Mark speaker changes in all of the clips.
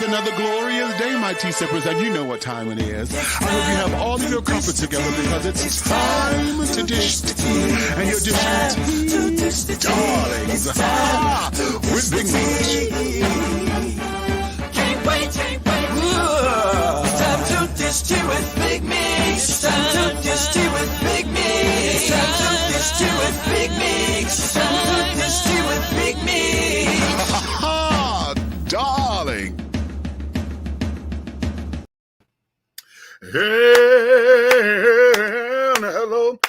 Speaker 1: another glorious day, my tea sippers, and you know what time it is. I hope you have all of your comforts together because it's time to dish tea. And you're dishing tea, darlings, with Big Meat.
Speaker 2: Can't wait. It's time to dish tea with Big Meat. It's time to dish tea with Big Meat. It's time to dish tea with Big Meat. It's time to dish tea with Big Meat.
Speaker 1: Darling. Hey, hello.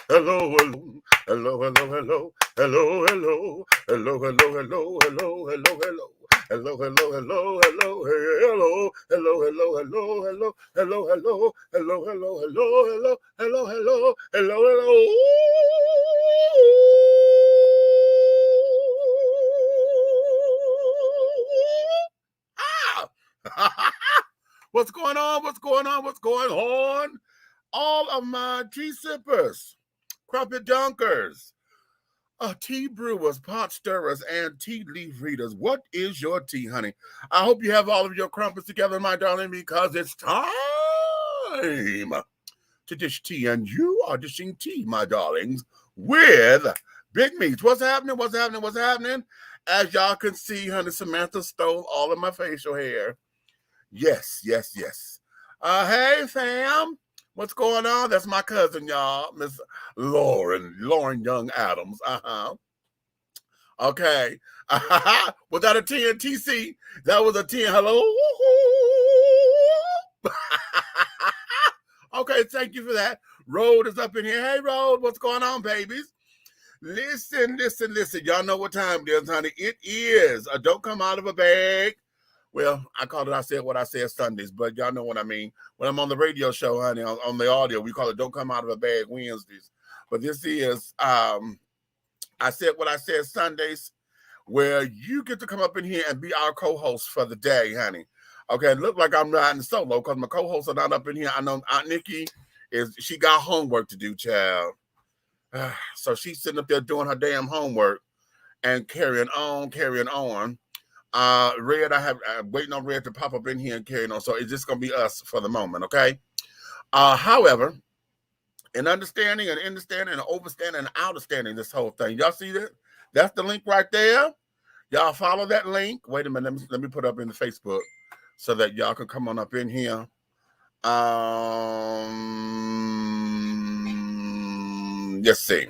Speaker 1: What's going on? All of my tea sippers, crumpet dunkers, tea brewers, pot stirrers, and tea leaf readers. What is your tea, honey? I hope you have all of your crumpets together, my darling, because it's time to dish tea, and you are dishing tea, my darlings, with Big Meats. What's happening? As y'all can see, honey, Samantha stole all of my facial hair. Yes. Hey, fam. What's going on? That's my cousin, y'all. Miss Lauren Young Adams. Okay. Was that a TNTC? That was a 10. Hello? Okay, thank you for that. Rode is up in here. Hey, Rode, what's going on, babies? Listen. Y'all know what time it is, honey. It is a Don't Come Out of a Bag. Well, I call it I Said What I Said Sundays, but y'all know what I mean. When I'm on the radio show, honey, on the audio, we call it Don't Come Out of a Bag Wednesdays. But this is I Said What I Said Sundays, where you get to come up in here and be our co-host for the day, honey. Okay, it look like I'm riding solo because my co-hosts are not up in here. I know Aunt Nikki she got homework to do, child. So she's sitting up there doing her damn homework and carrying on. Red, I'm waiting on Red to pop up in here and carry on. So it's just gonna be us for the moment, okay? However, in understanding and overstanding and understanding this whole thing, y'all see that? That's the link right there. Y'all follow that link. Wait a minute, let me put it up in the Facebook so that y'all can come on up in here. Let's see.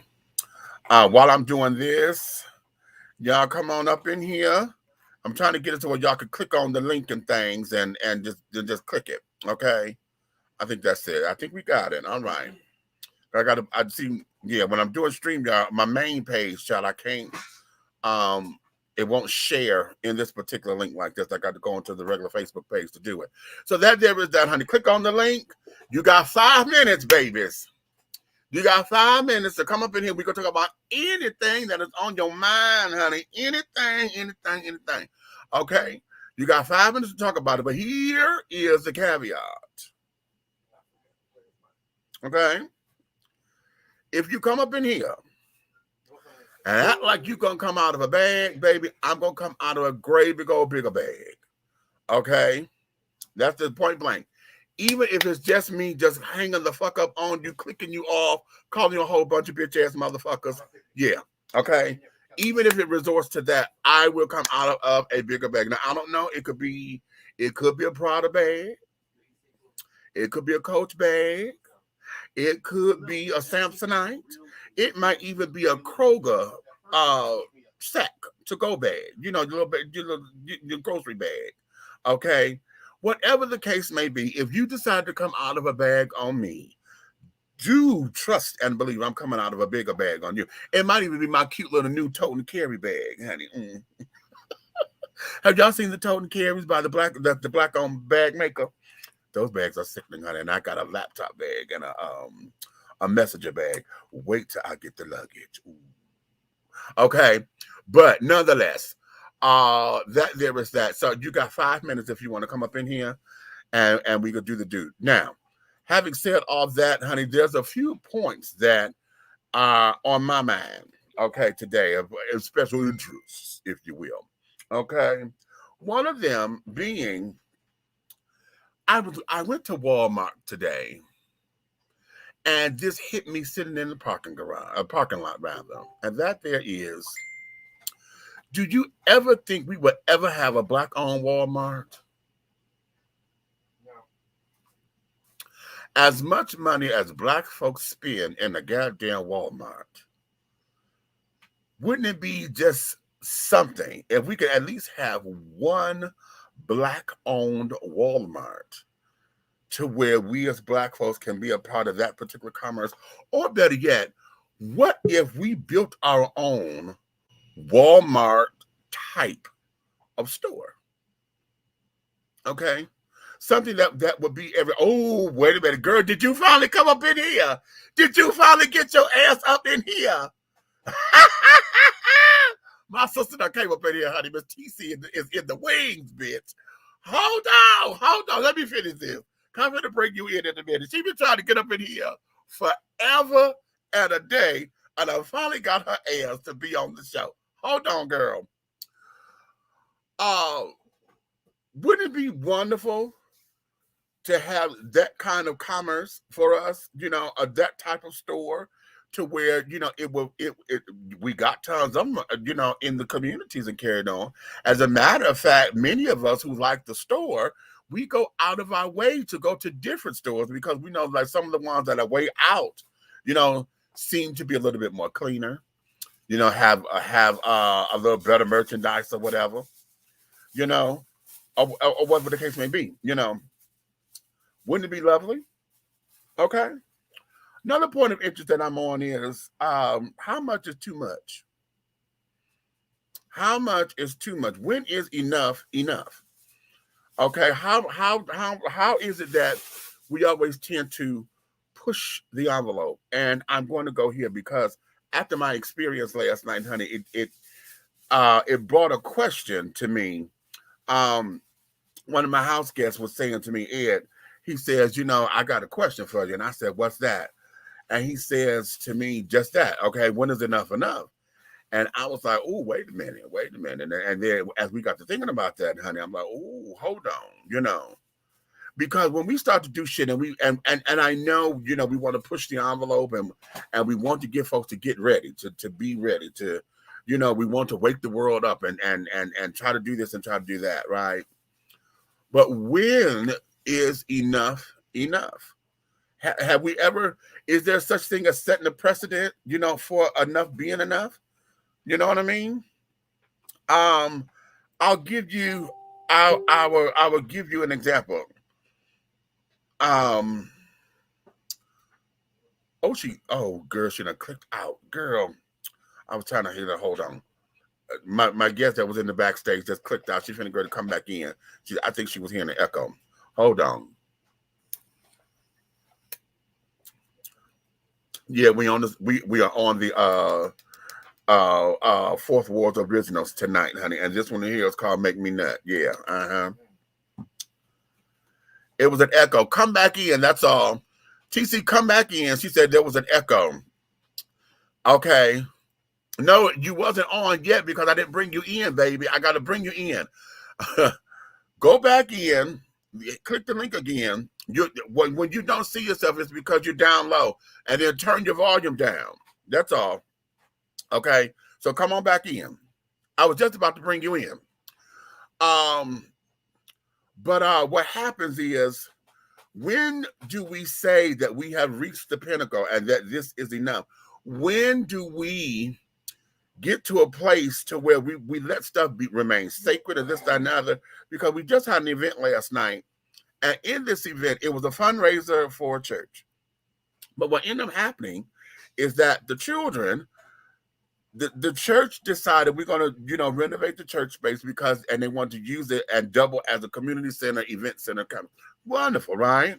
Speaker 1: While I'm doing this, y'all come on up in here. I'm trying to get it to where y'all can click on the link and things and just click it. Okay. I think that's it. I think we got it. All right. I see, yeah, when I'm doing stream, y'all, my main page, child, I can't, it won't share in this particular link like this. I got to go into the regular Facebook page to do it. So that there is that, honey. Click on the link. You got 5 minutes, babies. You got 5 minutes to come up in here. We're going to talk about anything that is on your mind, honey. Anything. Okay? You got 5 minutes to talk about it, but here is the caveat. Okay? If you come up in here and act like you're going to come out of a bag, baby, I'm going to come out of a great big old bigger bag. Okay? That's the point blank. Even if it's just me just hanging the fuck up on you, clicking you off, calling you a whole bunch of bitch-ass motherfuckers. Yeah, okay? Even if it resorts to that, I will come out of a bigger bag. Now, I don't know. It could be a Prada bag. It could be a Coach bag. It could be a Samsonite. It might even be a Kroger sack to-go bag. You know, your grocery bag, okay? Whatever the case may be, if you decide to come out of a bag on me, do trust and believe I'm coming out of a bigger bag on you. It might even be my cute little new tote and carry bag, honey. Have y'all seen the tote and carries by the black-owned bag maker? Those bags are sickening, honey. And I got a laptop bag and a messenger bag. Wait till I get the luggage. Ooh. Okay, but nonetheless, that there is that. So you got 5 minutes if you want to come up in here and we could do the dude. Now, having said all that, honey, there's a few points that are on my mind, okay, today, of special interests, if you will. Okay. One of them being I went to Walmart today, and this hit me sitting in the parking lot rather. And that there is, do you ever think we would ever have a black-owned Walmart? As much money as black folks spend in a goddamn Walmart, wouldn't it be just something if we could at least have one black-owned Walmart to where we as black folks can be a part of that particular commerce? Or better yet, what if we built our own Walmart type of store? Okay? Something that would be oh, wait a minute, girl, did you finally come up in here? Did you finally get your ass up in here? My sister that came up in here, honey. Miss TC is in the wings, bitch. Hold on. Let me finish this. I'm going to bring you in a minute. She been trying to get up in here forever and a day, and I finally got her ass to be on the show. Hold on, girl. Wouldn't it be wonderful to have that kind of commerce for us, that type of store to where, we got tons of them, in the communities and carried on. As a matter of fact, many of us who like the store, we go out of our way to go to different stores because we know like some of the ones that are way out, seem to be a little bit more cleaner, have a little better merchandise or whatever, or whatever the case may be, Wouldn't it be lovely? Okay. Another point of interest that I'm on is how much is too much? How much is too much? When is enough enough? Okay. How is it that we always tend to push the envelope? And I'm going to go here because after my experience last night, honey, it brought a question to me. One of my house guests was saying to me, Ed, he says, I got a question for you. And I said, what's that? And he says to me, just that. Okay, when is enough enough? And I was like, oh, wait a minute. And then as we got to thinking about that, honey, I'm like, oh, hold on, Because when we start to do shit and I know, we want to push the envelope and we want to get folks to get ready, to be ready, to, we want to wake the world up and try to do this and try to do that, right? But when is enough enough? Have we ever, is there such thing as setting a precedent, for enough being enough? You know what I mean? I'll give you, I will give you an example. Girl, she done clicked out. Girl, I was trying to hear her. Hold on. My guest that was in the backstage just clicked out. She's finna go to come back in. I think she was hearing the echo. Hold on. Yeah, we are on the Fourth Ward's Originals tonight, honey. And this one here is called Make Me Nut. Yeah. It was an echo. Come back in, that's all. TC, come back in. She said there was an echo. Okay. No, you wasn't on yet because I didn't bring you in, baby. I got to bring you in. Go back in. Click the link again. When you don't see yourself, it's because you're down low. And then turn your volume down. That's all. Okay? So come on back in. I was just about to bring you in. But what happens is, when do we say that we have reached the pinnacle and that this is enough? When do we get to a place to where we let stuff remain sacred and this, that, and other? Because we just had an event last night. And in this event, it was a fundraiser for a church. But what ended up happening is that the children, the church decided we're going to, renovate the church space and they want to use it and double as a community center, event center. Wonderful, right?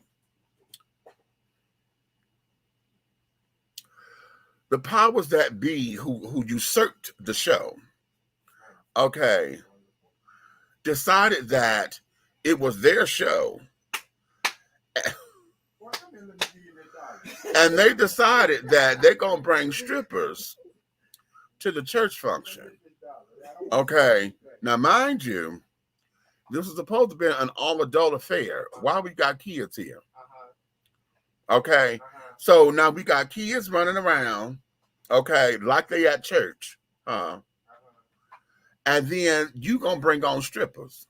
Speaker 1: The powers that be who usurped the show, okay, decided that it was their show. And they decided that they're going to bring strippers to the church function. Okay. Now, mind you, This is supposed to be an all-adult affair. Why we got kids here? Okay, so now we got kids running around, okay, like they at church, and then you gonna bring on strippers.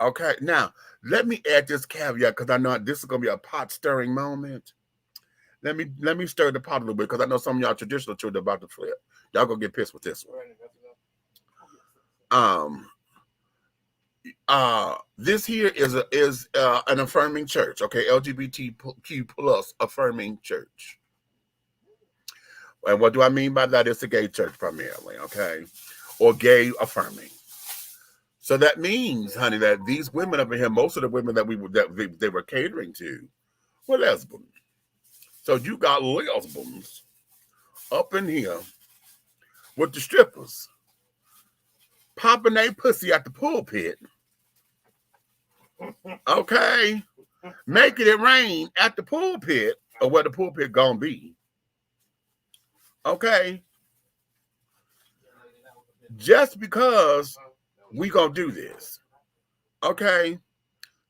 Speaker 1: Okay, now let me add this caveat because I know this is gonna be a pot stirring moment. Let me stir the pot a little bit because I know some of y'all traditional children about to flip. Y'all gonna get pissed with this one. This here is an affirming church, okay, LGBTQ plus affirming church. And what do I mean by that? It's a gay church primarily, okay, or gay affirming. So that means, honey, that these women up in here, most of the women that they were catering to, were lesbians. So you got lesbians up in here with the strippers popping their pussy at the pulpit. Okay, making it rain at the pulpit or where the pulpit gonna be. Okay, just because we gonna do this. Okay,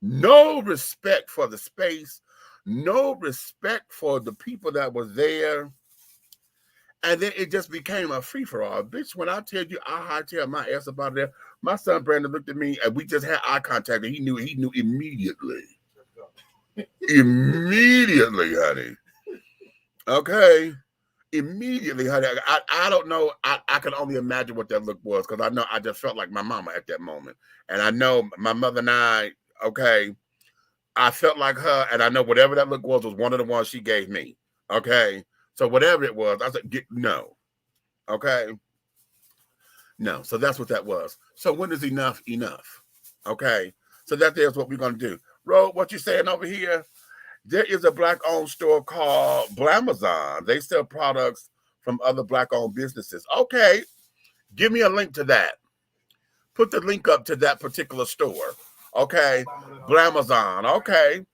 Speaker 1: no respect for the space, no respect for the people that was there. And then it just became a free-for-all. Bitch, when I tell you I hightailed my ass up out of there, my son Brandon looked at me and we just had eye contact and he knew immediately. Immediately, honey. Okay. Immediately, honey. I don't know. I can only imagine what that look was because I know I just felt like my mama at that moment. And I know my mother and I, okay, I felt like her, and I know whatever that look was one of the ones she gave me. Okay. So whatever it was, I said, no. Okay. No. So that's what that was. So when is enough? Okay. So that is what we're going to do. Ro, what you saying over here? There is a Black-owned store called Blamazon. They sell products from other Black-owned businesses. Okay. Give me a link to that. Put the link up to that particular store. Okay. Blamazon. Okay.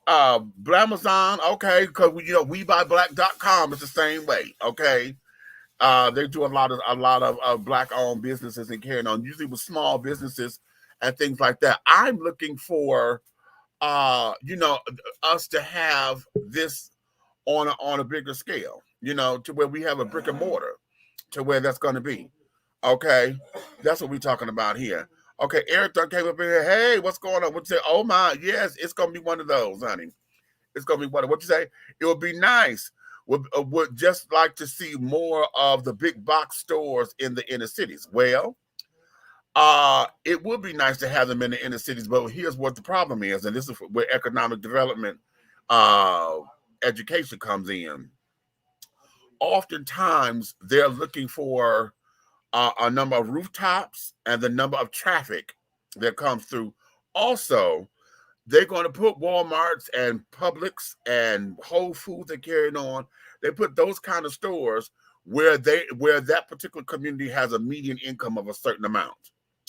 Speaker 1: Blamazon, okay, because WeBuyBlack.com is the same way, okay. They do a lot of Black-owned businesses and carrying on, usually with small businesses and things like that. I'm looking for, us to have this on a bigger scale, to where we have a brick and mortar, to where that's going to be, okay. That's what we're talking about here. Okay, Eric came up in here. Hey, what's going on? What you say? Oh my, yes, it's gonna be one of those, honey. It's gonna be one. What you say? It would be nice. Would just like to see more of the big box stores in the inner cities. Well, it would be nice to have them in the inner cities, but here's what the problem is, and this is where economic development, education comes in. Oftentimes, they're looking for a number of rooftops and the number of traffic that comes through. Also, they're going to put Walmarts and Publix and Whole Foods and carrying on. They put those kind of stores where that particular community has a median income of a certain amount.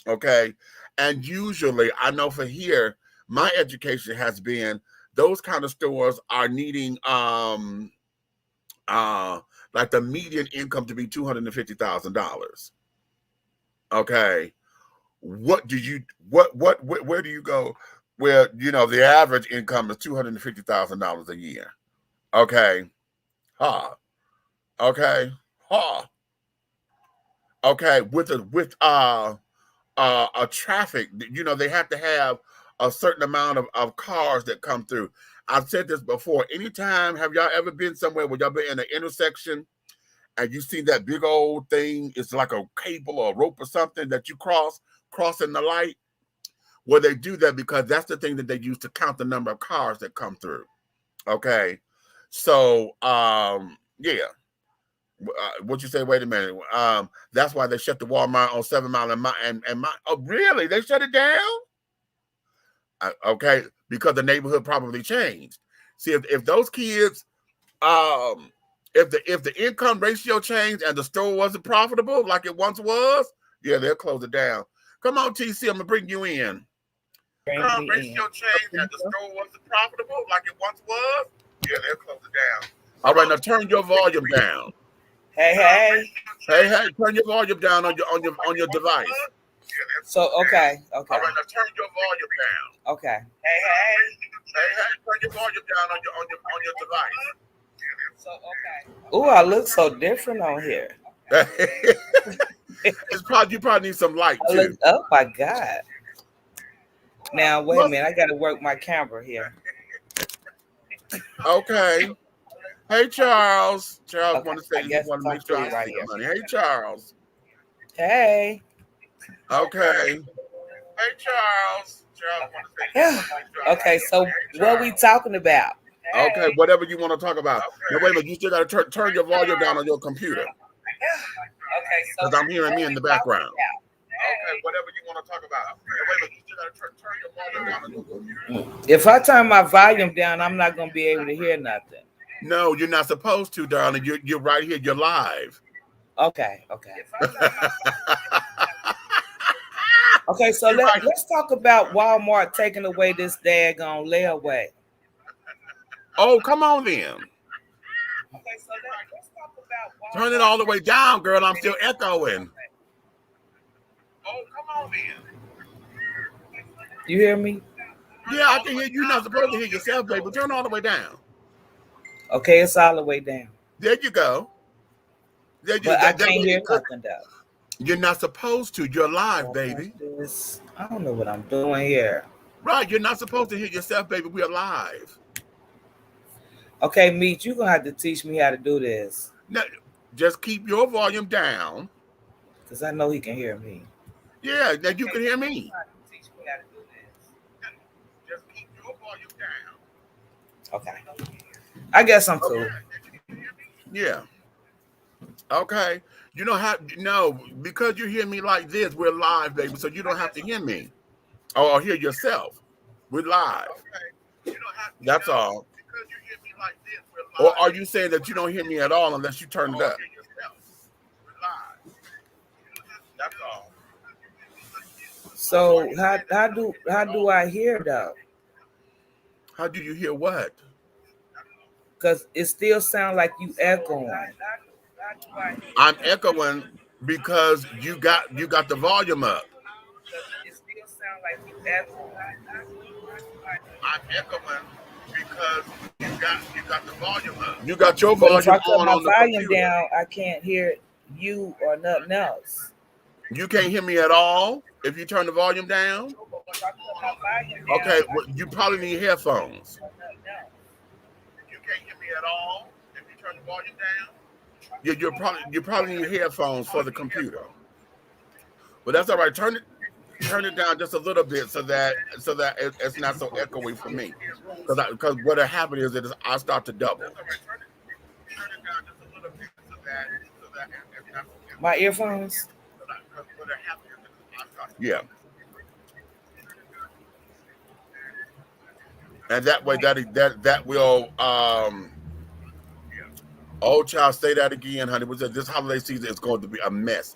Speaker 1: Okay. And usually, I know for here, my education has been those kind of stores are needing like the median income to be $250,000. Okay. Where do you go where, the average income is $250,000 a year? Okay. Okay. Okay. With a traffic, they have to have a certain amount of cars that come through. I've said this before. Anytime, have y'all ever been somewhere where y'all been in an intersection and you see that big old thing? It's like a cable or a rope or something that you crossing the light. Well, they do that because that's the thing that they use to count the number of cars that come through. Okay. So, yeah. What you say? Wait a minute. That's why they shut the Walmart on 7 Mile and oh, really? They shut it down? Okay, because the neighborhood probably changed. See, if those kids, if the income ratio changed and the store wasn't profitable like it once was, yeah, they'll close it down. Come on, TC, I'm gonna bring you in. Income ratio changed and the store wasn't profitable like it once was, yeah, they'll close it down. All right, now turn your volume down.
Speaker 3: Hey.
Speaker 1: Hey, turn your volume down on your device.
Speaker 3: So okay.
Speaker 1: All right, now turn your volume down.
Speaker 3: Okay.
Speaker 1: Hey, turn your volume down on your device.
Speaker 3: So okay. Ooh, I look so different on here.
Speaker 1: You probably need some light too.
Speaker 3: Oh my God. Now wait a minute, I gotta work my camera here.
Speaker 1: Okay. Hey Charles. Charles want to say
Speaker 3: I
Speaker 1: want to make sure I
Speaker 3: right
Speaker 1: see
Speaker 3: here.
Speaker 1: him, honey. Hey Charles.
Speaker 3: Hey.
Speaker 1: Okay. Hey Charles. Charles want to say
Speaker 3: Yeah. Okay, so what we talking about?
Speaker 1: Okay, whatever you want to talk about. No, wait a minute, you still gotta turn your volume down on your computer.
Speaker 3: Okay, so
Speaker 1: Because I'm hearing me in the background. Okay, whatever you want to talk about. No, wait a minute, you still gotta turn your volume down on your computer.
Speaker 3: If I turn my volume down, I'm not gonna be able to hear nothing.
Speaker 1: No, you're not supposed to, darling. You're right here. You're live.
Speaker 3: Okay. Okay, so let's talk about Walmart taking away this daggone layaway.
Speaker 1: Oh, come on then.
Speaker 3: Okay, so let's talk about
Speaker 1: Turn it all the way down, girl. I'm still echoing. Oh, come on then.
Speaker 3: You hear me?
Speaker 1: Yeah, I can hear you. You're not supposed to hear yourself, baby. Turn all the way down.
Speaker 3: Okay, it's all the way down.
Speaker 1: There you go.
Speaker 3: But I can't hear nothing though.
Speaker 1: You're not supposed to. You're live, baby.
Speaker 3: I don't know what I'm doing here.
Speaker 1: Right, you're not supposed to hear yourself, baby. We are live.
Speaker 3: Okay, Meech, you're gonna have to teach me how to do this.
Speaker 1: No, just keep your volume down.
Speaker 3: Because I know he can hear me.
Speaker 1: Yeah, that you can hear me. Teach me how to do this. Just keep your volume down.
Speaker 3: Okay. I guess I'm cool.
Speaker 1: Yeah. Okay. You don't have because you hear me like this, we're live, baby. So you don't have to hear me or hear yourself. We're live. Okay. That's all. Because you hear me like this, we're live. Or are you saying that you don't hear me at all unless you turn it up? We're live. That's all.
Speaker 3: So how do I hear though?
Speaker 1: How do you hear what?
Speaker 3: Because it still sounds like you echoing.
Speaker 1: I'm echoing because you got the volume up.
Speaker 3: It still sounds like you echoing.
Speaker 1: I'm echoing because you got the volume up. You got your volume
Speaker 3: if I cut
Speaker 1: on
Speaker 3: my
Speaker 1: the
Speaker 3: volume
Speaker 1: computer.
Speaker 3: down, I can't hear you or nothing else.
Speaker 1: You can't hear me at all if you turn the volume down. Okay, well, you probably need headphones. You can't hear me at all if you turn the volume down. You probably need headphones for the computer. But that's all right. Turn it down just a little bit so that it's not so echoey for me. Because what will happen is that I start to double. Turn it down just a little bit so that it's not so echoey.
Speaker 3: My earphones.
Speaker 1: Yeah. And that way that will oh child, say that again, honey. This holiday season is going to be a mess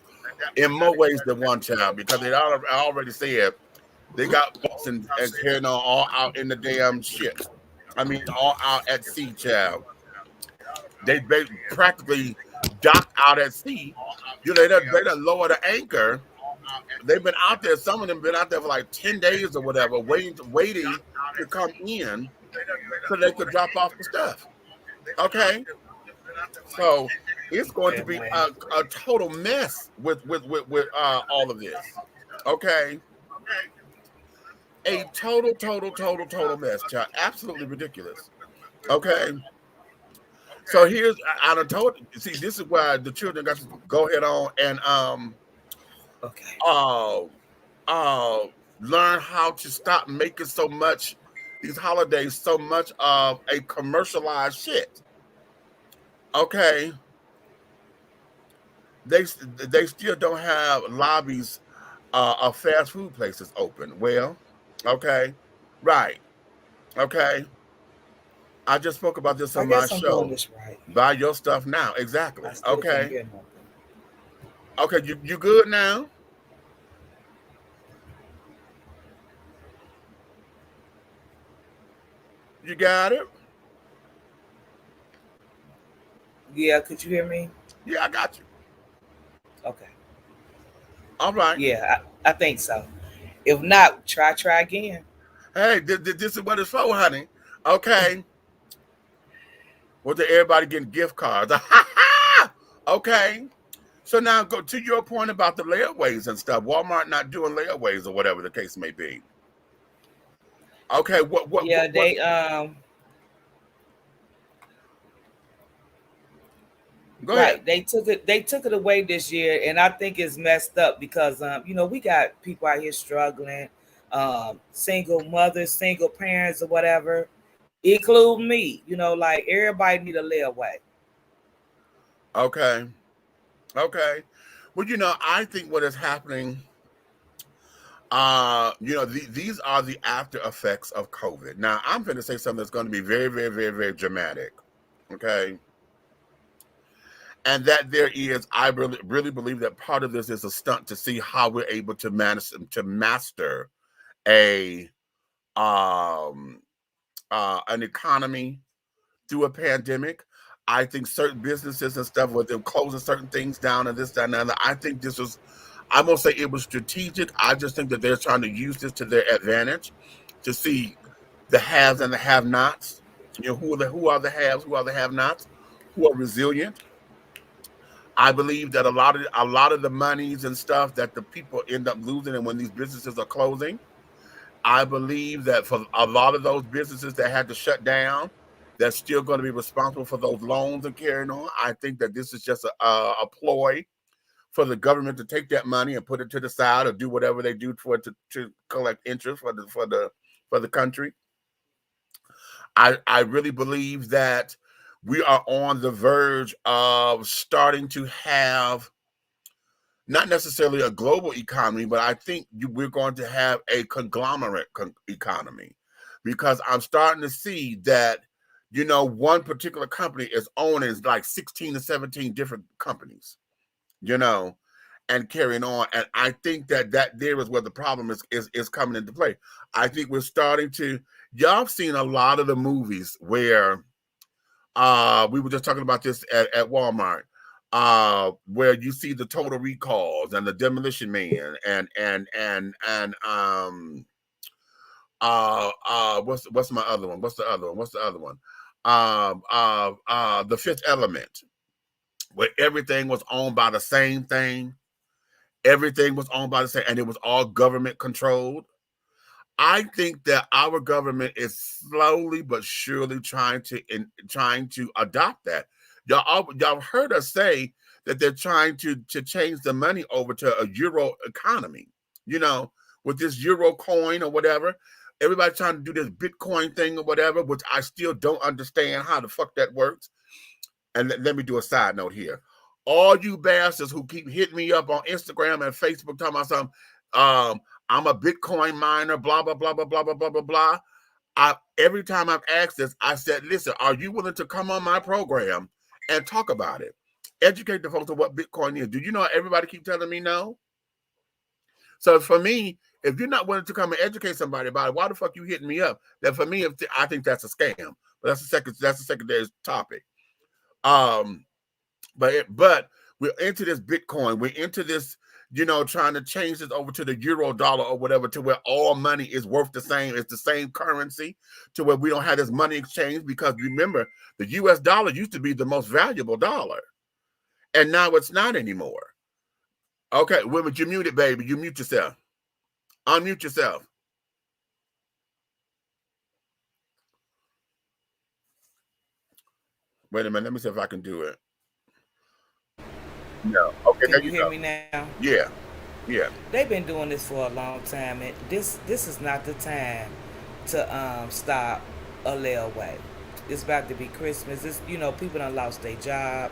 Speaker 1: in more ways than one, child, because I already said they got boats and carrying on all out in the damn ship. I mean, all out at sea, child. They practically docked out at sea. They done lower the anchor. They've been out there. Some of them been out there for like 10 days or whatever, waiting to come in so they could drop off the stuff. Okay, so it's going to be a total mess with all of this. Okay, a total mess, child. Absolutely ridiculous. Okay. So here's I done told you. See, this is why the children got to go ahead on and learn how to stop making these holidays so much of a commercialized shit. Okay. They still don't have lobbies of fast food places open. Well, okay. Right. Okay. I just spoke about this on my show.
Speaker 3: Right.
Speaker 1: Buy your stuff now. Exactly. Okay. Okay, you good now? You got it?
Speaker 3: Yeah, could you hear me?
Speaker 1: Yeah, I got you.
Speaker 3: Okay.
Speaker 1: All right.
Speaker 3: Yeah, I think so. If not, try again.
Speaker 1: Hey, this is what it's for, honey. Okay. Well, to everybody getting gift cards. Okay. So now go to your point about the layaways and stuff. Walmart not doing layaways or whatever the case may be. Okay.
Speaker 3: Yeah,
Speaker 1: What? Go ahead.
Speaker 3: Right. They took it away this year, and I think it's messed up because we got people out here struggling, single mothers, single parents or whatever, include me. Like everybody need a layaway.
Speaker 1: Okay. Okay. Well, I think what is happening, these are the after effects of COVID. Now, I'm going to say something that's going to be very, very, very, very dramatic. Okay. And that there is, I really, really believe that part of this is a stunt to see how we're able to master a an economy through a pandemic. I think certain businesses and stuff, with them closing certain things down and this, that, and that, I think this was, I'm gonna say it was strategic. I just think that they're trying to use this to their advantage to see the haves and the have-nots. Who are the haves, who are the have-nots, who are resilient. I believe that a lot of the monies and stuff that the people end up losing, and when these businesses are closing, I believe that for a lot of those businesses that had to shut down, that's still going to be responsible for those loans and carrying on. I think that this is just a ploy for the government to take that money and put it to the side or do whatever they do for it to collect interest for the country. I really believe that we are on the verge of starting to have not necessarily a global economy, but I think we're going to have a conglomerate economy, because I'm starting to see that, one particular company is owning like 16 to 17 different companies, and carrying on. And I think that there is where the problem is coming into play. I think we're starting to, y'all have seen a lot of the movies where, we were just talking about this at Walmart, where you see the Total Recalls and the Demolition Man what's my other one? What's the other one? The Fifth Element, where everything was owned by the same thing. Everything was owned by the same, and it was all government controlled. I think that our government is slowly but surely trying to adopt that. Y'all heard us say that they're trying to change the money over to a euro economy, with this euro coin or whatever. Everybody's trying to do this Bitcoin thing or whatever, which I still don't understand how the fuck that works. And let me do a side note here. All you bastards who keep hitting me up on Instagram and Facebook talking about something, I'm a Bitcoin miner, blah, blah, blah, blah, blah, blah, blah, blah, blah. Every time I've asked this, I said, listen, are you willing to come on my program and talk about it? Educate the folks on what Bitcoin is. Do you know everybody keep telling me no? So for me, if you're not willing to come and educate somebody about it, why the fuck you hitting me up? That for me, I think that's a scam. But that's a secondary topic. But we're into this Bitcoin. We're into this, trying to change this over to the euro dollar or whatever, to where all money is worth the same. It's the same currency, to where we don't have this money exchange, because remember, the US dollar used to be the most valuable dollar, and now it's not anymore. Okay, women, you muted, baby. You mute yourself. Unmute yourself. Wait a minute. Let me see if I can do it. No. Okay,
Speaker 3: Can you hear me now?
Speaker 1: Yeah. Yeah.
Speaker 3: They've been doing this for a long time, and this is not the time to stop a layaway. It's about to be Christmas. It's people done lost their job.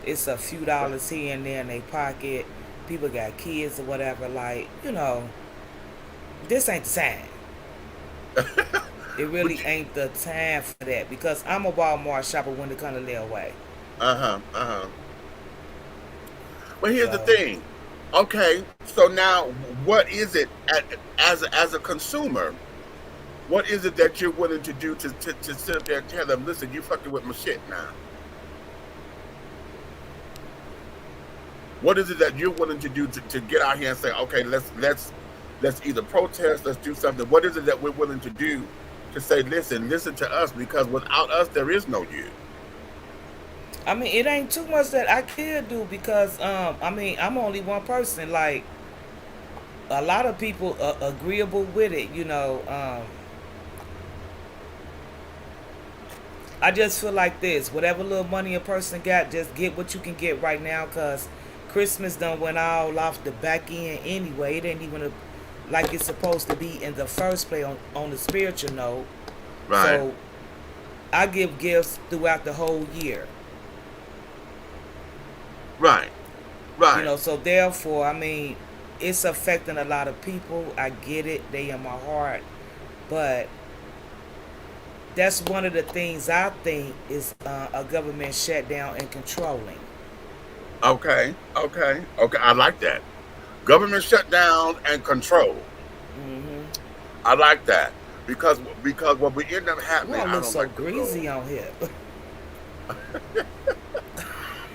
Speaker 3: It's a few dollars here and there in their pocket. People got kids or whatever. Like, this ain't the time. It really ain't the time for that, because I'm a Walmart shopper when it comes to layaway.
Speaker 1: Well, here's the thing. Okay, so now what is it as a consumer? What is it that you're willing to do to sit up there and tell them, listen, you fucking with my shit now? What is it that you're willing to do to get out here and say, okay, let's either protest, let's do something. What is it that we're willing to do to say, listen to us, because without us there is no you.
Speaker 3: I mean, it ain't too much that I could do because I mean, I'm only one person. Like a lot of people are agreeable with it, you know. I just feel like this: whatever little money a person got, just get what you can get right now, cause Christmas done went all off the back end anyway. It ain't even like it's supposed to be in the first place on the spiritual note.
Speaker 1: Right,
Speaker 3: So I give gifts throughout the whole year.
Speaker 1: right,
Speaker 3: You
Speaker 1: right.
Speaker 3: know, so therefore, I mean, it's affecting a lot of people. I get it; they in my heart, but that's one of the things I think is a government shutdown and controlling.
Speaker 1: Okay, okay, okay. I like that. Government shutdown and control.
Speaker 3: Hmm.
Speaker 1: I like that because what we end up
Speaker 3: You
Speaker 1: happening.
Speaker 3: all
Speaker 1: I
Speaker 3: look
Speaker 1: don't
Speaker 3: so
Speaker 1: like the little.
Speaker 3: greasy on here.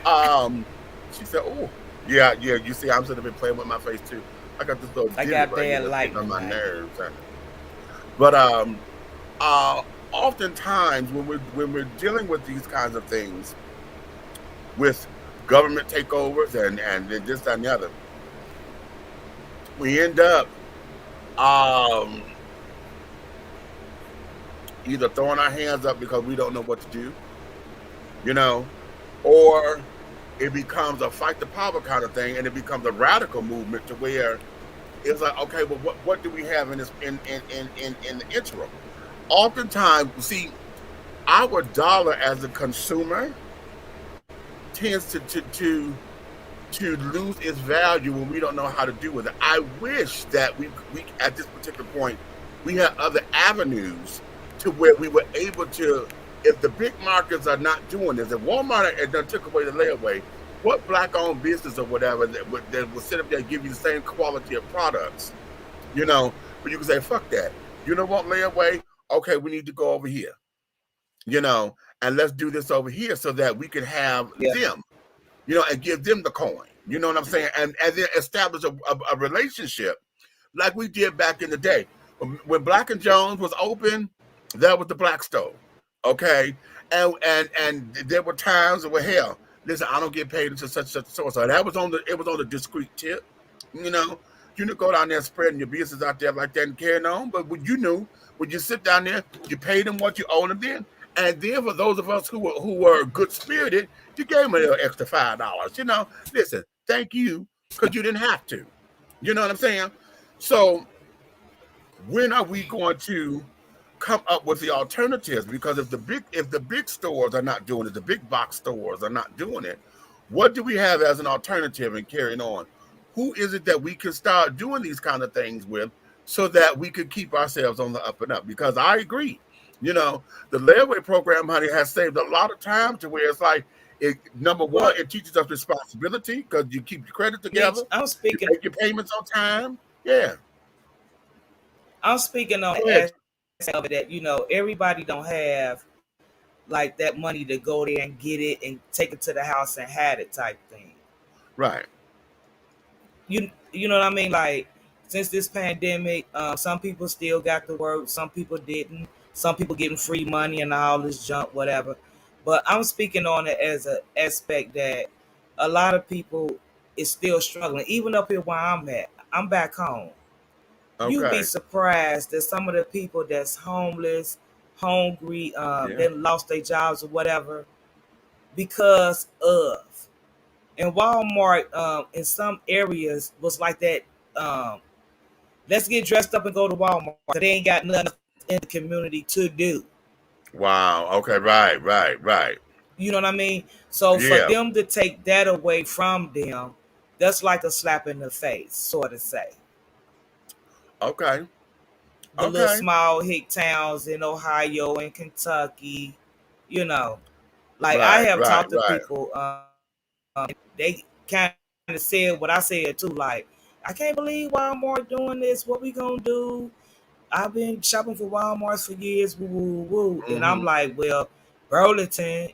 Speaker 1: Um, she said, "Oh, yeah, yeah." You see, I'm sitting there playing with my face too. I got this little
Speaker 3: I
Speaker 1: divot
Speaker 3: got
Speaker 1: right here
Speaker 3: bad
Speaker 1: that's getting on
Speaker 3: lighting
Speaker 1: my
Speaker 3: tonight.
Speaker 1: nerves. But uh, oftentimes when we're dealing with these kinds of things with government takeovers and this that, and the other, we end up um either throwing our hands up because we don't know what to do, you know, or it becomes a fight the power kind of thing, and it becomes a radical movement to where it's like, okay, well, what do we have in this in the interim? Oftentimes, see, our dollar as a consumer tends to lose its value when we don't know how to do with it. I wish that we at this particular point we had other avenues to where we were able to. If the big markets are not doing this, if Walmart had done took away the layaway, what black-owned business or whatever that would sit up there and give you the same quality of products, you know? But you can say, "Fuck that." You don't want layaway? Okay, we need to go over here, and let's do this over here so that we can have
Speaker 3: Yeah.
Speaker 1: them, and give them the coin. You know what I'm saying? And then establish a relationship like we did back in the day. When Black and Jones was open, that was the black stove. Okay. And there were times where, hell, listen, I don't get paid until such so. That was on the discreet tip, you know. You didn't go down there spreading your business out there like that and carrying on. But what you knew, when you sit down there, you paid them what you owe them then. And then for those of us who were good spirited, you gave them a little extra $5. Listen, thank you, because you didn't have to. You know what I'm saying? So when are we going to come up with the alternatives? Because if the big stores are not doing it, the big box stores are not doing it, what do we have as an alternative and carrying on? Who is it that we can start doing these kind of things with so that we could keep ourselves on the up and up? Because I agree, the layaway program, honey, has saved a lot of time to where it's like, number one,
Speaker 3: Well,
Speaker 1: it teaches us responsibility because you keep your credit
Speaker 3: Meech,
Speaker 1: together,
Speaker 3: I'm
Speaker 1: you
Speaker 3: speaking.
Speaker 1: make your payments on time. Yeah,
Speaker 3: I'm speaking on
Speaker 1: go
Speaker 3: the
Speaker 1: ahead.
Speaker 3: aspect of it that everybody don't have like that money to go there and get it and take it to the house and have it type thing.
Speaker 1: Right.
Speaker 3: You know what I mean? Like since this pandemic, some people still got to work, some people didn't. Some people getting free money and all this junk, whatever. But I'm speaking on it as an aspect that a lot of people is still struggling. Even up here where I'm at, I'm back home. You'd be
Speaker 1: Okay.
Speaker 3: surprised that some of the people that's homeless, hungry,
Speaker 1: Yeah.
Speaker 3: they lost their jobs or whatever because of. And Walmart in some areas was like that. Um, let's get dressed up and go to Walmart. 'Cause they ain't got nothing in the community to do.
Speaker 1: Wow. Okay. Right. Right. Right.
Speaker 3: You know what I mean? So for
Speaker 1: Yeah.
Speaker 3: them to take that away from them, that's like a slap in the face, sort of say.
Speaker 1: Okay.
Speaker 3: The little
Speaker 1: Okay.
Speaker 3: small hick towns in Ohio and Kentucky, you know. Like I
Speaker 1: Right.
Speaker 3: have
Speaker 1: Right.
Speaker 3: talked to
Speaker 1: Right.
Speaker 3: people, they kind of said what I said too. Like I can't believe Walmart doing this. What we gonna do? I've been shopping for Walmarts for years. Woo woo woo. And I'm
Speaker 1: Mm-hmm.
Speaker 3: like, well, Burlington,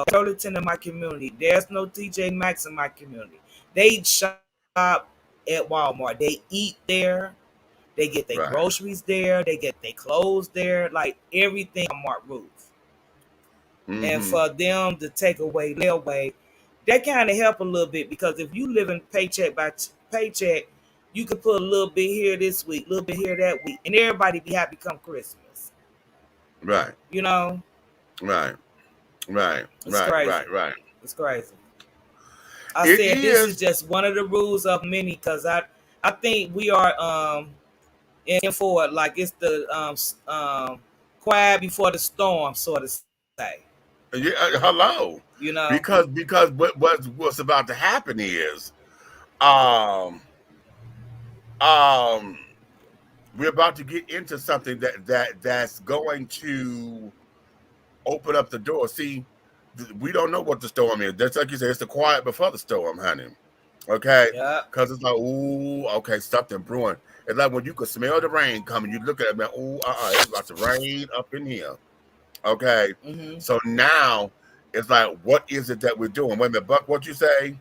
Speaker 3: Burlington in my community. There's no TJ Maxx in my community. They shop at Walmart. They eat there. They get their
Speaker 1: Right.
Speaker 3: groceries there. They get their clothes there. Like everything Walmart roof. And
Speaker 1: Mm-hmm.
Speaker 3: for them to take away layaway, that kind of help a little bit because if you live in paycheck by paycheck, you can put a little bit here this week, a little bit here that week, and everybody be happy come Christmas.
Speaker 1: Right.
Speaker 3: You know,
Speaker 1: Right. Right.
Speaker 3: it's
Speaker 1: Right.
Speaker 3: crazy.
Speaker 1: Right. Right.
Speaker 3: It's crazy. I
Speaker 1: It
Speaker 3: said this is
Speaker 1: is.
Speaker 3: just one of the rules of many because I think we are in for it like it's the quiet before the storm, sort of say.
Speaker 1: Yeah, hello.
Speaker 3: You know,
Speaker 1: Because what's about to happen is um um we're about to get into something that's going to open up the door. See, we don't know what the storm is. That's like you said, it's the quiet before the storm, honey. Okay,
Speaker 3: yeah.
Speaker 1: because it's like, ooh, okay, something brewing. It's like when you can smell the rain coming, you look at it, man, ooh, it's about to rain up in here. Okay,
Speaker 3: Hmm.
Speaker 1: so now it's like, what is it that we're doing? Wait a minute, Buck, what you say?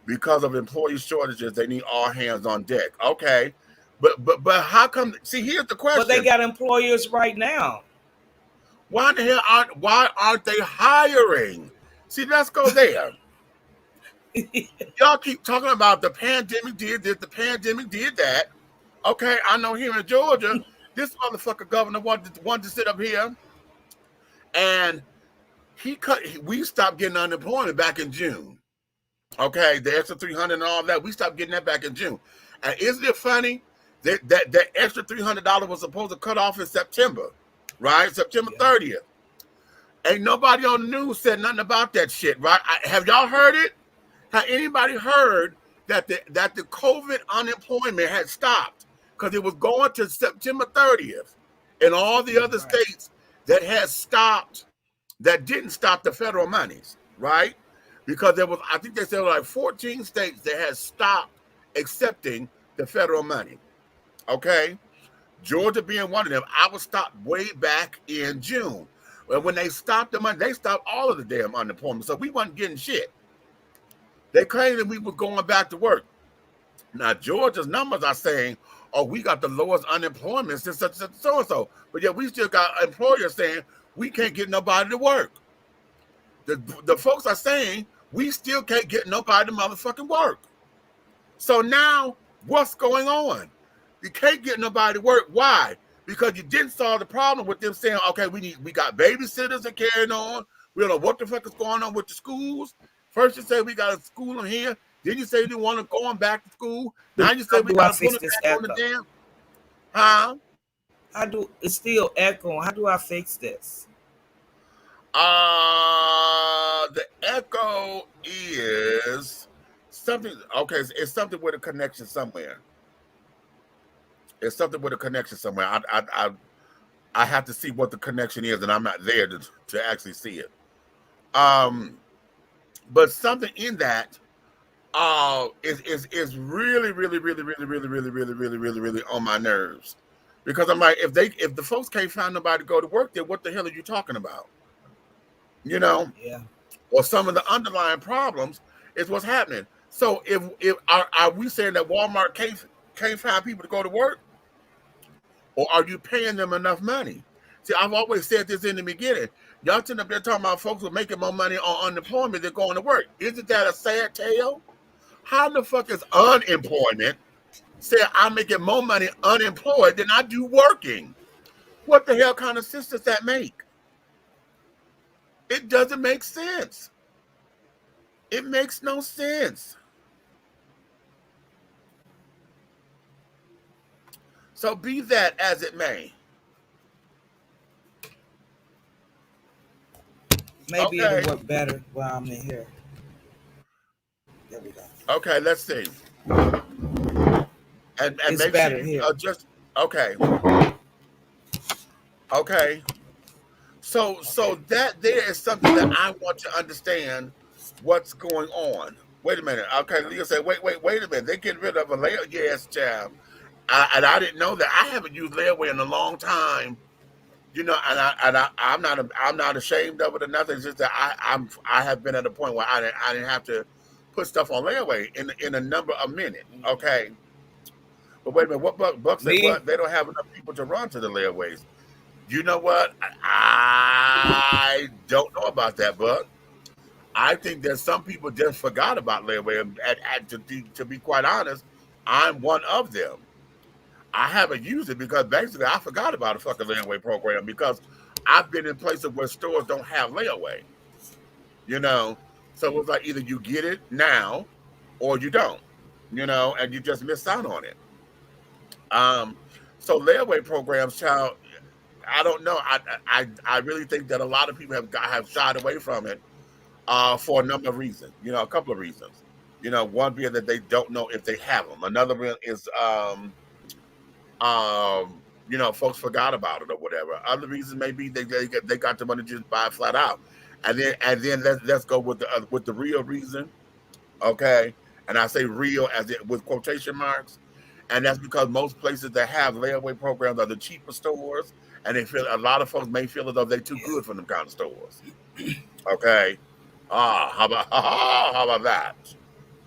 Speaker 1: Because of employee shortages, they need all hands on deck. Okay, but how come? See, here's the
Speaker 3: But they
Speaker 1: question:
Speaker 3: got employers right now.
Speaker 1: why aren't they hiring? See, let's go there. Y'all keep talking about the pandemic did this, the pandemic did that. Okay, I know here in Georgia, this motherfucker governor wanted to sit up here, and we stopped getting unemployment back in June. Okay, the extra 300 and all that, we stopped getting that back in June. And isn't it funny that extra $300 was supposed to cut off in September, right? September
Speaker 3: Yeah.
Speaker 1: 30th. Ain't nobody on the news said nothing about that shit, right? Have y'all heard it? Have anybody heard that the COVID unemployment had stopped because it was going to September 30th, and all the other
Speaker 3: Right.
Speaker 1: states that had stopped, that didn't stop the federal monies, right? Because there was, I think they said like 14 states that had stopped accepting the federal money. Okay, Georgia being one of them. I was stopped way back in June. Well, when they stopped the money, they stopped all of the damn unemployment, so we wasn't getting shit. They claimed that we were going back to work. Now Georgia's numbers are saying, "Oh, we got the lowest unemployment since such and so and so," but yet we still got employers saying we can't get nobody to work. The folks are saying we still can't get nobody to motherfucking work. So now what's going on? You can't get nobody to work. Why? Because you didn't solve the problem with them saying, okay, we got babysitters and carrying on. We don't know what the fuck is going on with the schools. First you say we got a school in here. Then you say you want to go on back to school. Now you say
Speaker 3: How
Speaker 1: we
Speaker 3: do I
Speaker 1: got to put
Speaker 3: fix
Speaker 1: them
Speaker 3: this
Speaker 1: back on the
Speaker 3: echo?
Speaker 1: damn. Huh?
Speaker 3: It's still echoing. How do I fix this?
Speaker 1: The echo is something. Okay, it's something with a connection somewhere. It's something with a connection somewhere. I have to see what the connection is, and I'm not there to actually see it. But something in that is really, really, really, really, really, really, really, really, really, really on my nerves. Because I'm like, if the folks can't find nobody to go to work, then what the hell are you talking about? You know?
Speaker 3: Yeah.
Speaker 1: Or some of the underlying problems is what's happening. So if are we saying that Walmart can't find people to go to work? Or are you paying them enough money? See, I've always said this in the beginning. Y'all sitting up there talking about folks who are making more money on unemployment than going to work. Isn't that a sad tale? How the fuck is unemployment say I'm making more money unemployed than I do working? What the hell kind of sense does that make? It doesn't make sense. It makes no sense. So be that as it may.
Speaker 3: Maybe
Speaker 1: Okay.
Speaker 3: it'll work better while I'm in here. There we go.
Speaker 1: Okay, let's see. And
Speaker 3: It's
Speaker 1: make
Speaker 3: better
Speaker 1: sure you
Speaker 3: here.
Speaker 1: adjust. Okay. Okay. So that there is something that I want to understand what's going on. Wait a minute. Okay, Leah said, wait a minute. They get rid of a layer. Yes, child. And I didn't know that. I haven't used layaway in a long time. you know, I'm not ashamed of it or nothing. It's just that I have been at a point where I didn't have to put stuff on layaway in a number of minutes. Okay, but wait a minute, what Buck said?
Speaker 3: Me,
Speaker 1: What, they don't have enough people to run to the layaways. You know what? I don't know about that, Buck. I think that some people just forgot about layaway. And to be quite honest, I'm one of them. I haven't used it because basically I forgot about a fucking layaway program because I've been in places where stores don't have layaway, you know. So it's like either you get it now or you don't, you know, and you just miss out on it. Um, so layaway programs, child, I don't know. I really think that a lot of people have shied away from it for a number of reasons. You know, a couple of reasons. You know, one being that they don't know if they have them. Another one is you know, folks forgot about it or whatever. Other reasons maybe they got the money to just buy it flat out, and then let's go with the real reason, okay? And I say real as it with quotation marks, and that's because most places that have layaway programs are the cheaper stores, and they feel a lot of folks may feel as though they're too good for them kind of stores. Okay, how about that?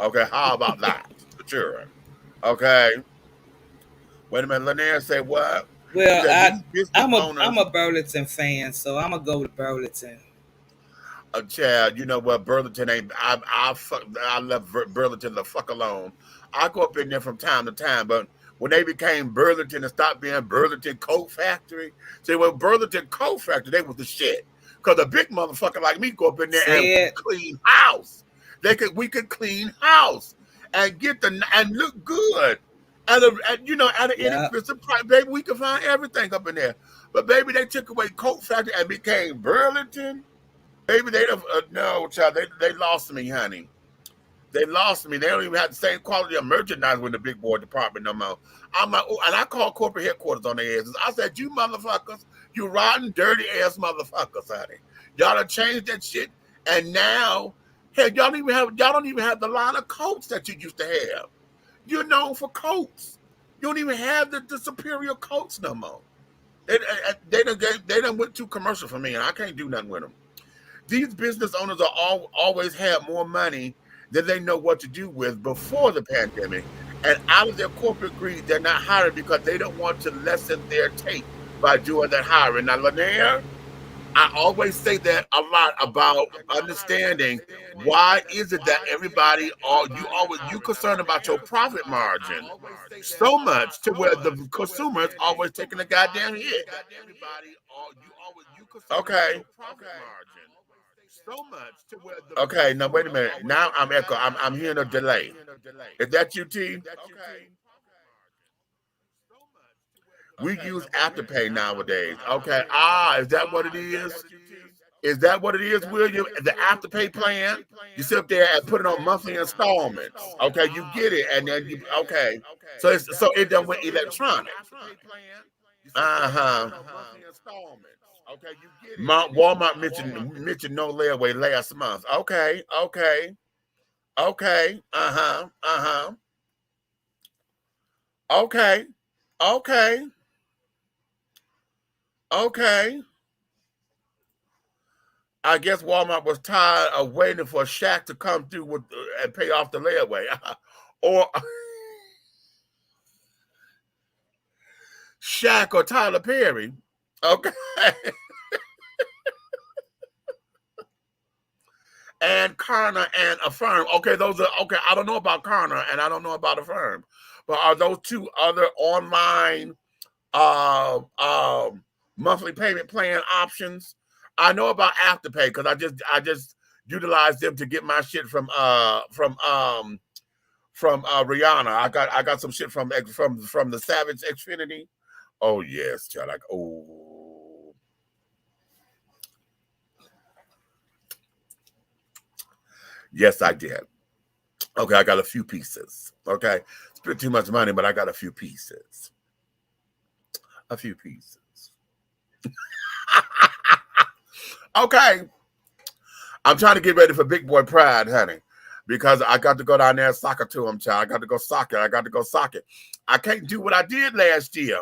Speaker 1: Okay, how about that? Sure. Okay. Wait a minute. Lanier said what? He
Speaker 3: well,
Speaker 1: said these business
Speaker 3: I'm
Speaker 1: owners,
Speaker 3: a Burlington fan, so I'm gonna go with Burlington.
Speaker 1: Chad, you know what? Burlington ain't. I left Burlington the fuck alone. I go up in there from time to time, but when they became Burlington and stopped being Burlington Coat Factory, see, when Burlington Coat Factory, they was the shit. Cause a big motherfucker like me go up in there and
Speaker 3: Say it.
Speaker 1: clean house. We could clean house and get and look good. At you know, at an
Speaker 3: Yeah.
Speaker 1: inexpensive price, baby, we could find everything up in there. But baby, they took away Coat Factory and became Burlington. Baby, they don't no child. They lost me, honey. They lost me. They don't even have the same quality of merchandise with the big boy department no more. I'm like, oh, and I called corporate headquarters on their asses. I said, you motherfuckers, you rotten, dirty ass motherfuckers, honey. Y'all done changed that shit, and now, hell, y'all don't even have the line of coats that you used to have. You're known for coats. You don't even have the superior coats no more. They done went too commercial for me, and I can't do nothing with them. These business owners always had more money than they know what to do with before the pandemic. And out of their corporate greed, they're not hiring because they don't want to lessen their take by doing that hiring. Now, Lanier, I always say that a lot about understanding why is it that everybody you concerned about your profit margin so much to where the consumer is always taking a goddamn hit. Okay. Okay, now wait a minute. Now I'm echo. I'm hearing a delay. Is that you, T? We use Afterpay nowadays. Okay. Is that what it is? Is that what it is, William? The Afterpay plan? You sit up there and put it on monthly installments. Okay, you get it, and then you okay. So it done went electronic. Uh-huh. Walmart mentioned no layaway last month. Okay, okay, okay. Uh-huh. Uh-huh. Okay. Okay. Okay. I guess Walmart was tired of waiting for Shaq to come through with and pay off the layaway. Or Shaq or Tyler Perry. Okay. And Karna and Affirm. Okay, those are okay. I don't know about Karna and I don't know about Affirm, but are those two other online uh, um, monthly payment plan options? I know about Afterpay because I just utilized them to get my shit from Rihanna. I got some shit from the Savage Xfinity. Oh yes, child. Like oh yes, I did. Okay, I got a few pieces. Okay, spent too much money, but I got a few pieces. A few pieces. Okay, I'm trying to get ready for Big Boy Pride, honey, because I got to go down there and sock it to him, child. I got to go sock it. I got to go sock it. I can't do what I did last year.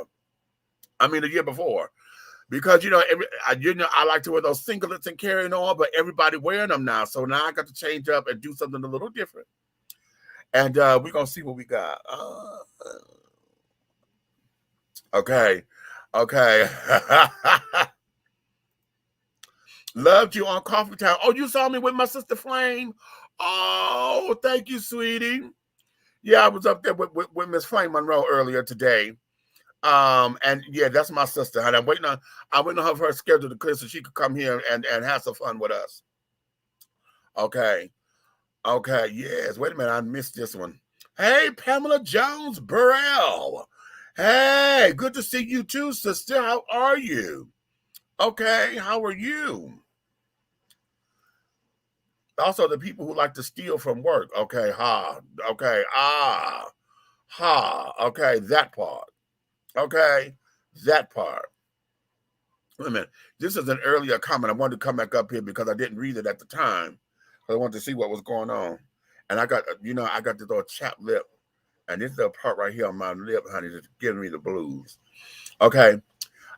Speaker 1: I mean, the year before. because I like to wear those singlets and carrying on, but everybody wearing them now. So now I got to change up and do something a little different. And we're gonna see what we got. Okay. Loved you on Coffee Time. Oh, you saw me with my sister Flame. Oh, thank you, sweetie. Yeah, I was up there with Miss Flame Monroe earlier today. And yeah, that's my sister. And I'm waiting on her schedule to clear so she could come here and have some fun with us. Okay. Yes. Wait a minute, I missed this one. Hey, Pamela Jones Burrell. Hey, good to see you too, sister. How are you? Okay, how are you? Also, the people who like to steal from work. Okay, okay, okay, that part. Okay, that part. Wait a minute. This is an earlier comment. I wanted to come back up here because I didn't read it at the time. I wanted to see what was going on. And I got this little chapped lip. And this little part right here on my lip, honey, is giving me the blues. Okay.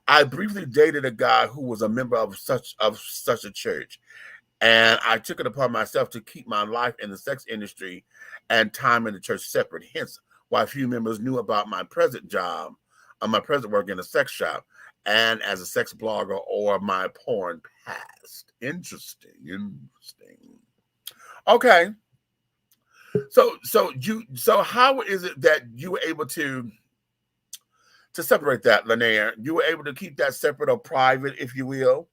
Speaker 1: I briefly dated a guy who was a member of such a church. And I took it upon myself to keep my life in the sex industry and time in the church separate. Hence, why few members knew about my present job, my present work in a sex shop, and as a sex blogger or my porn past. Interesting. Okay. So how is it that you were able to separate that, Lanier? You were able to keep that separate or private, if you will,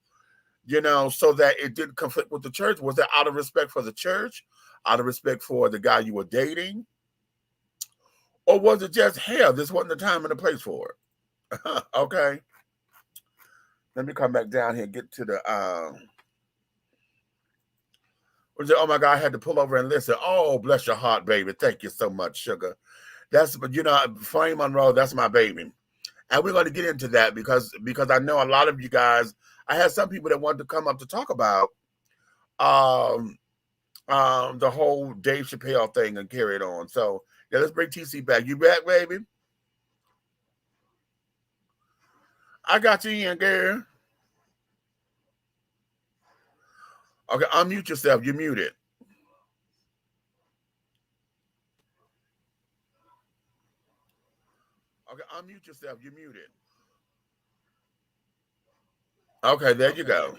Speaker 1: so that it didn't conflict with the church? Was that out of respect for the church, out of respect for the guy you were dating? Or was it just, hell, this wasn't the time and the place for it? Okay. Let me come back down here and get to the, oh my God, I had to pull over and listen. Oh, bless your heart, baby. Thank you so much, sugar. That's, Flame Monroe, that's my baby. And we're going to get into that because I know a lot of you guys, I had some people that wanted to come up to talk about the whole Dave Chappelle thing and carry it on. So yeah, let's bring TC back. You back, baby? I got you in, girl. Okay, unmute yourself. You're muted. Okay, unmute yourself. You're muted. Okay, there you go.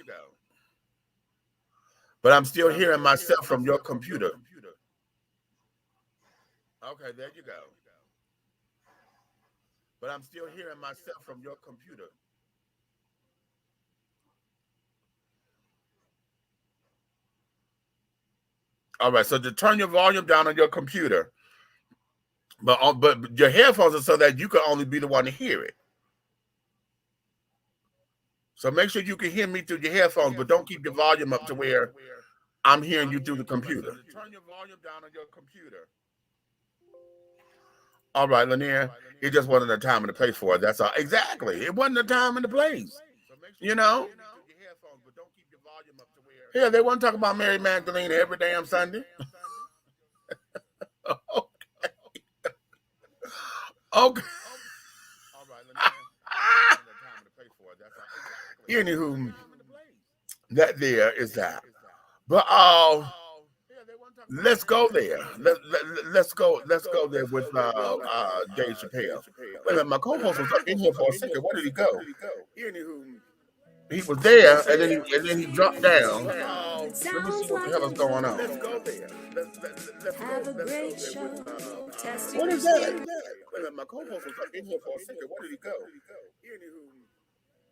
Speaker 1: But I'm still hearing myself from your computer. Okay, there you go. But I'm still hearing myself from your computer. All right, so to turn your volume down on your computer, but your headphones are so that you can only be the one to hear it. So make sure you can hear me through your headphones, but don't keep your volume up to where I'm hearing you through the computer. So turn your volume down on your computer. All right, Lanier, it just wasn't the time and the place for it. That's all. Exactly. It wasn't the time and the place. Yeah, they want to talk about Mary Magdalene every damn Sunday. Okay. Anywho, that there is that. But let's go there. Let's go there with Dave Chappelle. Wait a minute, my co-host was in here for a second. Where did he go? Anywho, he was there and then he dropped down. Let me see what the hell is going on. Let's go there. Have a great show. What is that? Wait a minute, my co-host was in here for a second. Where did he go? Anywho,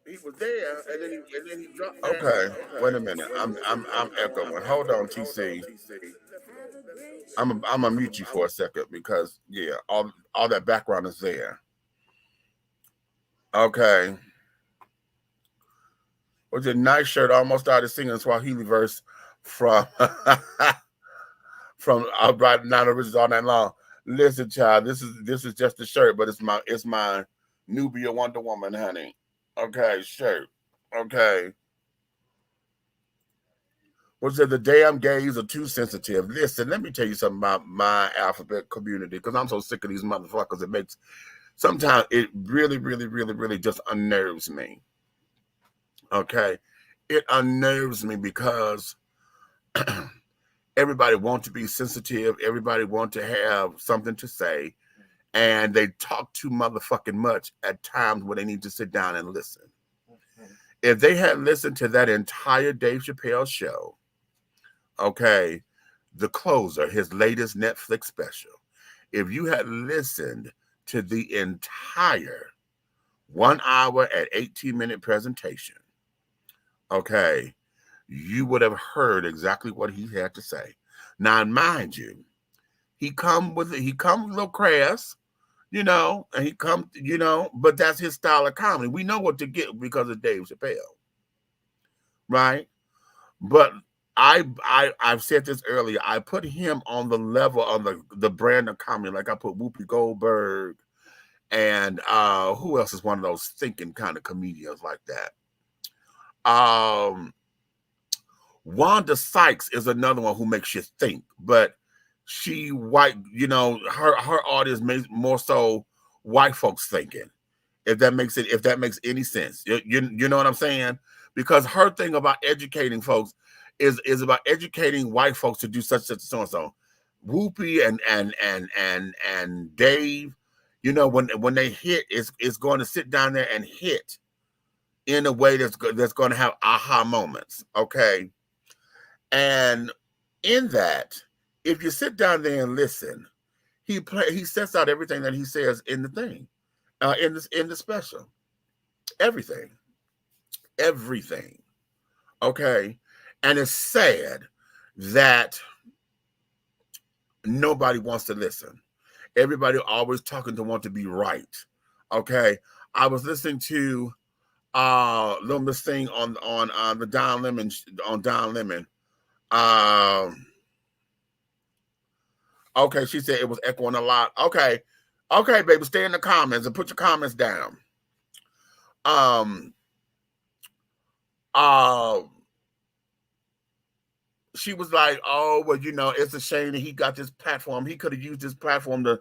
Speaker 1: he was there and then he dropped down. Okay, wait a minute. I'm echoing. Hold on, TC. I'm gonna mute you for a second because yeah, all that background is there. Okay. Was it Nice Shirt? I almost started singing Swahili verse from right now the Riches All Night Long. Listen, child, this is just a shirt, but it's my Nubia Wonder Woman, honey. Okay, shirt. Okay. Was it the damn gays are too sensitive? Listen, let me tell you something about my alphabet community because I'm so sick of these motherfuckers. Sometimes it really, really, really, really just unnerves me. Okay. It unnerves me because everybody wants to be sensitive. Everybody wants to have something to say. And they talk too motherfucking much at times when they need to sit down and listen. If they had listened to that entire Dave Chappelle show, okay, The Closer, his latest Netflix special, if you had listened to the entire 1 hour and 18-minute presentation, okay, you would have heard exactly what he had to say. Now, mind you, he come with a little crass, and he come, but that's his style of comedy. We know what to get because of Dave Chappelle, right? But I've said this earlier. I put him on the level of the brand of comedy, like I put Whoopi Goldberg and who else is one of those thinking kind of comedians like that? Wanda Sykes is another one who makes you think, but she white, her audience makes more so white folks thinking. If that makes any sense, you know what I'm saying? Because her thing about educating folks is about educating white folks to do such so and so. Whoopi and Dave, when they hit, it's going to sit down there and hit in a way that's going to have aha moments. Okay. And in that, if you sit down there and listen, he sets out everything that he says in the thing, in the special, everything. Okay, and it's sad that nobody wants to listen. Everybody always talking to want to be right. Okay, I was listening to little Miss thing on the Don Lemon on Don Lemon. Okay, she said it was echoing a lot. Okay, baby, stay in the comments and put your comments down. She was like, "Oh, well, it's a shame that he got this platform. He could have used this platform to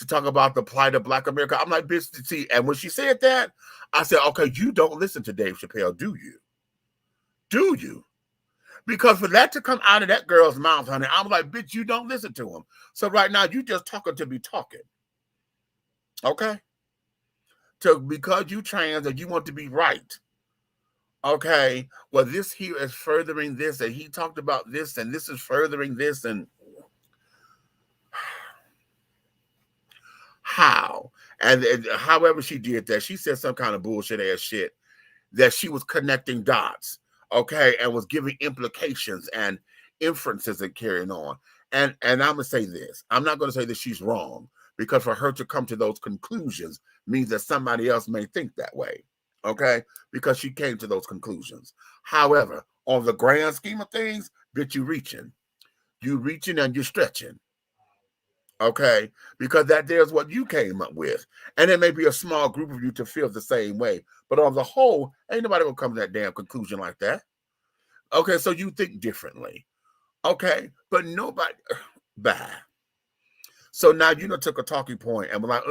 Speaker 1: talk about the plight of Black America." I'm like, "Bitch, see." And when she said that, I said, "Okay, you don't listen to Dave Chappelle, do you? Do you?" Because for that to come out of that girl's mouth, honey, I'm like, "Bitch, you don't listen to him." So right now, you just talking to be talking, okay? Because you trans and you want to be right. Okay, well, this here is furthering this, and he talked about this, and this is furthering this, and how? And however she did that, she said some kind of bullshit ass shit that she was connecting dots, okay, and was giving implications and inferences and carrying on. And I'm gonna say this: I'm not gonna say that she's wrong, because for her to come to those conclusions means that somebody else may think that way. Okay, because she came to those conclusions. However, on the grand scheme of things, bitch, you reaching and you're stretching. Okay, because there's what you came up with, and there may be a small group of you to feel the same way, but on the whole, ain't nobody gonna come to that damn conclusion like that. Okay, so you think differently. Okay, but nobody. Bye. So now took a talking point and we're like,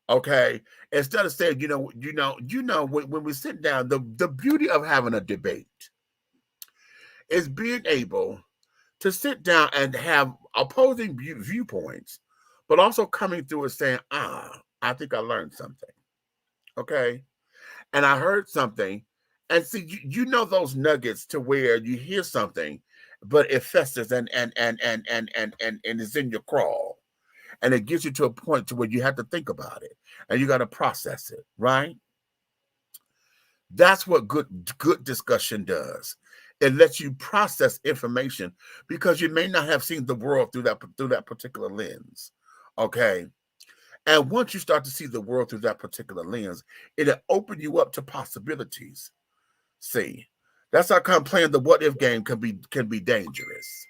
Speaker 1: okay. Instead of saying, when we sit down, the beauty of having a debate is being able to sit down and have opposing viewpoints, but also coming through and saying, I think I learned something. Okay. And I heard something. And see, those nuggets to where you hear something, but it festers and is in your crawl. And it gets you to a point to where you have to think about it and you got to process it, right? That's what good discussion does. It lets you process information because you may not have seen the world through that particular lens. Okay. And once you start to see the world through that particular lens, it'll open you up to possibilities. See, that's how come playing the what if game can be dangerous.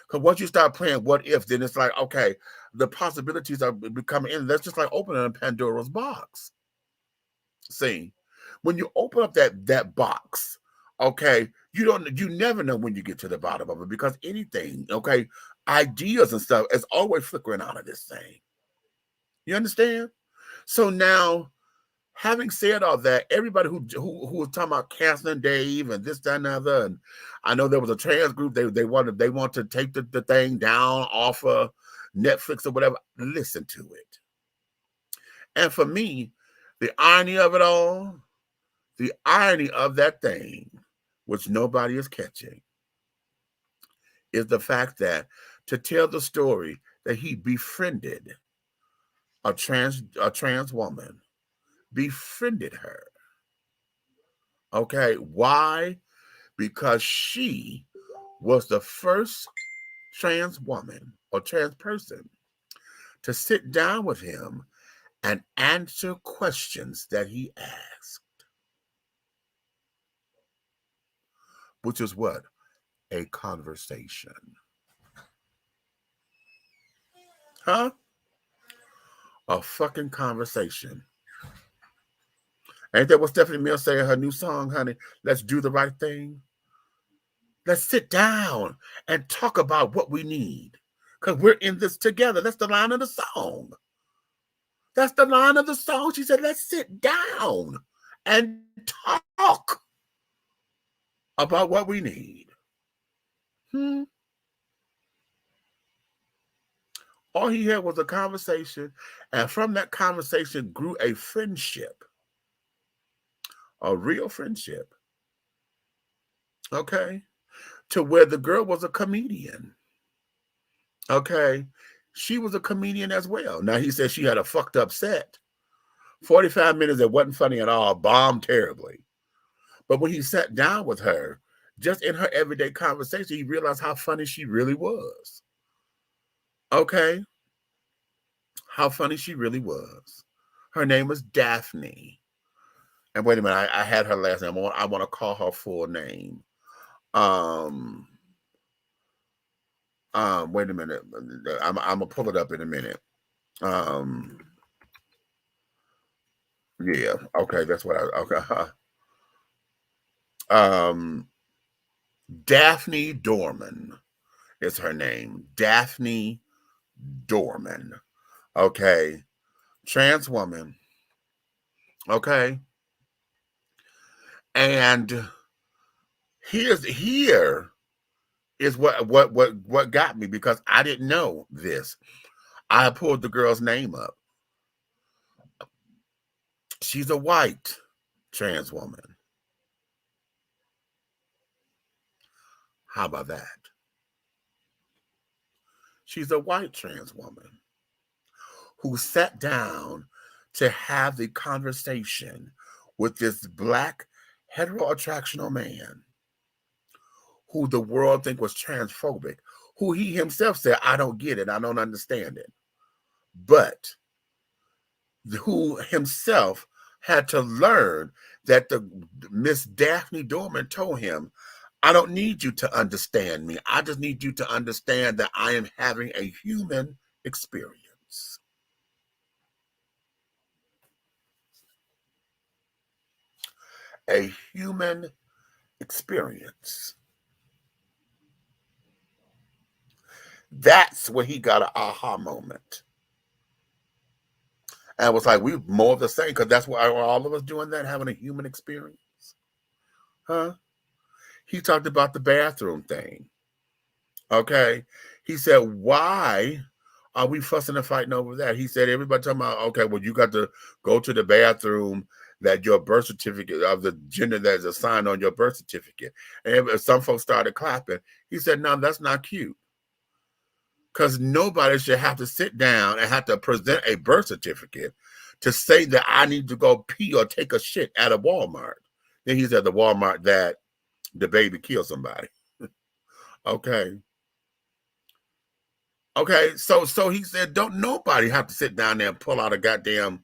Speaker 1: Because once you start playing what if, then it's like, okay, the possibilities are becoming in. That's just like opening a Pandora's box. See, when you open up that box, okay, you never know when you get to the bottom of it, because anything, okay, ideas and stuff is always flickering out of this thing. You understand? So now Having said all that, everybody who was talking about canceling Dave and this, that, and the other, and I know there was a trans group, they want to take the thing down off of Netflix or whatever. Listen to it. And for me, the irony of it all, the irony of that thing, which nobody is catching, is the fact that to tell the story that he befriended a trans woman, befriended her. Okay, why? Because she was the first trans woman or trans person to sit down with him and answer questions that he asked. Which is what? A conversation. Huh? A fucking conversation. Ain't that what Stephanie Mills say in her new song, honey? Let's do the right thing. Let's sit down and talk about what we need. Because we're in this together. That's the line of the song. That's the line of the song. She said, let's sit down and talk about what we need. All he had was a conversation, and from that conversation grew a friendship. A real friendship. Okay? To where the girl was a comedian. Okay? She was a comedian as well. Now, he said she had a fucked up set. 45 minutes that wasn't funny at all, bombed terribly. But when he sat down with her, just in her everyday conversation, he realized how funny she really was. Okay? How funny she really was. Her name was Daphne. And wait a minute, I had her last name. I want to call her full name. Wait a minute. I'm gonna pull it up in a minute. Yeah, okay, that's what okay. Daphne Dorman is her name. Daphne Dorman. Okay. Trans woman. Okay. And here is what got me, because I didn't know this. I pulled the girl's name up. She's a white trans woman. How about that? She's a white trans woman who sat down to have the conversation with this black heteroattractional man who the world think was transphobic, who he himself said, I don't get it, I don't understand it. But who himself had to learn that the Miss Daphne Dorman told him, I don't need you to understand me. I just need you to understand that I am having a human experience. A human experience. That's where he got an aha moment. And it was like, we more of the same, because that's why all of us doing that, having a human experience. Huh? He talked about the bathroom thing. Okay? He said, why are we fussing and fighting over that? He said, everybody talking about, okay, well, you got to go to the bathroom that your birth certificate of the gender that is assigned on your birth certificate. And some folks started clapping. He said, no, that's not cute. Because nobody should have to sit down and have to present a birth certificate to say that I need to go pee or take a shit at a Walmart. Then he said the Walmart that the baby killed somebody. Okay. Okay, so he said, don't nobody have to sit down there and pull out a goddamn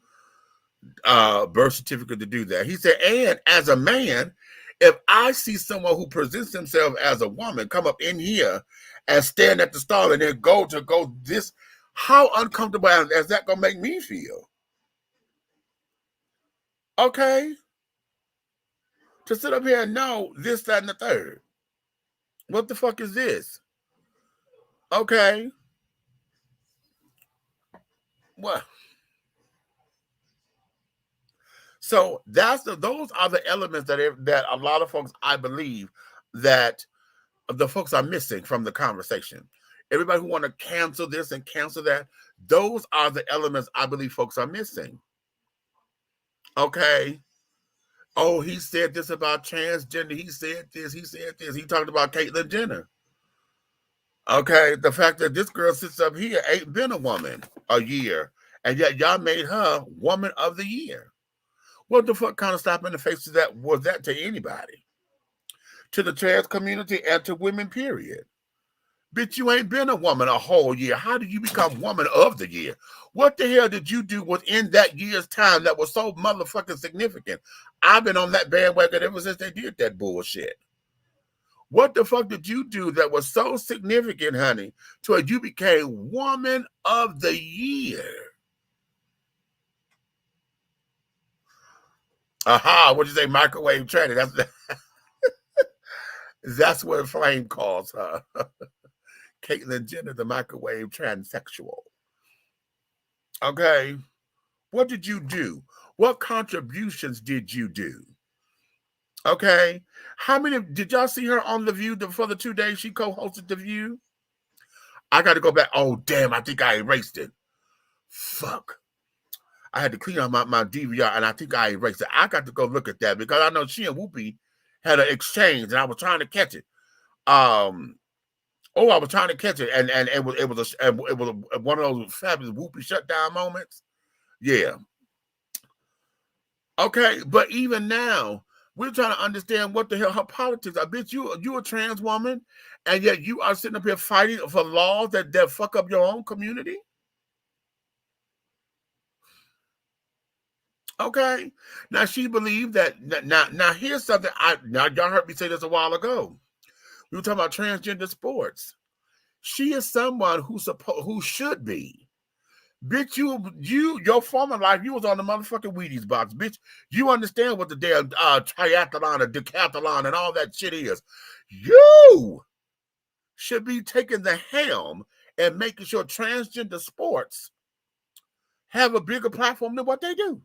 Speaker 1: birth certificate to do that. He said, and as a man, if I see someone who presents himself as a woman come up in here and stand at the stall and then go this, how uncomfortable is that gonna make me feel? Okay? To sit up here and know this, that, and the third. What the fuck is this? Okay. What? So those are the elements that a lot of folks, I believe, that the folks are missing from the conversation. Everybody who want to cancel this and cancel that, those are the elements I believe folks are missing. Okay. Oh, he said this about transgender. He said this. He said this. He talked about Caitlyn Jenner. Okay. The fact that this girl sits up here ain't been a woman a year, and yet y'all made her woman of the year. What the fuck kind of slap in the face was that to anybody? To the trans community and to women, period. Bitch, you ain't been a woman a whole year. How did you become woman of the year? What the hell did you do within that year's time that was so motherfucking significant? I've been on that bandwagon ever since they did that bullshit. What the fuck did you do that was so significant, honey, to where you became woman of the year? Aha, what'd you say, microwave tranny? That's what Flame calls her. Caitlyn Jenner, the microwave transsexual. Okay. What did you do? What contributions did you do? Okay. How many did y'all see her on The View for the 2 days she co-hosted The View? I got to go back. Oh, damn, I think I erased it. Fuck. I had to clean out my DVR, and I think I erased it. I got to go look at that because I know she and Whoopi had an exchange, and I was trying to catch it. I was trying to catch it, and it was one of those fabulous Whoopi shutdown moments. Yeah. Okay, but even now, we're trying to understand what the hell her politics are. Bitch, you a trans woman, and yet you are sitting up here fighting for laws that fuck up your own community. Okay. Now she believed that. Now here's something. Y'all heard me say this a while ago. We were talking about transgender sports. She is someone who should be. Bitch, your former life, you was on the motherfucking Wheaties box, bitch. You understand what the damn triathlon or decathlon and all that shit is. You should be taking the helm and making sure transgender sports have a bigger platform than what they do.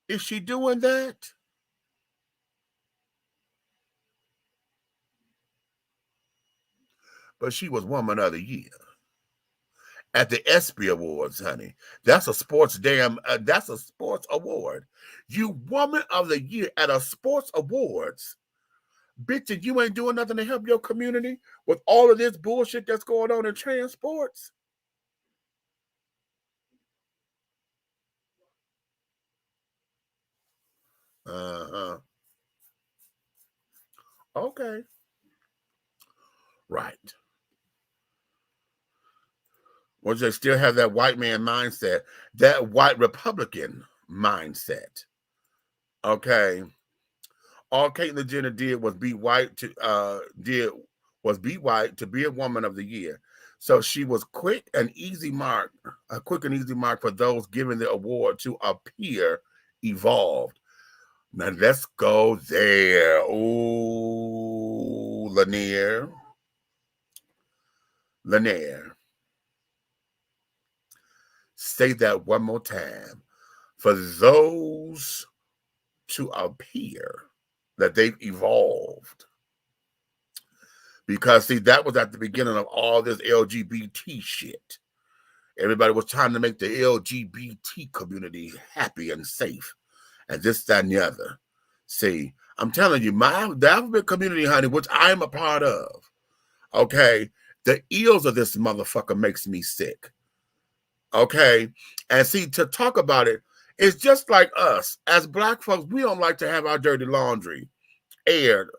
Speaker 1: Is she doing that? But she was Woman of the Year at the ESPY Awards, honey. That's a sports award. You Woman of the Year at a sports awards. Bitch, and you ain't doing nothing to help your community with all of this bullshit that's going on in trans sports. Okay. Right. Well, they still have that white man mindset, that white Republican mindset. Okay. All Caitlyn Jenner did was be white to be a Woman of the Year. So she was a quick and easy mark for those giving the award to appear evolved. Now let's go there. Ooh, Lanier. Say that one more time. For those to appear that they've evolved. Because, see, that was at the beginning of all this LGBT shit. Everybody was trying to make the LGBT community happy and safe. And this, that, and the other. See, I'm telling you, the alphabet community, honey, which I am a part of, okay, the ills of this motherfucker makes me sick. Okay? And see, to talk about it, it's just like us. As Black folks, we don't like to have our dirty laundry aired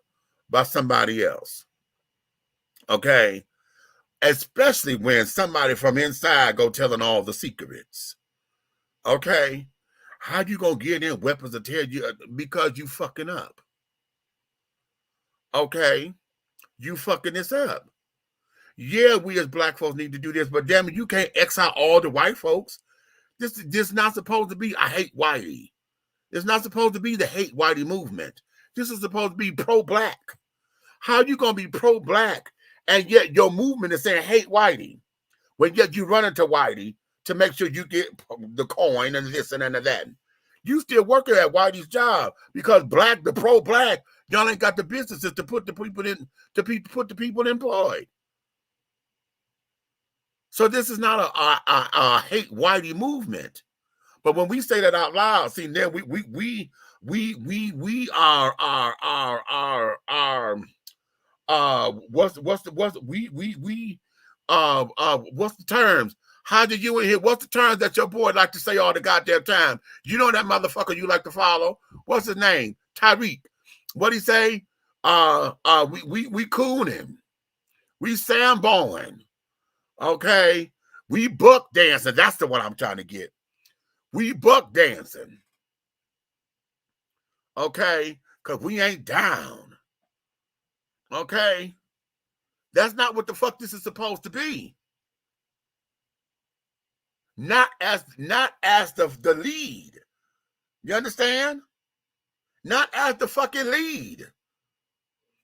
Speaker 1: by somebody else. Okay? Especially when somebody from inside go telling all the secrets. Okay? How you gonna get in weapons to tell you because you fucking up? Okay? You fucking this up. Yeah, we as Black folks need to do this, but damn it, you can't exile all the white folks. This is not supposed to be I hate whitey. It's not supposed to be the hate whitey movement. This is supposed to be pro-Black. How you gonna be pro-Black and yet your movement is saying hate whitey, when yet you run into whitey to make sure you get the coin and this and that? You still working at Whitey's job because the pro-black, y'all ain't got the businesses to put the people in, put the people employed. So this is not a hate Whitey movement. But when we say that out loud, see, then we are what's the terms? How did you in here? What's the terms that your boy like to say all the goddamn time? You know that motherfucker you like to follow? What's his name? Tyreek. What'd he say? We cooning. We samboing. Okay. We buck dancing. That's the one I'm trying to get. We buck dancing. Okay. Because we ain't down. Okay. That's not what the fuck this is supposed to be. Not as the lead. You understand? Not as the fucking lead.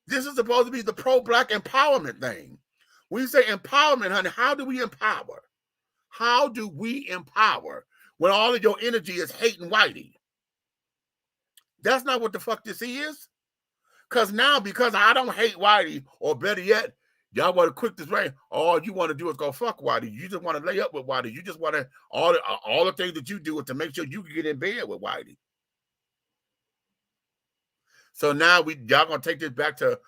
Speaker 1: This is supposed to be the pro-black empowerment thing. When you say empowerment, honey, how do we empower? How do we empower when all of your energy is hating Whitey? That's not what the fuck this is. Because I don't hate Whitey, or better yet, y'all want to quit this way. All you want to do is go fuck Whitey. You just want to lay up with Whitey. You just want to, all the things that you do is to make sure you can get in bed with Whitey. So now y'all gonna take this back to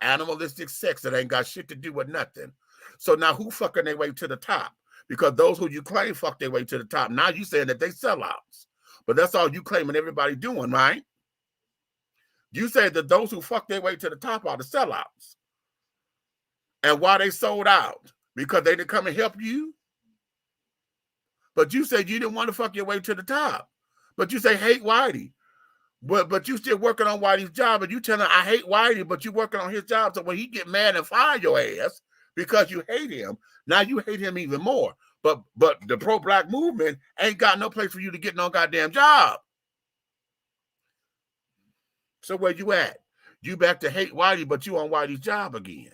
Speaker 1: animalistic sex that ain't got shit to do with nothing. So now who fucking their way to the top? Because those who you claim fuck their way to the top, now you saying that they sellouts. But that's all you claiming everybody doing, right? You say that those who fuck their way to the top are the sellouts. And why they sold out? Because they didn't come and help you? But you said you didn't want to fuck your way to the top. But you say hate Whitey. But you still working on Whitey's job, and you telling I hate Whitey, but you working on his job. So when he get mad and fire your ass because you hate him, now you hate him even more. But the pro-black movement ain't got no place for you to get no goddamn job. So where you at? You back to hate Whitey, but you on Whitey's job again.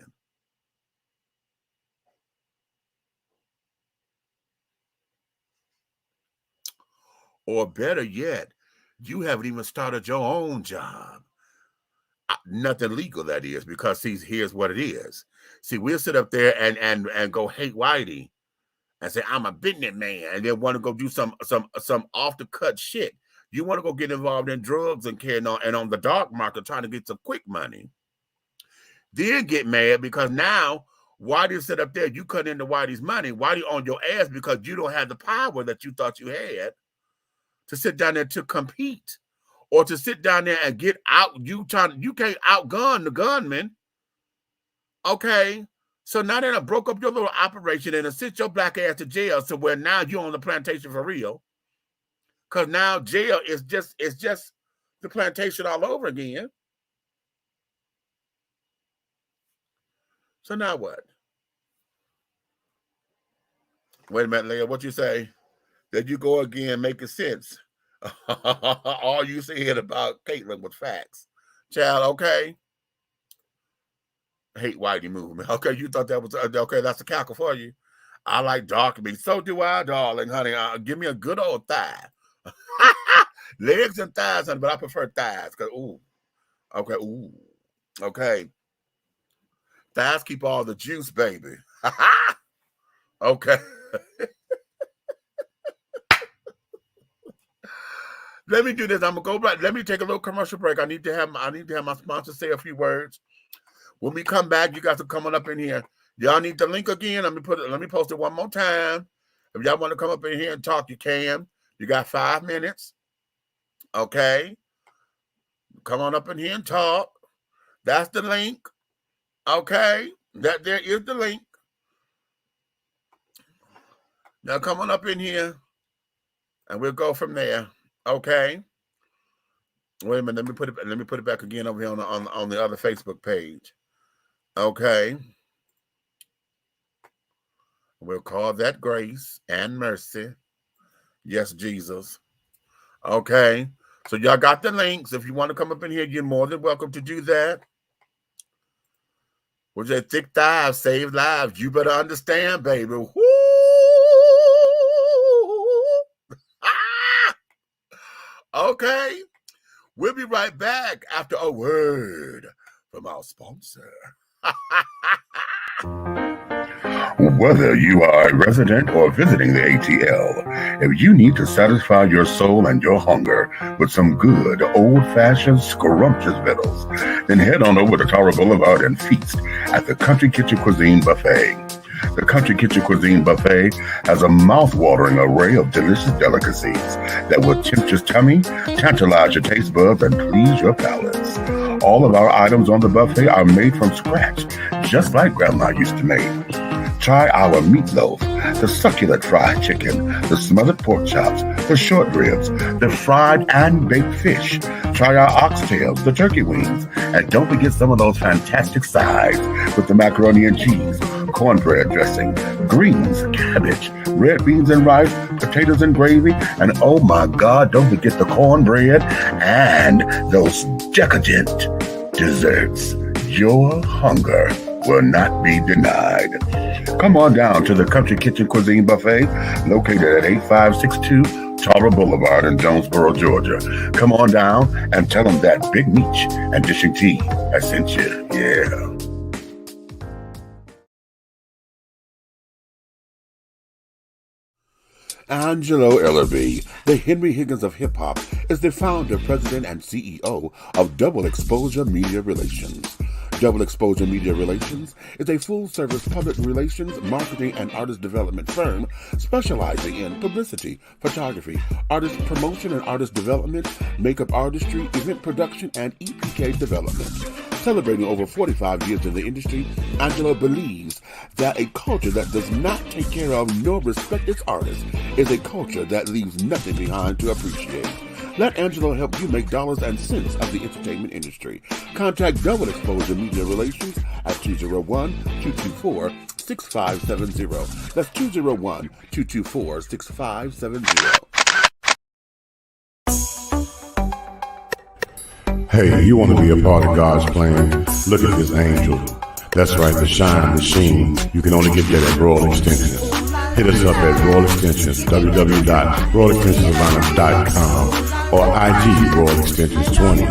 Speaker 1: Or better yet, you haven't even started your own job. Nothing legal, that is, because see, here's what it is. See, we'll sit up there and go hate Whitey and say, I'm a business man, and then want to go do some off the cut shit. You want to go get involved in drugs and carrying on and on the dark market trying to get some quick money. Then get mad because now Whitey sit up there, you cut into Whitey's money. Whitey on your ass because you don't have the power that you thought you had to sit down there to compete or to sit down there and get out. You can't outgun the gunman. Okay. So now they done broke up your little operation and sent your black ass to jail. So where now you're on the plantation for real. Because now jail is just the plantation all over again. So now what? Wait a minute, Leah, what you say? That you go again making sense. All you said about Caitlyn was facts. Child, okay. Hate Whitey movement. Okay, you thought that was okay. That's a cackle for you. I like dark meat. So do I, darling, honey. Give me a good old thigh. Legs and thighs, honey, but I prefer thighs. Cause ooh, okay, ooh, okay. Thighs keep all the juice, baby. Okay. Let me do this. I'm gonna go back. Let me take a little commercial break. I need to have my sponsor say a few words. When we come back, you guys are coming up in here. Y'all need the link again. Let me post it one more time. If y'all want to come up in here and talk, you can. You got 5 minutes. Okay. Come on up in here and talk. That's the link. Okay. That there is the link. Now come on up in here and we'll go from there. Okay. Wait a minute. Let me put it back again over here on the other Facebook page. Okay. We'll call that grace and mercy. Yes, Jesus. Okay. So y'all got the links. If you want to come up in here, you're more than welcome to do that. With your thick thighs save lives. You better understand, baby. Woo! Okay. We'll be right back after a word from our sponsor. Whether you are a resident or visiting the ATL, if you need to satisfy your soul and your hunger with some good old-fashioned scrumptious victuals, then head on over to Tara Boulevard and feast at the Country Kitchen Cuisine Buffet. The Country Kitchen Cuisine Buffet has a mouth-watering array of delicious delicacies that will tempt your tummy, tantalize your taste buds, and please your palates. All of our items on the buffet are made from scratch, just like Grandma used to make. Try our meatloaf, the succulent fried chicken, the smothered pork chops, the short ribs, the fried and baked fish. Try our oxtails, the turkey wings, and don't forget some of those fantastic sides with the macaroni and cheese, cornbread dressing, greens, cabbage, red beans and rice, potatoes and gravy, and oh my God, don't forget the cornbread and those decadent desserts. Your hunger will not be denied. Come on down to the Country Kitchen Cuisine Buffet, located at 8562 Tara Boulevard in Jonesboro, Georgia. Come on down and tell them that Big Meech and Dishing Tea has sent you. Yeah. Angelo Ellerby, the Henry Higgins of hip-hop, is the founder, president, and CEO of Double Exposure Media Relations. Double Exposure Media Relations is a full-service public relations, marketing, and artist development firm specializing in publicity, photography, artist promotion and artist development, makeup artistry, event production, and EPK development. Celebrating over 45 years in the industry, Angelo believes that a culture that does not take care of nor respect its artists is a culture that leaves nothing behind to appreciate. Let Angelo help you make dollars and cents of the entertainment industry. Contact Double Exposure Media Relations at 201-224-6570. That's 201-224-6570.
Speaker 4: Hey, you want to be a part of God's plan? Look at this angel. That's right, the shine, the sheen. You can only get that at Royal Extensions. Hit us up at Royal Extensions, www.royalextensionsatlanta.com or IG Royal Extensions 20.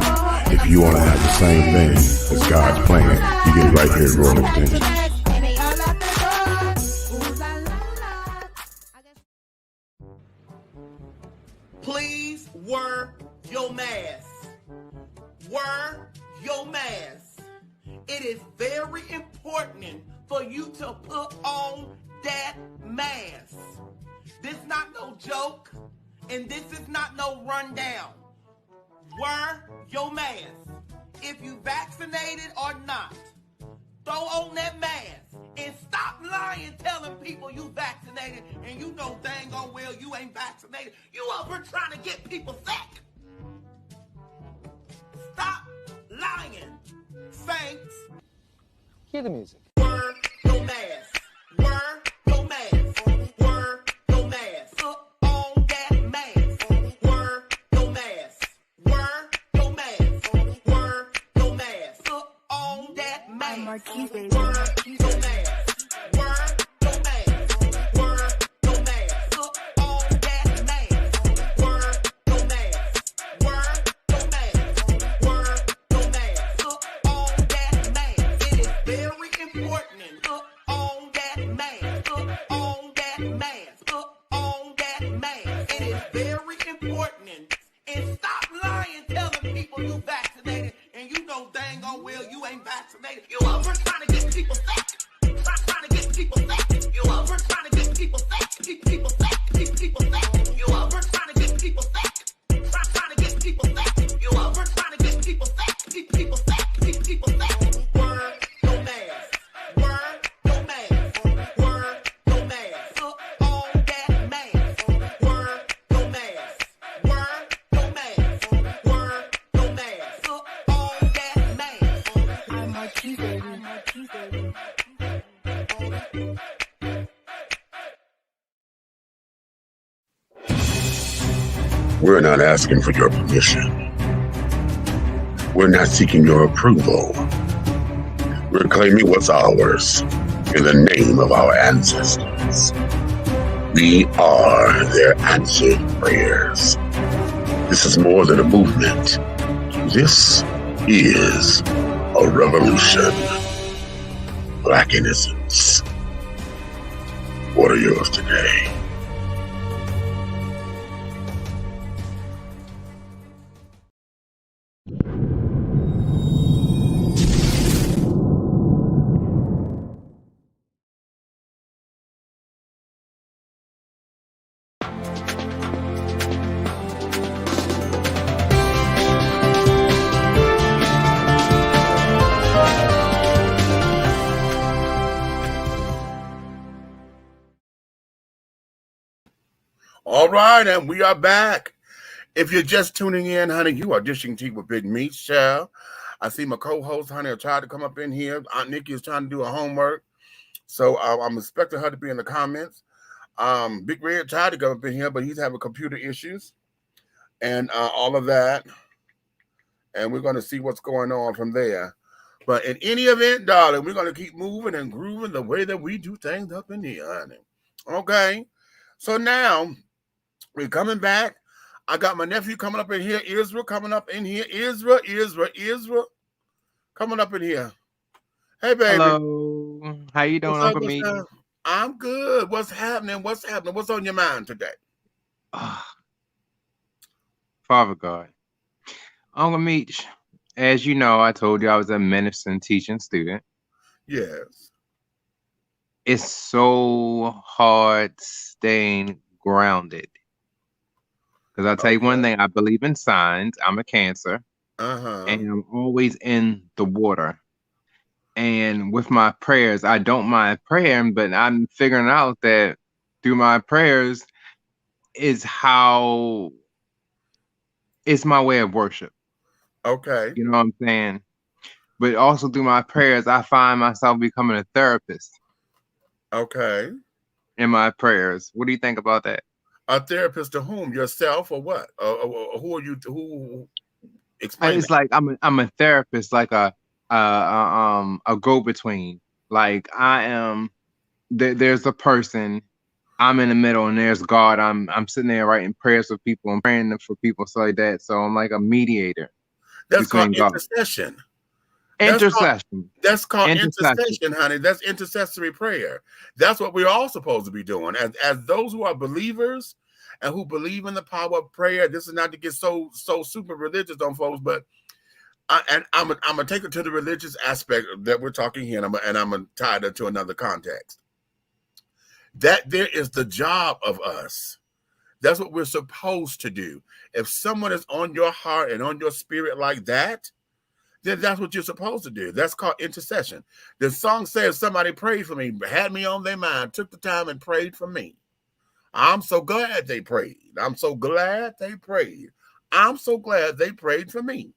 Speaker 4: If you want to have the same thing as God's plan, you get it right here at Royal Extensions.
Speaker 5: Please wear your mask. Wear your mask. It is very important for you to put on that mask. This is not no joke, and this is not no rundown. Wear your mask. If you vaccinated or not, throw on that mask and stop lying, telling people you vaccinated and you know dang on well you ain't vaccinated. You over trying to get people sick. Stop lying, saints.
Speaker 6: Hear the music.
Speaker 5: Wear your mask. Wear your mask. Wear your mask. Put on that mask. Wear your mask. Wear your mask. Wear your mask. Put on that mask. Wear your mask. Wear your mask. Wear your mask. Put on that mask. Wear your mask. Wear your mask. Wear your mask. Put on that mask. It is very important. Put on that mask. Put on that mask. Put on that mask. It is very important. And stop lying, telling people you vaccinated and you know dang on well you ain't vaccinated. You over trying to get people sick. Trying to get people sick. You over trying to get people sick. People sick. People sick. You over trying to get people sick. Trying to get people sick. You over trying to get people sick. People sick. People sick. Wear your mask. Wear your mask. Wear your mask. Put on that mask. Wear your mask. Wear your mask. Wear your mask. Put on that mask. I'm a key baby.
Speaker 1: We're not asking for your permission. We're not seeking your approval. We're claiming what's ours in the name of our ancestors. We are their answered prayers.
Speaker 4: This is more than a movement. This is a revolution. Black innocence. What are yours today?
Speaker 1: All right, and we are back. If you're just tuning in, honey, you are dishing tea with Big Meat, Shell. I see my co-host, honey, are trying to come up in here. Aunt Nikki is trying to do her homework, so I'm expecting her to be in the comments. Big Red tried to come up in here, but he's having computer issues and all of that, and we're going to see what's going on from there. But in any event, darling, we're going to keep moving and grooving the way that we do things up in here, honey. Okay, so now we're coming back. I got my nephew coming up in here. Israel coming up in here. Israel coming up in here. Hey, baby.
Speaker 7: Hello. How you doing,
Speaker 1: What's up,
Speaker 7: Uncle Meat?
Speaker 1: I'm good. What's happening? What's on your mind today?
Speaker 7: Father God. Uncle Meat, as you know, I told you I was a medicine teaching student.
Speaker 1: Yes.
Speaker 7: It's so hard staying grounded. Because I'll tell you one thing, I believe in signs. I'm a Cancer. And I'm always in the water. And with my prayers, I don't mind praying, but I'm figuring out that through my prayers is how it's my way of worship.
Speaker 1: Okay.
Speaker 7: You know what I'm saying? But also through my prayers, I find myself becoming a therapist.
Speaker 1: Okay.
Speaker 7: In my prayers. What do you think about that?
Speaker 1: A therapist to whom? Yourself or what? Who are you? Who? Explain.
Speaker 7: It's like I'm a therapist, like a go-between. Like I am. There's a person. I'm in the middle, and there's God. I'm sitting there writing prayers for people and praying for people, so like that. So I'm like a mediator.
Speaker 1: That's called intercession. That's called intercession, honey. That's intercessory prayer. That's what we're all supposed to be doing. As those who are believers and who believe in the power of prayer. This is not to get so super religious on folks, but I'm gonna take it to the religious aspect that we're talking here, and I'm gonna tie it to another context. That there is the job of us. That's what we're supposed to do. If someone is on your heart and on your spirit like that, then that's what you're supposed to do. That's called intercession. The song says somebody prayed for me, had me on their mind, took the time and prayed for me. I'm so glad they prayed. I'm so glad they prayed. I'm so glad they prayed for me.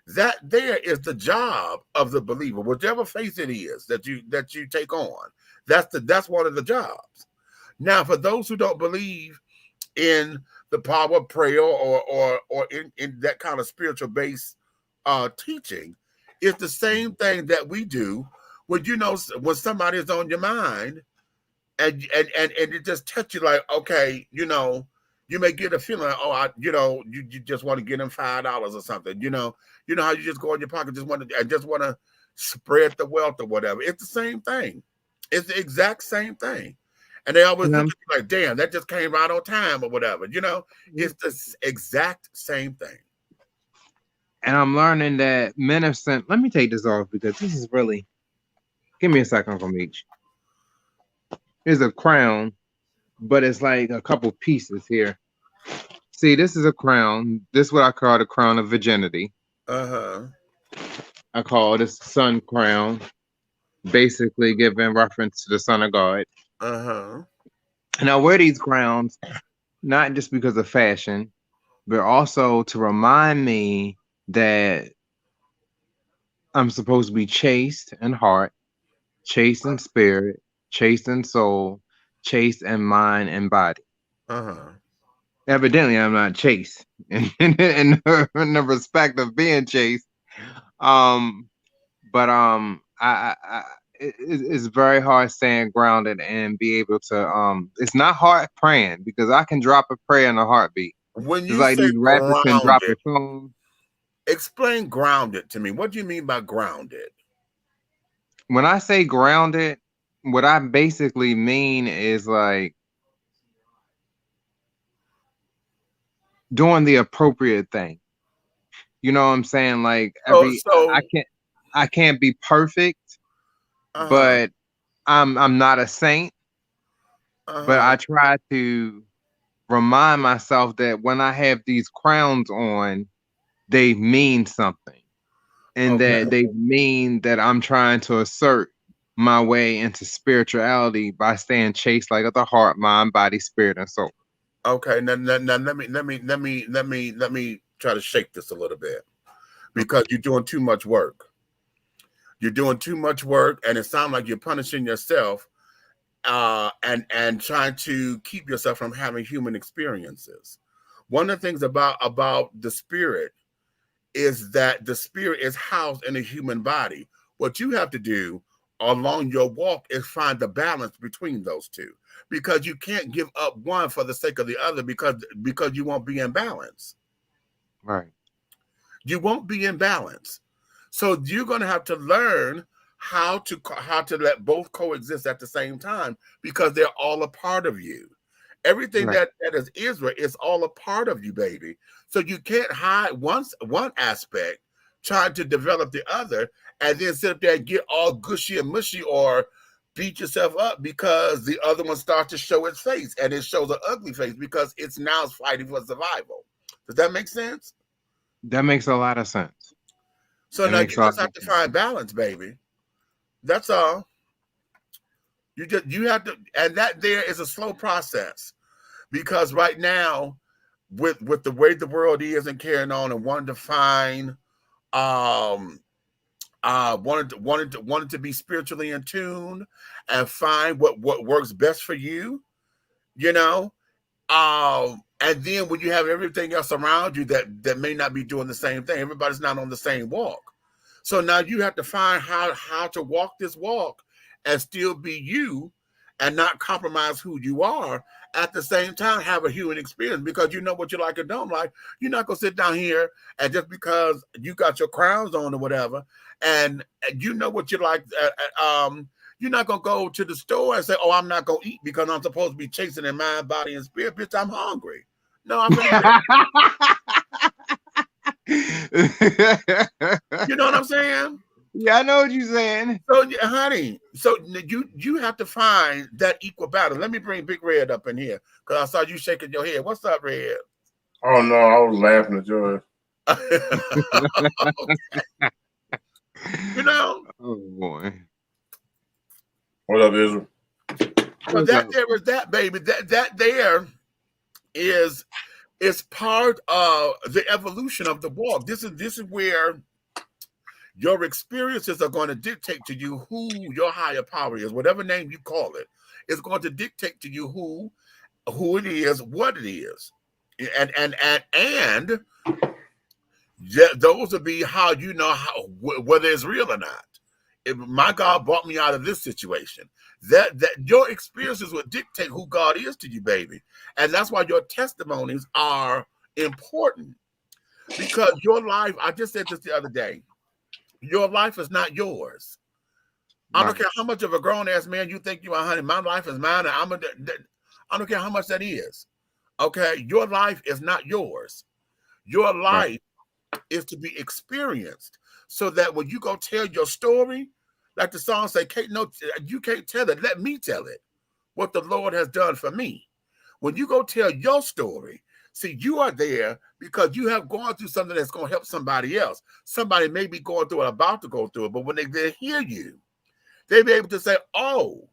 Speaker 1: That there is the job of the believer, whichever faith it is that you take on. That's one of the jobs. Now, for those who don't believe in the power of prayer or in that kind of spiritual base teaching, it's the same thing that we do when when somebody is on your mind and it just touch you like, okay, you may get a feeling like, you just want to get them $5 or something, you know how you just go in your pocket, just want to spread the wealth or whatever. It's the same thing. It's the exact same thing. And they always look at you like, damn, that just came right on time or whatever. It's the exact same thing.
Speaker 7: And I'm learning that medicine. Let me take this off because this is really. Give me a second from each. Here's a crown, but it's like a couple pieces here. See, this is a crown. This is what I call the crown of virginity. I call this sun crown, basically giving reference to the Son of God. And I wear these crowns not just because of fashion, but also to remind me that I'm supposed to be chaste in heart, chaste in spirit, chaste in soul, chaste in mind and body. Evidently, I'm not chaste in the respect of being chaste. It's very hard staying grounded and be able to. It's not hard praying because I can drop a prayer in a heartbeat.
Speaker 1: When
Speaker 7: It's
Speaker 1: you
Speaker 7: like
Speaker 1: say
Speaker 7: these rappers can drop
Speaker 1: grounded,
Speaker 7: a song.
Speaker 1: explain grounded to me. What do you mean by grounded?
Speaker 7: When I say grounded, what I basically mean is like doing the appropriate thing. You know what I'm saying? Like
Speaker 1: So,
Speaker 7: I can't be perfect,
Speaker 1: uh-huh,
Speaker 7: but I'm not a saint, but
Speaker 1: uh-huh.
Speaker 7: I try to remind myself that when I have these crowns on, they mean something. And
Speaker 1: Okay,
Speaker 7: that they mean that I'm trying to assert my way into spirituality by staying chaste like of the heart, mind, body, spirit, and soul.
Speaker 1: okay. Now let me try to shake this a little bit because you're doing too much work. You're doing too much work, and it sounds like you're punishing yourself, and trying to keep yourself from having human experiences. One of the things about the spirit is that the spirit is housed in a human body. What you have to do along your walk is find the balance between those two, because you can't give up one for the sake of the other, because you won't be in balance.
Speaker 7: Right.
Speaker 1: You won't be in balance. So you're going to have to learn how to let both coexist at the same time, because they're all a part of you. Everything
Speaker 7: Right.
Speaker 1: that is Israel is all a part of you, baby. So you can't hide one aspect, trying to develop the other, and then sit up there and get all gushy and mushy or beat yourself up because the other one starts to show its face, and it shows an ugly face because it's now fighting for survival. Does that make sense?
Speaker 7: That makes a lot of sense.
Speaker 1: So
Speaker 7: It
Speaker 1: now
Speaker 7: makes
Speaker 1: you
Speaker 7: a lot
Speaker 1: just
Speaker 7: of
Speaker 1: have to
Speaker 7: sense.
Speaker 1: find balance, baby. That's all. You have to, and that there is a slow process, because right now, with the way the world is and carrying on, and wanting to find, wanted to be spiritually in tune and find what works best for you, you know. And then when you have everything else around you that may not be doing the same thing, everybody's not on the same walk. So now you have to find how to walk this walk and still be you, and not compromise who you are. At the same time, have a human experience, because you know what you like and don't like. You're not gonna sit down here and just because you got your crowns on or whatever, and you know what you like. You're not gonna go to the store and say, "Oh, I'm not gonna eat because I'm supposed to be chasing in mind, body, and spirit." Bitch, I'm hungry. No, I'm gonna get. You know what I'm saying?
Speaker 7: Yeah, I know what you're saying.
Speaker 1: So, honey, so you have to find that equal balance. Let me bring Big Red up in here, because I saw you shaking your head. What's up, Red?
Speaker 8: Oh no, I was laughing at yours.
Speaker 1: You know,
Speaker 7: Oh boy.
Speaker 8: What up, Israel?
Speaker 1: so
Speaker 7: What's
Speaker 1: that
Speaker 7: up?
Speaker 1: there is that, baby. That there is part of the evolution of the walk. This is where your experiences are going to dictate to you who your higher power is, whatever name you call it. It's going to dictate to you who it is, what it is, and those will be how you know whether it's real or not. If my God brought me out of this situation, that your experiences will dictate who God is to you, baby, and that's why your testimonies are important, because your life. I just said this the other day. Your life is not yours. I don't
Speaker 7: Right.
Speaker 1: care how much of a grown ass man you think you are, honey. My life is mine, and I don't care how much that is. Okay, your life is not yours. Your
Speaker 7: Right.
Speaker 1: life is to be experienced, so that when you go tell your story, like the song say, "Kate, no, you can't tell it. Let me tell it. What the Lord has done for me." When you go tell your story, see, you are there because you have gone through something that's going to help somebody else. Somebody may be going through it, about to go through it, but when they hear you, they be able to say, "Oh,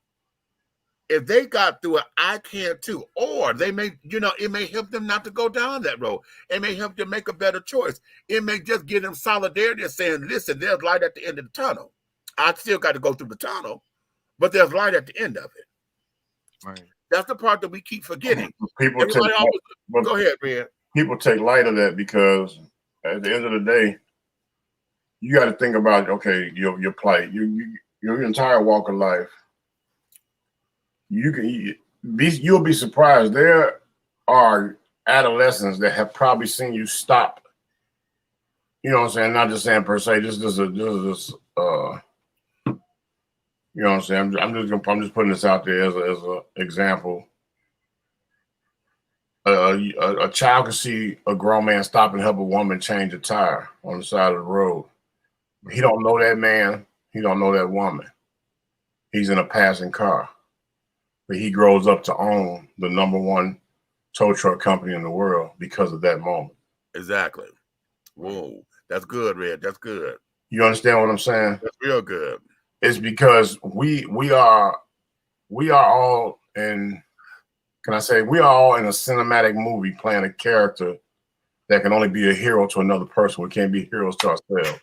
Speaker 1: if they got through it, I can too." Or they may, it may help them not to go down that road. It may help them make a better choice. It may just give them solidarity and saying, "Listen, there's light at the end of the tunnel. I still got to go through the tunnel, but there's light at the end of it."
Speaker 7: Right.
Speaker 1: That's the part that we keep forgetting.
Speaker 8: People take,
Speaker 1: Everybody always
Speaker 8: but
Speaker 1: go ahead, man.
Speaker 8: people take light of that because at the end of the day, you got to think about okay, your plight, your entire walk of life. You'll be surprised. There are adolescents that have probably seen you stop. You know what I'm saying? Not just saying per se. You know what I'm saying? I'm just putting this out there as a example. A child can see a grown man stop and help a woman change a tire on the side of the road. He don't know that man. He don't know that woman. He's in a passing car. But he grows up to own the #1 tow truck company in the world because of that moment.
Speaker 1: Exactly. Whoa, that's good, Red. That's good.
Speaker 8: You understand what I'm saying?
Speaker 1: That's real good.
Speaker 8: It's because we are all in. Can I say we are all in a cinematic movie playing a character that can only be a hero to another person. We can't be heroes to ourselves.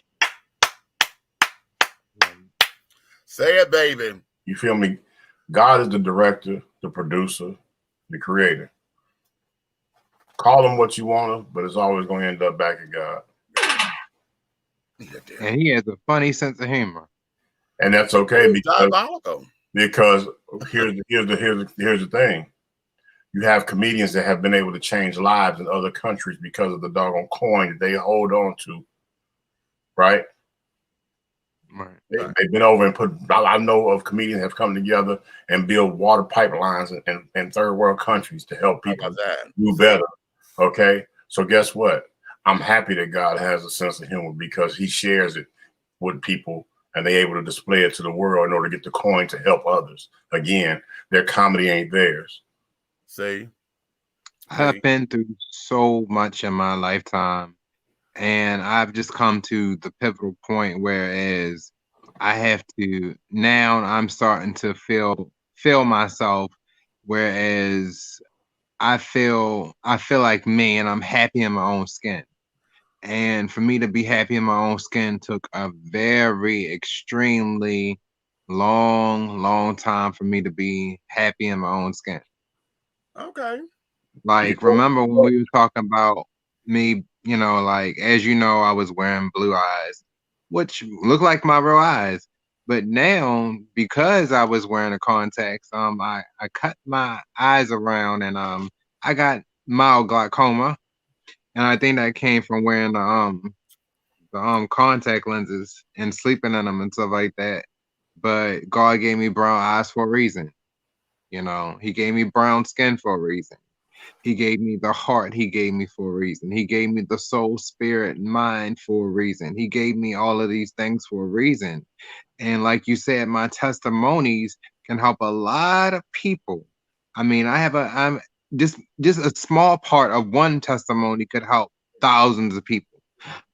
Speaker 1: Say it, baby.
Speaker 8: You feel me? God is the director, the producer, the creator. Call him what you want to, but it's always going to end up back at God.
Speaker 7: And he has a funny sense of humor.
Speaker 8: And that's okay because here's the thing. You have comedians that have been able to change lives in other countries because of the doggone coin that they hold on to, right? They've been over and put. I know of comedians have come together and build water pipelines in third world countries to help people do better. Okay, so guess what? I'm happy that God has a sense of humor because He shares it with people and they're able to display it to the world in order to get the coin to help others. Again, their comedy ain't theirs.
Speaker 1: See,
Speaker 7: I've been through so much in my lifetime, and I've just come to the pivotal point whereas I have to now I'm starting to feel myself, whereas I feel like me and I'm happy in my own skin. And for me to be happy in my own skin took a very extremely long time for me to be happy in my own skin.
Speaker 1: Okay.
Speaker 7: Like, remember when we were talking about me, you know, like, as you know, I was wearing blue eyes, which look like my real eyes. But now, because I was wearing the contacts, I cut my eyes around and I got mild glaucoma. And I think that came from wearing the contact lenses and sleeping in them and stuff like that. But God gave me brown eyes for a reason. You know, He gave me brown skin for a reason. He gave me the heart He gave me for a reason. He gave me the soul, spirit, and mind for a reason. He gave me all of these things for a reason. And like you said, my testimonies can help a lot of people. I mean, I'm just a small part of one testimony could help thousands of people.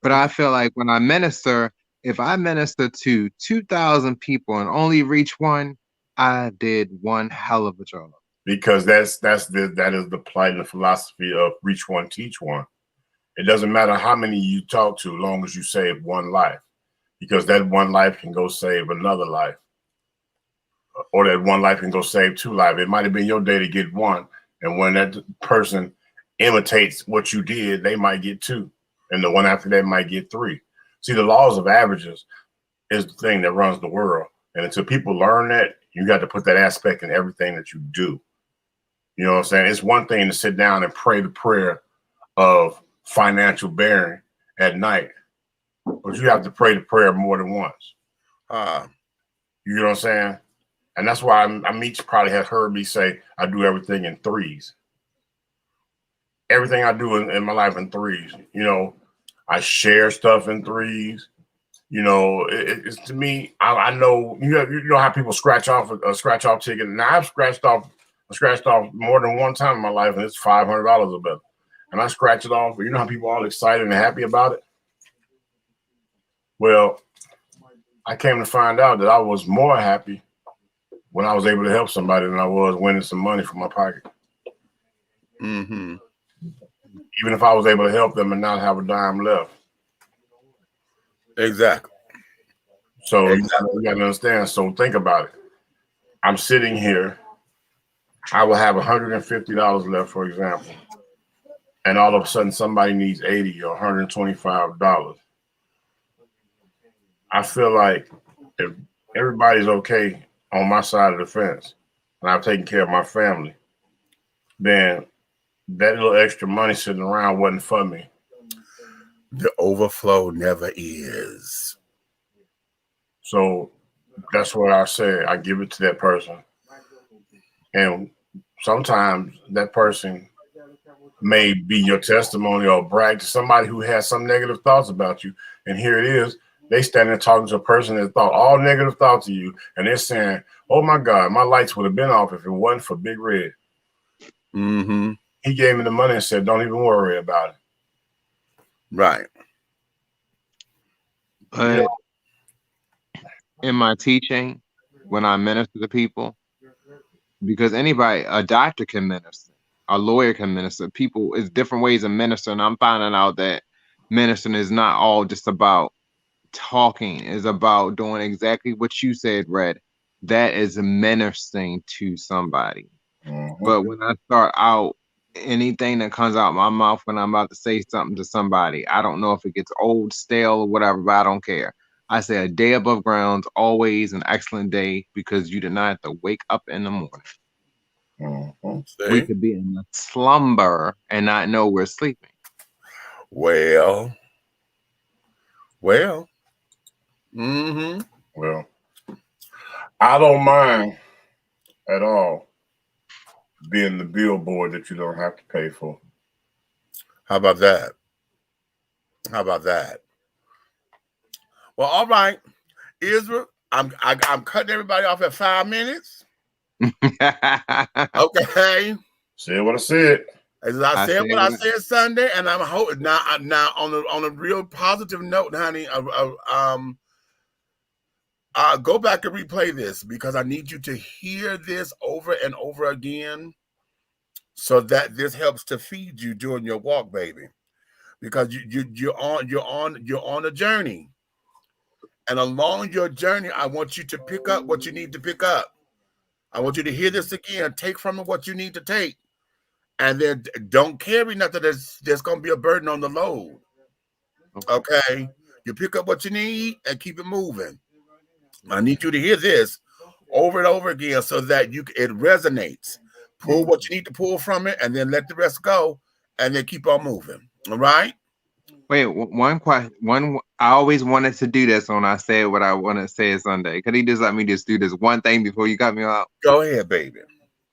Speaker 7: But I feel like when I minister, if I minister to 2,000 people and only reach one, I did one hell of a job.
Speaker 8: Because that is the plight and the philosophy of reach one, teach one. It doesn't matter how many you talk to, as long as you save one life, because that one life can go save another life, or that one life can go save two lives. It might have been your day to get one, and when that person imitates what you did, they might get two, and the one after that might get three. See, the laws of averages is the thing that runs the world, and until people learn that, you got to put that aspect in everything that you do. You know what I'm saying? It's one thing to sit down and pray the prayer of financial bearing at night, but you have to pray the prayer more than once. You know what I'm saying? And that's why Meech probably has heard me say I do everything in threes. Everything I do in my life in threes. You know, I share stuff in threes. You know, it's to me. I know you know how people scratch off a scratch off ticket. Now I've scratched off more than one time in my life, and it's $500 or better. And I scratch it off. You know how people are all excited and happy about it? Well, I came to find out that I was more happy when I was able to help somebody than I was winning some money from my pocket.
Speaker 1: Mm-hmm.
Speaker 8: Even if I was able to help them and not have a dime left.
Speaker 1: Exactly.
Speaker 8: So you got to understand. So think about it. I'm sitting here. I will have $150 left, for example, and all of a sudden somebody needs $80 or $125. I feel like if everybody's okay on my side of the fence and I've taken care of my family, then that little extra money sitting around wasn't for me.
Speaker 1: The overflow never is.
Speaker 8: So that's what I say. I give it to that person. And sometimes that person may be your testimony or brag to somebody who has some negative thoughts about you. And here it is. They stand there talking to a person that thought all negative thoughts of you. And they're saying, oh my God, my lights would have been off if it wasn't for Big Red.
Speaker 1: Mm-hmm.
Speaker 8: He gave me the money and said, don't even worry about it.
Speaker 1: Right.
Speaker 7: But in my teaching, when I minister to people, because anybody, a doctor can minister, a lawyer can minister, people, it's different ways of ministering. I'm finding out that ministering is not all just about talking, it's about doing exactly what you said, Red. That is ministering to somebody.
Speaker 8: Mm-hmm.
Speaker 7: But when I start out, anything that comes out my mouth when I'm about to say something to somebody, I don't know if it gets old, stale, or whatever, but I don't care. I say a day above ground's always an excellent day because you did not have to wake up in the morning.
Speaker 8: Mm-hmm.
Speaker 7: We could be in a slumber and not know we're sleeping.
Speaker 1: Well. Mm-hmm.
Speaker 8: Well, I don't mind at all being the billboard that you don't have to pay for.
Speaker 1: How about that? Well, all right, Israel. I'm cutting everybody off at 5 minutes. Okay.
Speaker 8: Said what I said.
Speaker 1: As I said what I said Sunday, and I'm hoping now on a real positive note, honey. Go back and replay this because I need you to hear this over and over again, so that this helps to feed you during your walk, baby. Because you're on a journey, and along your journey, I want you to pick up what you need to pick up. I want you to hear this again. Take from it what you need to take. And then don't carry nothing that's going to be a burden on the load. Okay? You pick up what you need and keep it moving. I need you to hear this over and over again so that it resonates. Pull what you need to pull from it and then let the rest go and then keep on moving. All right?
Speaker 7: Wait, one question. I always wanted to do this when I said what I want to say Sunday. Could he just let me just do this one thing before you cut me off?
Speaker 1: Go ahead, baby.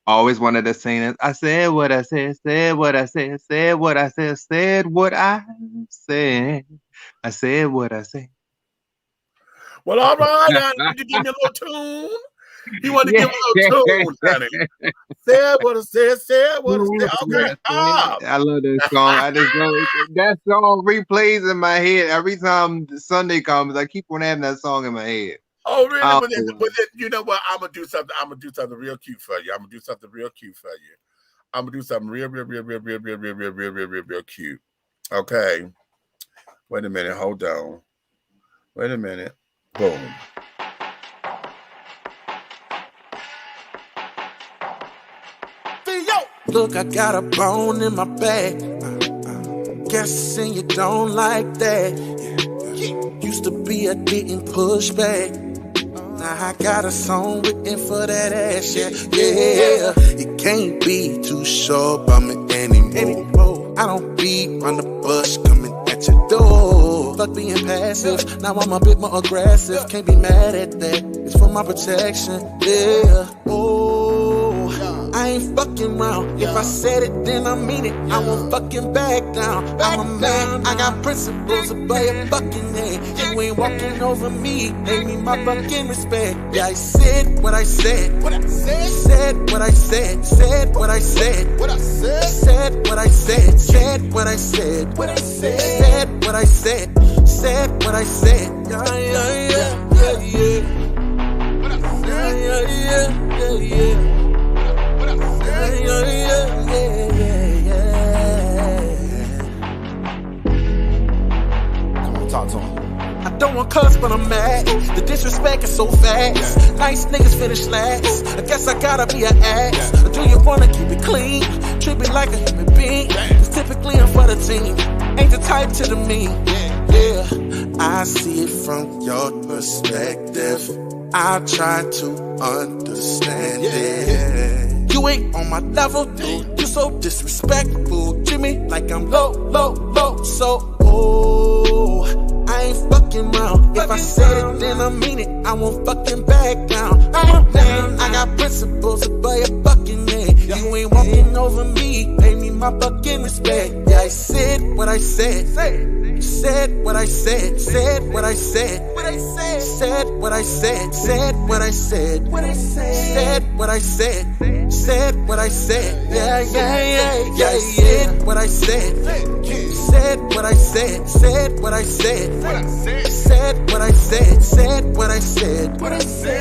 Speaker 7: Always wanted to sing it. I said what I said, said what I said, said what I said, said what I said. I said what I said.
Speaker 1: Well, all right, now you give me a little tune. You want to give a little tune, honey. Said what I said what I said. Okay,
Speaker 7: I love that song. I just know that song replays in my head every time Sunday comes. I keep on having that song in my head.
Speaker 1: Oh, really? But then you know what? I'm gonna do something real cute for you. I'm gonna do something real cute. Real cute. Okay. Wait a minute. Hold on. Wait a minute. Boom.
Speaker 2: Look, I got a bone in my bag. Guessing you don't like that. Used to be I didn't push back. Now I got a song written for that ass, yeah. You can't be too sure about me anymore. I don't beat on the bush coming at your door. Fuck being passive, now I'm a bit more aggressive. Can't be mad at that, it's for my protection, yeah. I ain't fucking round. If I said it, then I mean it. I won't fucking back down. I'm a man, I got principles above your fucking head. You ain't walking over me, pay me my fucking respect. Yeah, I said what I said. Said what I said. Said what I said. Said what I said. Said what I said. Said what I said. Said what I said. Yeah. Come on, talk to him. I don't want cuss, but I'm mad. The disrespect is so fast. Nice niggas finish last. I guess I gotta be an ass. Or do you wanna keep it clean? Treat me like a human being. Cause typically I'm for the team. Ain't the type to the mean. Yeah, I see it from your perspective. I try to understand it. You You ain't on my level, dude. You so disrespectful. Treat me like I'm low, low, low. So, oh, I ain't fucking around. If I said it, then I mean it. I won't fucking back down. I got principles, boy, you're fucking me. You ain't walking over me. Pay me my fucking respect. Yeah, I said what I said. Said what I said. Said what I said. Said what I said. Said what I said. Said what I said. Said what I said. Yeah, yeah, yeah, yeah. Said what I said. Said what I said. Said what I said. Said what I said. Said what I said.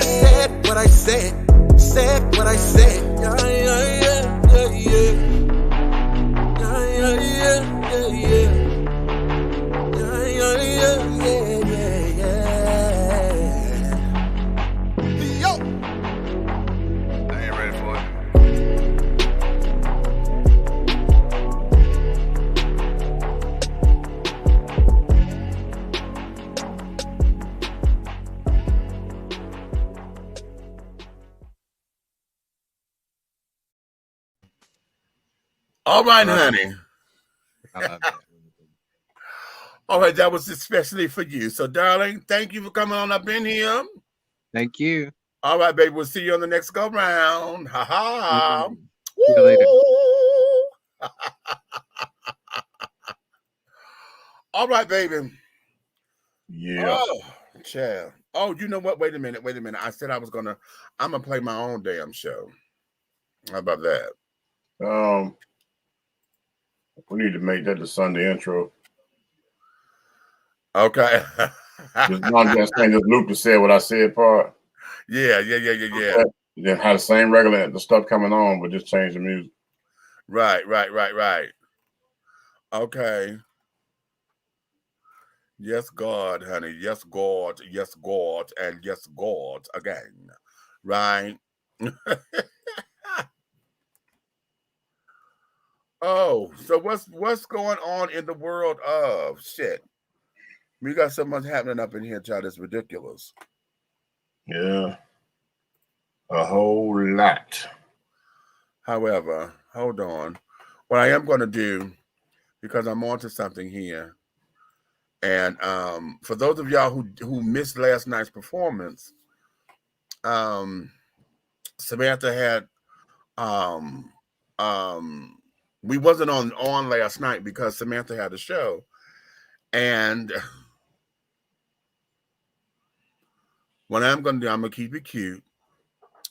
Speaker 2: Said what I said. Said what I said. Yeah, yeah, yeah, yeah, yeah. Yeah, yeah, yeah, yeah, yeah. Yeah, yeah, yeah, yeah, yeah. Yo.
Speaker 1: I ain't ready for it. All right, honey.
Speaker 7: I love that.
Speaker 1: All right, that was especially for you. So, darling, thank you for coming on up in here.
Speaker 7: Thank you.
Speaker 1: All right, baby, we'll see you on the next go round. Ha ha.
Speaker 7: See you later.
Speaker 1: All right, baby.
Speaker 8: Yeah.
Speaker 1: Oh, child. Oh, you know what? Wait a minute. I said I'm gonna play my own damn show. How about that?
Speaker 8: We need to make that the Sunday intro.
Speaker 1: Okay.
Speaker 8: Just not just saying just loop to say what I said part.
Speaker 1: Yeah.
Speaker 8: Then have the same regular the stuff coming on, but just change the music.
Speaker 1: Right. Okay. Yes, God, honey. Yes, God, and yes, God again. Right. Oh, so what's going on in the world of shit? We got so much happening up in here, child. It's ridiculous.
Speaker 8: Yeah. A whole lot.
Speaker 1: However, hold on. What I am going to do, because I'm onto something here, and for those of y'all who missed last night's performance, Samantha had we wasn't on last night because Samantha had a show, and what I'm gonna do, I'm gonna keep it cute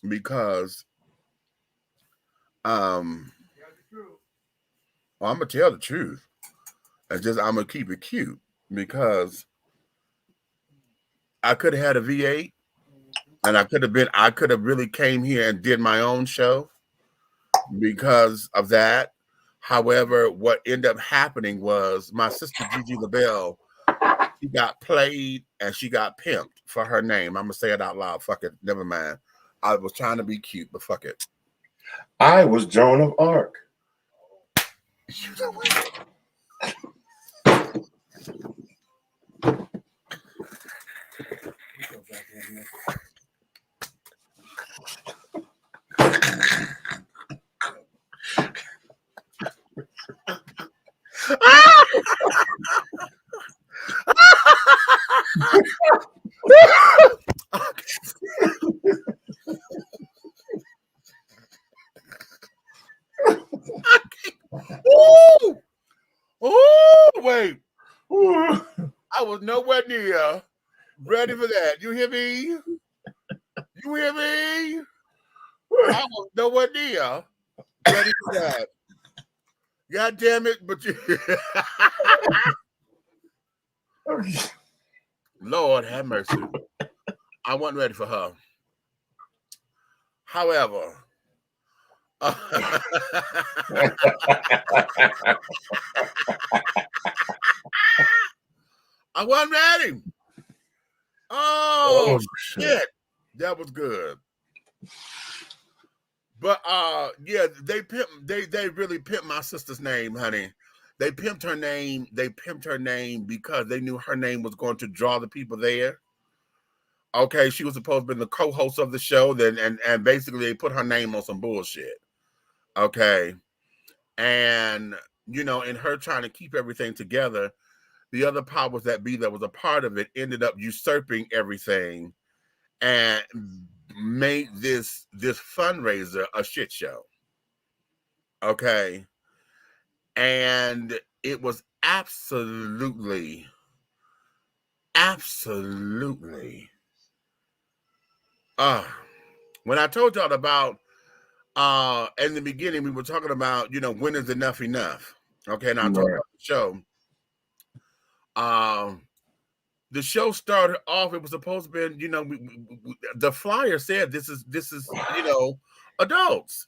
Speaker 1: because I'm gonna tell the truth. I'm gonna keep it cute because I could have had a V8 and I could have really came here and did my own show because of that. However, what ended up happening was my sister Gigi LaBelle, she got played and she got pimped for her name. I'm gonna say it out loud. Fuck it. Never mind. I was trying to be cute, but fuck it.
Speaker 8: I was Joan of Arc.
Speaker 1: You know what? Oh, wait. I was nowhere near ready for that. You hear me? You hear me? I was nowhere near ready for that. God damn it, but you Lord have mercy. I wasn't ready for her. However, I wasn't ready. Oh shit. That was good. But yeah, they really pimped my sister's name, honey. They pimped her name. Because they knew her name was going to draw the people there. Okay, she was supposed to be the co-host of the show, then and basically they put her name on some bullshit. Okay. And, you know, in her trying to keep everything together, the other powers that be that was a part of it ended up usurping everything and made this fundraiser a shit show. Okay. And it was absolutely when I told y'all about in the beginning we were talking about, you know, when is enough enough. Okay, and I talked about the show. The show started off, it was supposed to be, you know, the flyer said this is you know, adults.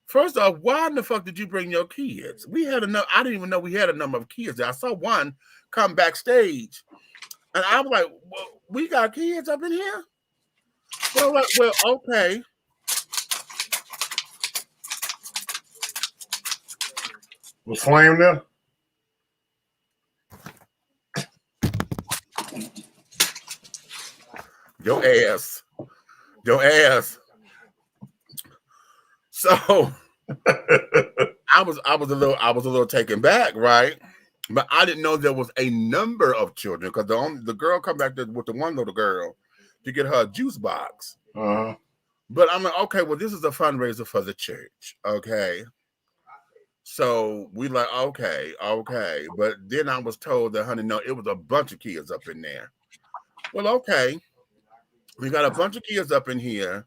Speaker 1: First off, why in the fuck did you bring your kids? We had enough. I didn't even know we had a number of kids. I saw one come backstage, and I was like, well, "We got kids up in here." Well, like, well, okay.
Speaker 8: Was Flame there?
Speaker 1: Your ass. So I was a little taken back, right? But I didn't know there was a number of children because the girl come back there with the one little girl to get her a juice box.
Speaker 8: Uh-huh.
Speaker 1: But I'm like, okay, well, this is a fundraiser for the church. Okay. So we like, okay. But then I was told that, honey, no, it was a bunch of kids up in there. Well, okay. We got a bunch of kids up in here.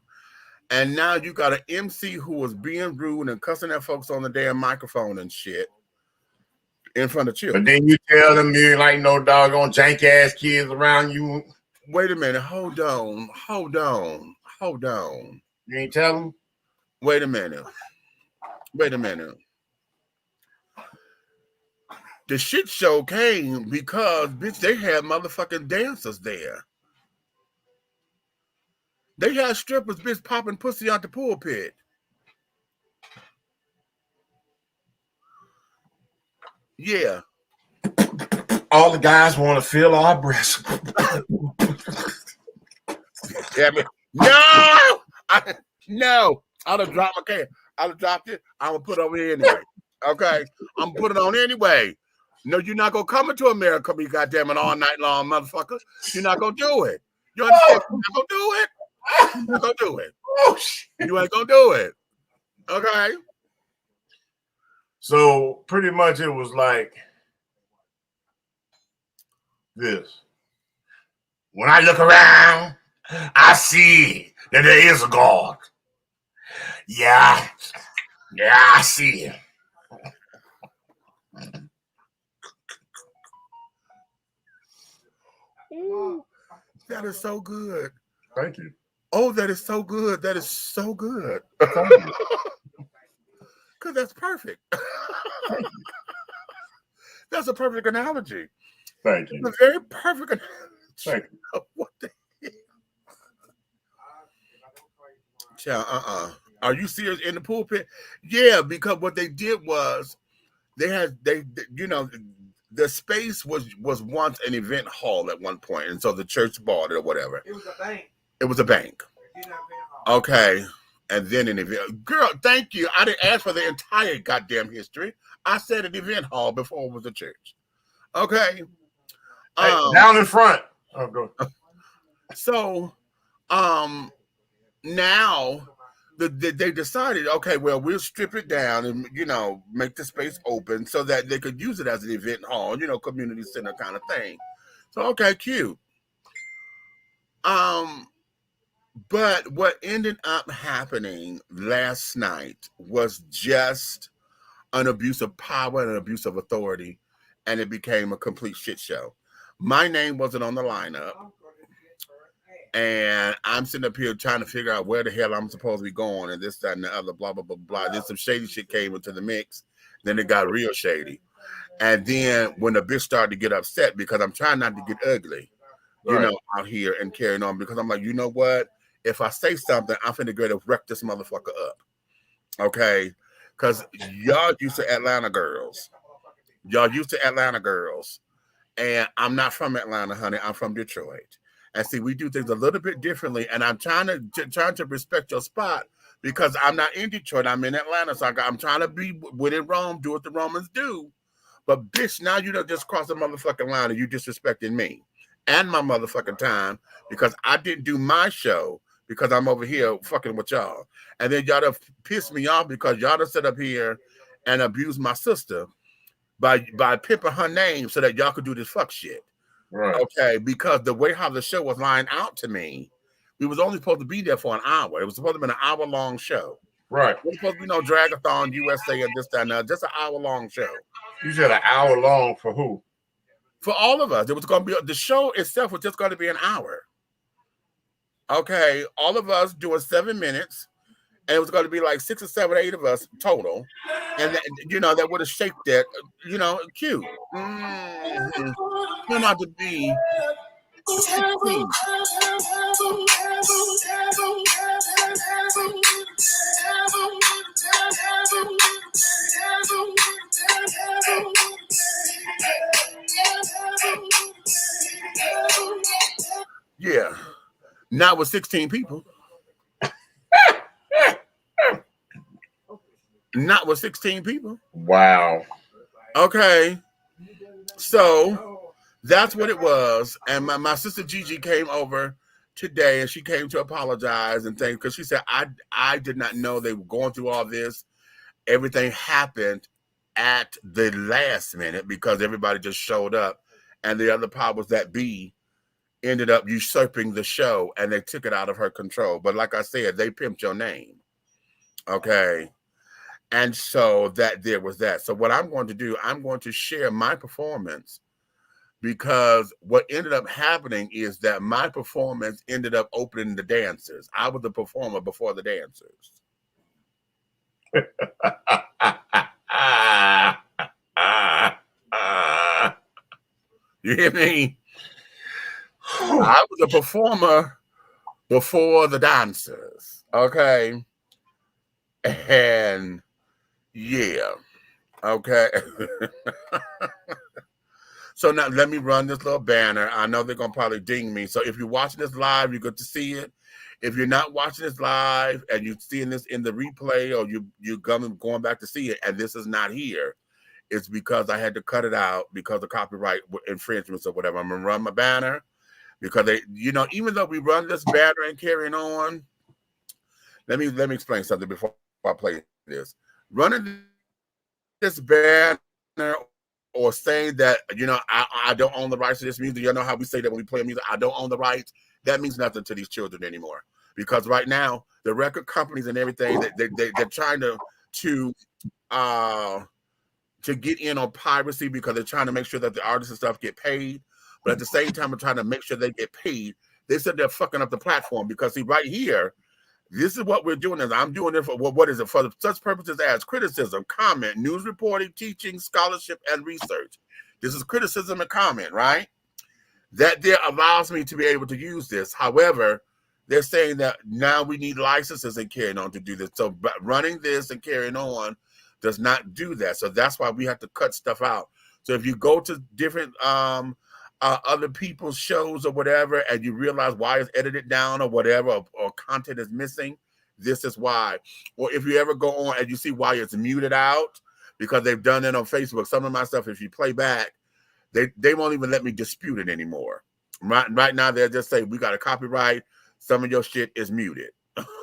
Speaker 1: And now you got an MC who was being rude and cussing at folks on the damn microphone and shit in front of children.
Speaker 8: But then you tell them you ain't like no doggone jank ass kids around you.
Speaker 1: Wait a minute. Hold on.
Speaker 8: You ain't tell them?
Speaker 1: Wait a minute. The shit show came because, bitch, they had motherfucking dancers there. They had strippers, bitch, popping pussy out the pulpit. Yeah.
Speaker 8: All the guys want to feel our breasts.
Speaker 1: Yeah, no! No! I'd have dropped my can. I'd have dropped it. I'm going to put it over here anyway. Okay? I'm going to put it on anyway. No, you're not going to come into America, me goddamn it, all night long, motherfucker. You're not going to do it. You understand? You're not going to do it. You're not going to do it.
Speaker 8: Oh, shit.
Speaker 1: You ain't going to do it. Okay?
Speaker 8: So pretty much it was like this. When I look around, I see that there is a God. Yeah, I see him.
Speaker 1: Ooh, that is so good.
Speaker 8: Thank you.
Speaker 1: Oh, that is so good. That is so good. Because that's perfect. That's a perfect analogy.
Speaker 8: Thank you.
Speaker 1: It's a very perfect analogy.
Speaker 8: Thank you.
Speaker 1: What the hell? Child, Are you serious in the pulpit? Yeah, because what they did was they you know, the space was once an event hall at one point, and so the church bought it or whatever.
Speaker 3: It was a bank.
Speaker 1: It was a bank. Okay. And then an event. Girl, thank you. I didn't ask for the entire goddamn history. I said an event hall before it was a church. Okay.
Speaker 8: Hey, down in front. Oh, go.
Speaker 1: So, now they decided, okay, well, we'll strip it down and, you know, make the space open so that they could use it as an event hall, you know, community center kind of thing. So, okay, cute. But what ended up happening last night was just an abuse of power and an abuse of authority, and it became a complete shit show. My name wasn't on the lineup, and I'm sitting up here trying to figure out where the hell I'm supposed to be going, and this, that, and the other, blah, blah, blah, blah. Then some shady shit came into the mix. Then it got real shady. And then when the bitch started to get upset because I'm trying not to get ugly, you know, out here and carrying on, because I'm like, you know what? If I say something, I'm finna go to wreck this motherfucker up. Okay? Because y'all used to Atlanta girls. And I'm not from Atlanta, honey. I'm from Detroit. And see, we do things a little bit differently. And I'm trying to respect your spot because I'm not in Detroit. I'm in Atlanta. So I'm trying to be when in Rome, do what the Romans do. But bitch, now you done just crossed the motherfucking line and you disrespecting me and my motherfucking time because I didn't do my show because I'm over here fucking with y'all. And then y'all done pissed me off because y'all done sit up here and abuse my sister by pimping her name so that y'all could do this fuck shit.
Speaker 8: Right.
Speaker 1: Okay, because the way how the show was lined out to me, we was only supposed to be there for an hour. It was supposed to be an hour-long show.
Speaker 8: Right.
Speaker 1: It was supposed to be no Dragathon USA and this, that, and that. Just an hour-long show.
Speaker 8: You said an hour long for who?
Speaker 1: For all of us. It was going to be, the show itself was just going to be an hour. Okay, all of us doing 7 minutes, and it was going to be like 6 or 7 or 8 of us total. And, that, you know, that would have shaped that, you know, cute. Turned out to be 16. Yeah. Not with 16 people. Not with 16 people.
Speaker 8: Wow.
Speaker 1: Okay. So that's what it was. And my sister Gigi came over today and she came to apologize and things because she said, I did not know they were going through all this. Everything happened at the last minute because everybody just showed up. And the other powers that be ended up usurping the show and they took it out of her control. But like I said, they pimped your name. Okay. And so that there was that. So what I'm going to do, I'm going to share my performance because what ended up happening is that my performance ended up opening the dancers. I was the performer before the dancers. You hear me? I was a performer before the dancers. Okay. And yeah. Okay. So now let me run this little banner. I know they're going to probably ding me. So if you're watching this live, you get to see it. If you're not watching this live and you're seeing this in the replay or you're going back to see it and this is not here, it's because I had to cut it out because of copyright infringements or whatever. I'm going to run my banner because they, you know, even though we run this banner and carrying on, let me explain something before I play this. Running this banner or saying that, you know, I don't own the rights to this music. You know how we say that when we play music, I don't own the rights. That means nothing to these children anymore. Because right now, the record companies and everything, they're trying to get in on piracy because they're trying to make sure that the artists and stuff get paid. But at the same time, they're trying to make sure they get paid. They said they're fucking up the platform because, see, right here, this is what we're doing. Is I'm doing it for what is it for such purposes as criticism, comment, news reporting, teaching, scholarship, and research. This is criticism and comment, right? That there allows me to be able to use this. However, they're saying that now we need licenses and carrying on to do this. So running this and carrying on does not do that. So that's why we have to cut stuff out. So if you go to different other people's shows or whatever, and you realize why it's edited down or whatever, or content is missing, this is why. Or if you ever go on and you see why it's muted out, because they've done it on Facebook. Some of my stuff, if you play back, they won't even let me dispute it anymore. Right now, they'll just say, we got a copyright. Some of your shit is muted.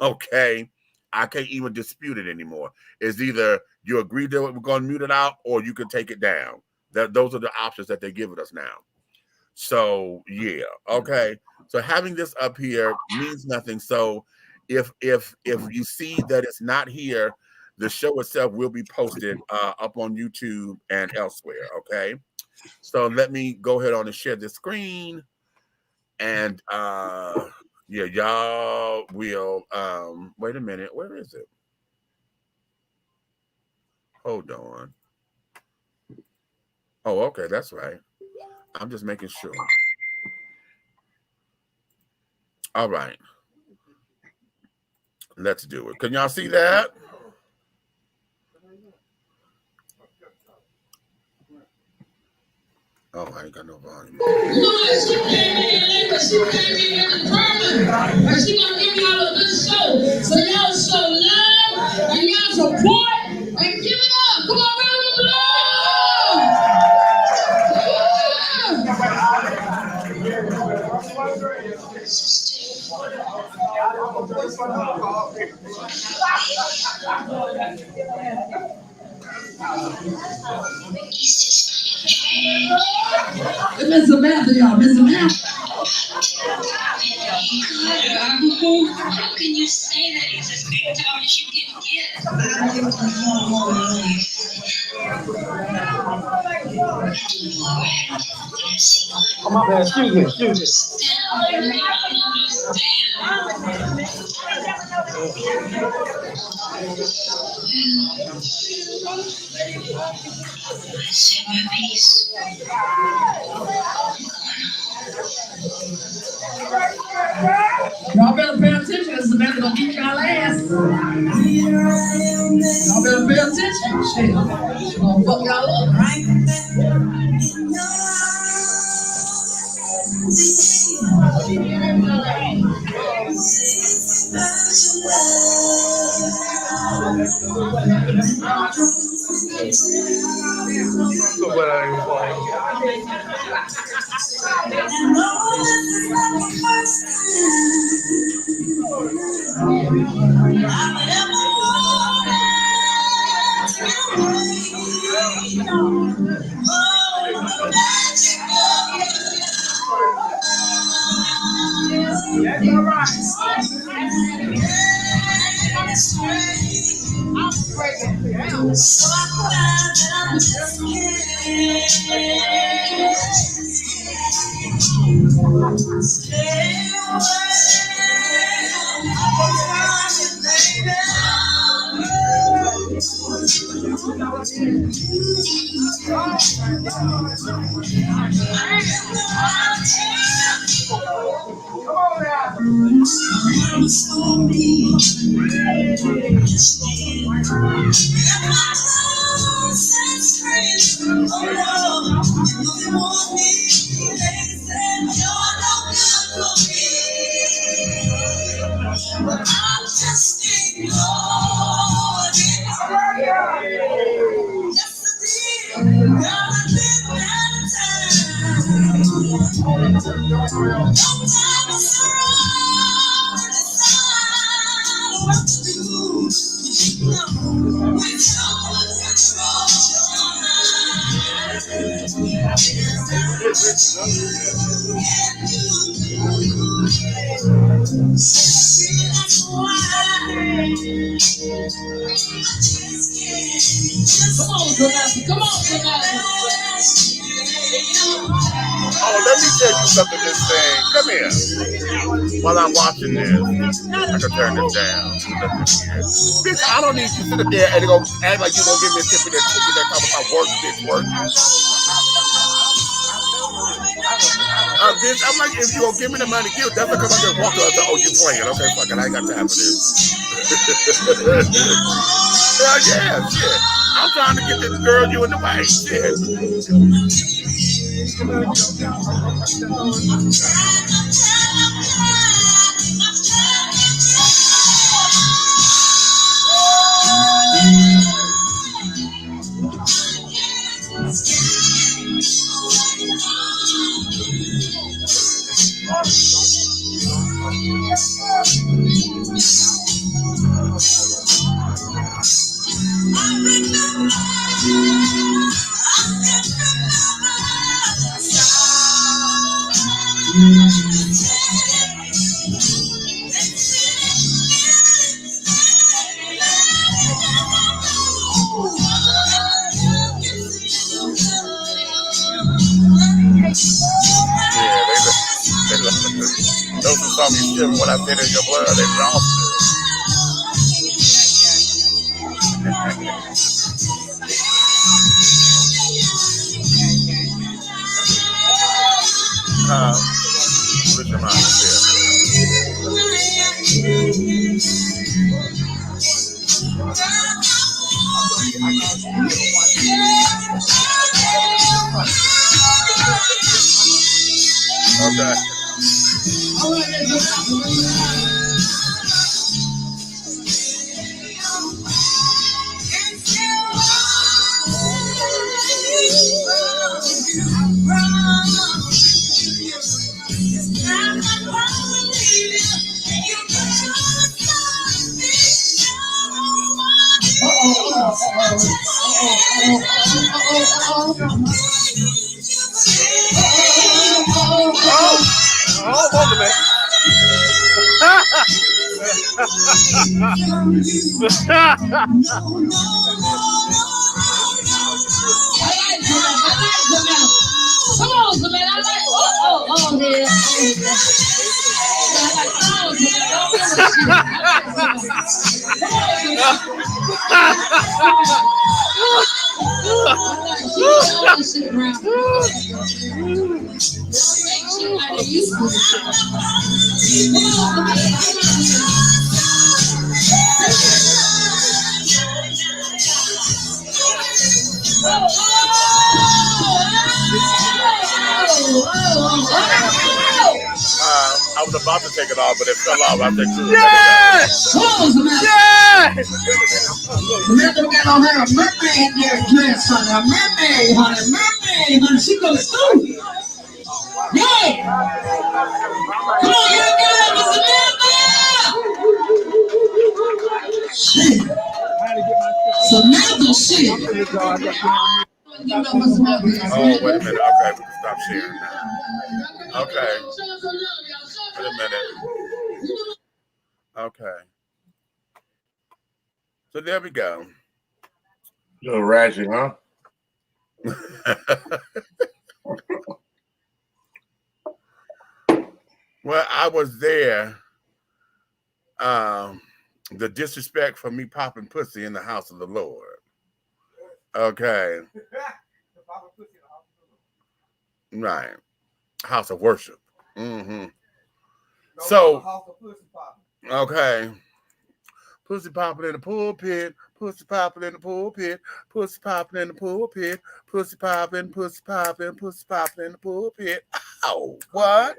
Speaker 1: Okay. I can't even dispute it anymore. It's either you agree that we're going to mute it out or you can take it down. Those are the options that they're giving us now. So, yeah. Okay. So having this up here means nothing. So if you see that it's not here, the show itself will be posted up on YouTube and elsewhere. Okay. So let me go ahead on and share this screen. And yeah, y'all will wait a minute. Where is it? Hold on. Oh, okay, that's right. I'm just making sure. All right. Let's do it. Can y'all see that? Oh, I ain't got no volume.
Speaker 9: She came in and she came in determined. And she gonna give y'all a good show. So y'all show
Speaker 2: some love, and y'all support, and give it up. Come on, round of applause. Miss Samantha, y'all. Miss Samantha. How can you say that he's as big time as you can get?
Speaker 6: Oh, my bad. Excuse me.
Speaker 2: Y'all better pay attention. This Samantha gonna beat y'all ass. Y'all better pay attention. Shit. She gonna fuck y'all up, right?
Speaker 1: Oh, let me tell you something. This thing, come here. While I'm watching this, I can turn this down. Bitch, I don't need you to sit there and go act like you gonna give me a tip of that cookie that talking about work, bitch, work. Bitch, I'm like, if you gonna give me the money, give it. That's like come out there and walk up and say, oh, you playing? Okay, fuck it, I ain't got time for this. Hell yeah, shit. I'm trying to get this girl you in the way, shit. Those who saw me shit when I said in your blood, they lost What's your mind? Okay. Hold on a minute.
Speaker 6: Come on, man. I like
Speaker 1: I was about to take it off, but it fell off. I think.
Speaker 6: yes! Yes! Remember, we got on her a mermaid there dress, honey. A mermaid, honey. Mermaid, honey. She goes through. Yeah! Come on, get up, Samantha! Shit. Samantha, shit.
Speaker 1: Oh, wait a minute. Okay, we can stop sharing now. Okay. Wait a minute. Okay. So there we go.
Speaker 8: A little ratchet, huh?
Speaker 1: Well, I was there. The disrespect for me popping pussy in the house of the Lord. Okay. Right. House of worship. Mm-hmm. So, okay. Pussy popping in the pulpit, pussy popping in the pulpit, pussy popping in the pulpit, pussy popping, pussy popping, pussy popping in the pulpit. Oh, what?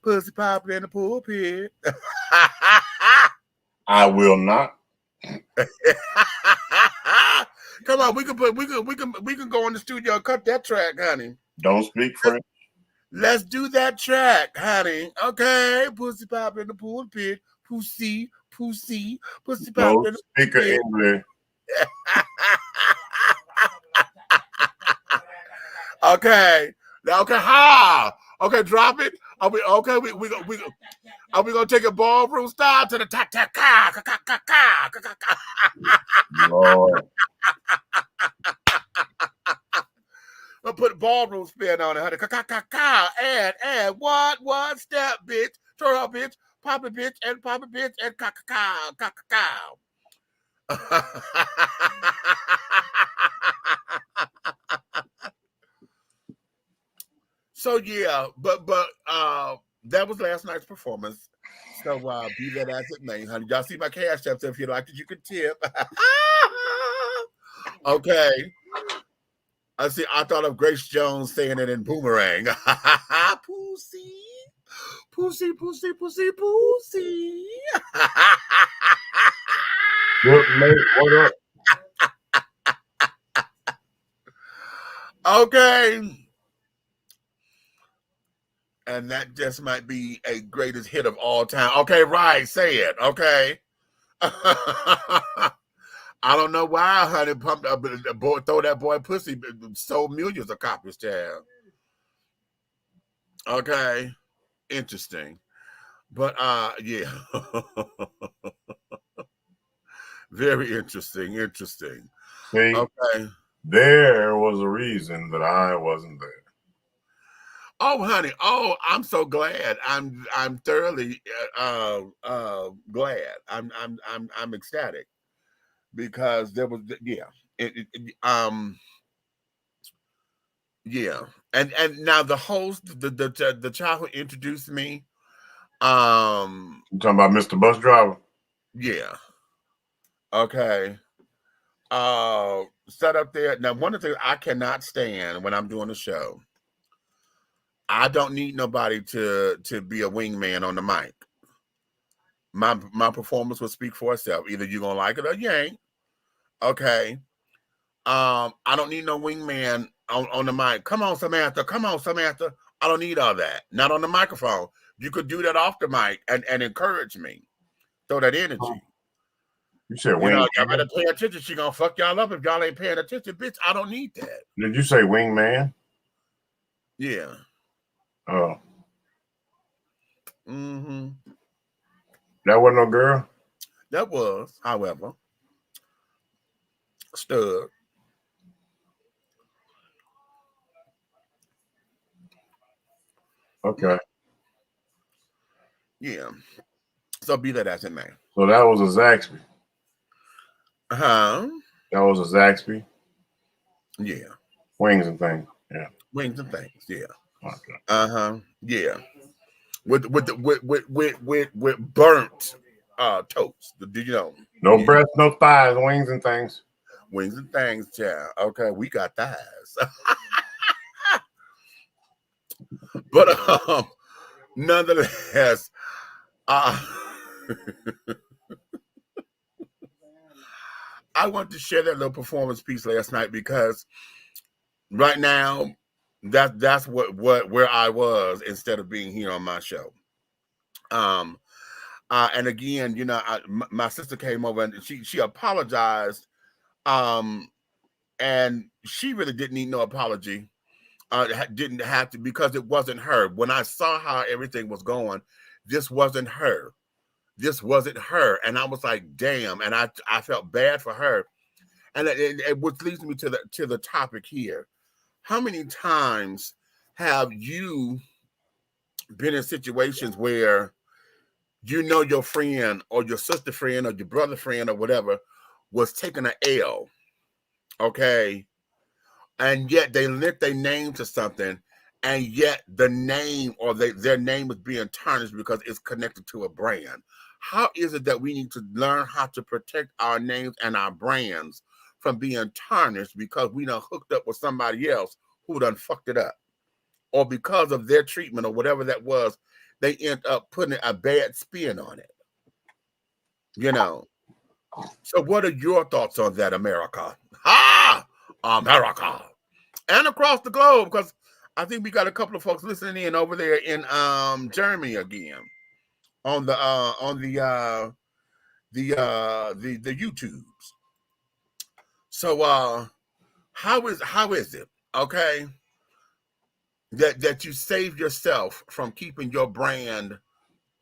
Speaker 1: Pussy popping in the pulpit.
Speaker 8: I will not.
Speaker 1: Come on, we can go in the studio and cut that track, honey.
Speaker 8: Don't speak French.
Speaker 1: Let's do that track, honey. Okay, pussy pop in the pulpit, pussy, pussy, pussy pop
Speaker 8: No
Speaker 1: in the
Speaker 8: speaker
Speaker 1: pulpit.
Speaker 8: English.
Speaker 1: Okay, ha. Okay, drop it. Are we okay? Are we gonna take a ballroom style to the ta ta ka ka ka ka ka ka ka?
Speaker 8: Lord.
Speaker 1: We'll put a ballroom spin on it, honey. Ka ka ka ka. And what step, bitch? Turn up, bitch. Pop it, bitch, and ka ka ka ka. So yeah, but that was last night's performance. So be that as it may, honey. Y'all see my cash app, so if you liked it, you can tip. Okay. I thought of Grace Jones saying it in Boomerang. Pussy, pussy, pussy, pussy, pussy.
Speaker 8: Good mate, what up?
Speaker 1: Okay. And that just might be a greatest hit of all time. Okay, right. Say it. Okay. I don't know why, honey, pumped up the boy, throw that boy pussy, sold millions of copies, child. Okay. Interesting. But yeah. Very interesting. Interesting.
Speaker 8: See,
Speaker 1: okay.
Speaker 8: There was a reason that I wasn't there.
Speaker 1: Oh, honey. Oh, I'm so glad. I'm thoroughly glad. I'm ecstatic because there was yeah. Yeah. And now the host, the child who introduced me.
Speaker 8: You talking about Mr. Bus Driver?
Speaker 1: Yeah. Okay. Set up there. Now, one of the things I cannot stand when I'm doing a show, I don't need nobody to be a wingman on the mic. My performance will speak for itself. Either you're gonna like it or you ain't. Okay. I don't need no wingman on the mic. Come on, Samantha. Come on, Samantha. I don't need all that. Not on the microphone. You could do that off the mic and encourage me. Throw that energy.
Speaker 8: You said
Speaker 1: You
Speaker 8: wing.
Speaker 1: know, y'all better pay attention. She gonna fuck y'all up if y'all ain't paying attention, bitch. I don't need that.
Speaker 8: Did you say wingman?
Speaker 1: Yeah.
Speaker 8: Oh,
Speaker 1: Mm-hmm.
Speaker 8: that wasn't no girl.
Speaker 1: That was, however, stud.
Speaker 8: Okay.
Speaker 1: Yeah. So be that as it may.
Speaker 8: So that was a Zaxby.
Speaker 1: Huh?
Speaker 8: That was a Zaxby.
Speaker 1: Yeah.
Speaker 8: Wings and things. Yeah.
Speaker 1: Wings and things. Yeah.
Speaker 8: Okay.
Speaker 1: Uh-huh. Yeah. With burnt toast. Did you know?
Speaker 8: No
Speaker 1: Yeah.
Speaker 8: breasts, no thighs, wings and things.
Speaker 1: Wings and things, child. Okay, we got thighs. But nonetheless, I want to share that little performance piece last night because right now that's where I was instead of being here on my show. And again, you know, my sister came over and she apologized. And she really didn't need no apology. Didn't have to, because it wasn't her. When I saw how everything was going, this wasn't her. This wasn't her. And I was like, damn. And I felt bad for her. And which leads me to the topic here. How many times have you been in situations where you know your friend or your sister friend or your brother friend or whatever was taking an L, okay? And yet they linked their name to something, and yet the name or their name is being tarnished because it's connected to a brand. How is it that we need to learn how to protect our names and our brands from being tarnished because we done hooked up with somebody else who done fucked it up? Or because of their treatment or whatever that was, they end up putting a bad spin on it. You know. So what are your thoughts on that, America? Ha! America. And across the globe, because I think we got a couple of folks listening in over there in Germany again on the YouTubes. So how is it, okay, that you save yourself from keeping your brand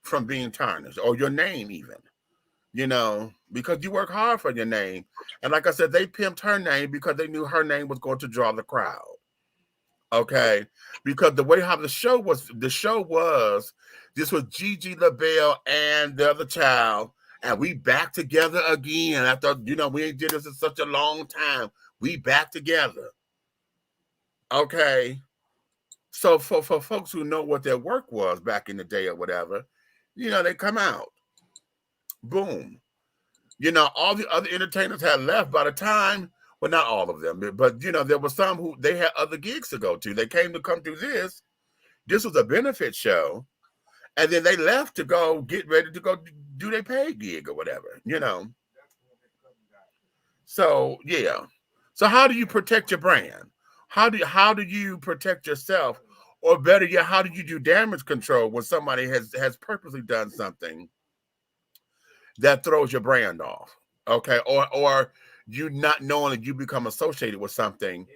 Speaker 1: from being tarnished, or your name even, you know, because you work hard for your name. And like I said, they pimped her name because they knew her name was going to draw the crowd. Okay, because the way how the show was, this was Gigi LaBelle and the other child, and we back together again after, you know, we ain't did this in such a long time. We back together. Okay, so for folks who know what their work was back in the day or whatever, you know, they come out, boom. You know, all the other entertainers had left by the time. Well, not all of them, but you know, there were some who they had other gigs to go to. They came to come through this. This was a benefit show, and then they left to go get ready to go do their paid gig or whatever, you know. So yeah. So how do you protect your brand? How do you protect yourself, or better yet, how do you do damage control when somebody has purposely done something that throws your brand off? Okay, or you not knowing that you become associated with something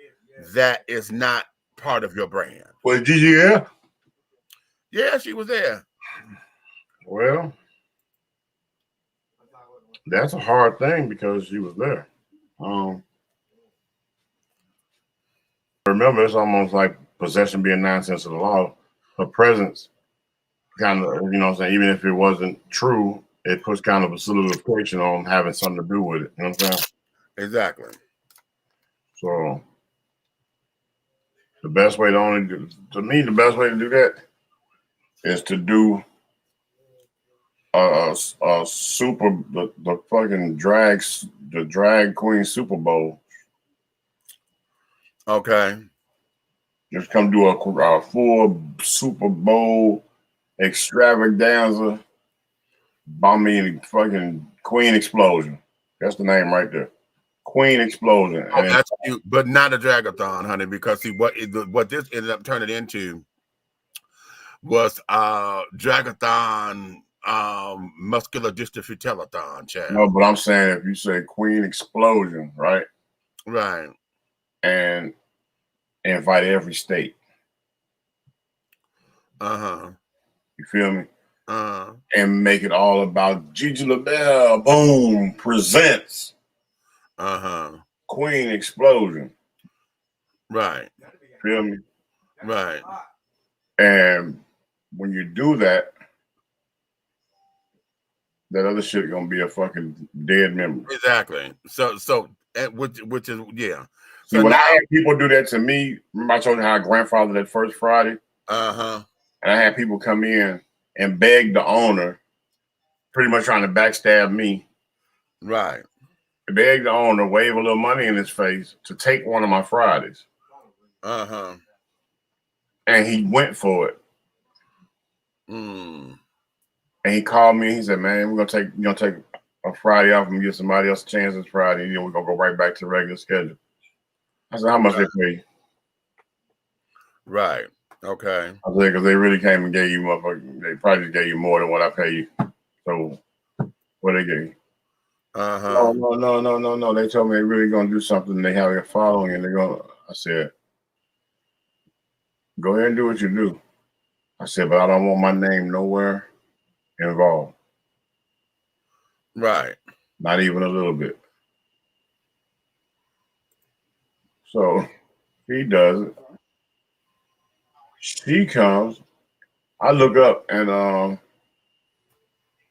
Speaker 1: that is not part of your brand.
Speaker 8: Was Gigi here?
Speaker 1: Yeah, she was there.
Speaker 8: Well, that's a hard thing because she was there. Remember, it's almost like possession being 9 cents of the law. Her presence kind of, you know what I'm saying, even if it wasn't true, it puts kind of a solidification on having something to do with it. You know what I'm saying?
Speaker 1: Exactly.
Speaker 8: So the best way to do that is to do a super the fucking drag queen Super Bowl.
Speaker 1: Okay.
Speaker 8: Just come do a full Super Bowl extravaganza. Bombing fucking Queen Explosion. That's the name right there. Queen Explosion.
Speaker 1: Oh, that's cute, but not a dragathon, honey, because see what this ended up turning into was dragathon muscular dystrophy telethon, child.
Speaker 8: No, but I'm saying if you say Queen Explosion, right?
Speaker 1: Right.
Speaker 8: And invite every state.
Speaker 1: Uh-huh.
Speaker 8: You feel me?
Speaker 1: Uh-huh.
Speaker 8: And make it all about Gigi LaBelle, boom, presents
Speaker 1: Uh-huh.
Speaker 8: Queen Explosion.
Speaker 1: Right.
Speaker 8: Feel me?
Speaker 1: Right.
Speaker 8: And when you do that, that other shit gonna be a fucking dead memory.
Speaker 1: Exactly. So which is yeah.
Speaker 8: See,
Speaker 1: So
Speaker 8: when
Speaker 1: now,
Speaker 8: I had people do that to me, remember I told you how I grandfathered that first Friday?
Speaker 1: uh-huh.
Speaker 8: And I had people come in and beg the owner, pretty much trying to backstab me.
Speaker 1: Right.
Speaker 8: Beg the owner, wave a little money in his face to take one of my Fridays.
Speaker 1: Uh-huh.
Speaker 8: And he went for it.
Speaker 1: Mm.
Speaker 8: And he called me. He said, "Man, we're gonna take a Friday off and give somebody else a chance this Friday. And then we're gonna go right back to the regular schedule." I said, "How much they pay you?"
Speaker 1: Right. Okay.
Speaker 8: I said, "Because they really came and gave you they probably just gave you more than what I pay you. So what they gave you?"
Speaker 1: Uh-huh.
Speaker 8: No. They told me they really gonna do something. They have a following, and they're gonna. I said, "Go ahead and do what you do." I said, "But I don't want my name nowhere involved.
Speaker 1: Right.
Speaker 8: Not even a little bit." So he does it. She comes. I look up and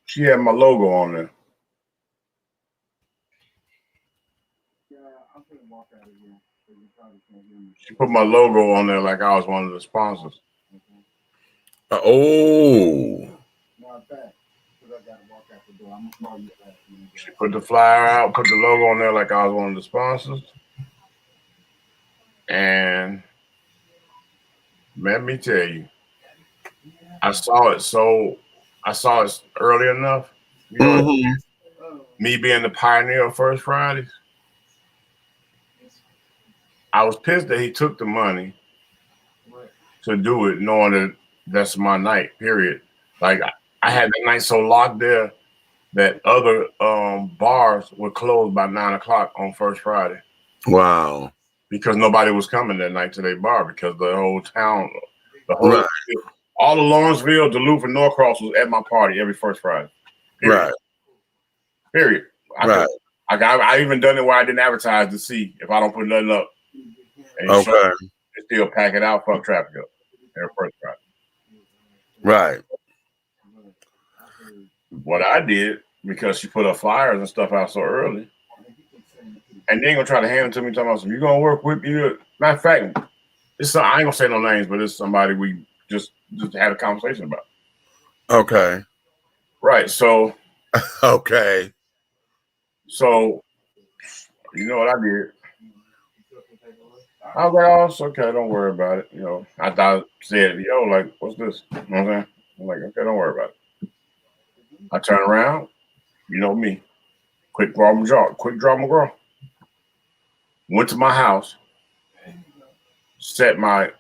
Speaker 8: she had my logo on there. She put my logo on there like I was one of the sponsors.
Speaker 1: Oh.
Speaker 8: She put the flyer out, put the logo on there like I was one of the sponsors. And let me tell you, I saw it early enough. You know,
Speaker 1: Mm-hmm.
Speaker 8: me being the pioneer of First Fridays, I was pissed that he took the money to do it, knowing that that's my night, period. Like I had the night so locked there that other bars were closed by 9 o'clock on First Friday.
Speaker 1: Wow.
Speaker 8: Because nobody was coming that night to their bar because the whole town,
Speaker 1: Right.
Speaker 8: all of Lawrenceville, Duluth, and Norcross was at my party every First Friday. Period.
Speaker 1: Right.
Speaker 8: Period.
Speaker 1: Right.
Speaker 8: I even done it where I didn't advertise to see if I don't put nothing up. And
Speaker 1: Okay.
Speaker 8: they still pack it out, fuck traffic up every First Friday.
Speaker 1: Right.
Speaker 8: What I did, because she put her flyers and stuff out so early, and they ain't gonna try to hand it to me talking about, you gonna work with me? Matter of fact, I ain't gonna say no names, but it's somebody we just had a conversation about.
Speaker 1: Okay.
Speaker 8: Right. So
Speaker 1: Okay.
Speaker 8: So you know what I did? I was like, "Oh, it's okay, don't worry about it." You know, I thought said, "Yo, like, what's this?" You know what I'm saying? I'm like, "Okay, don't worry about it." I turn around, you know me, quick draw McGraw. Went to my house, set my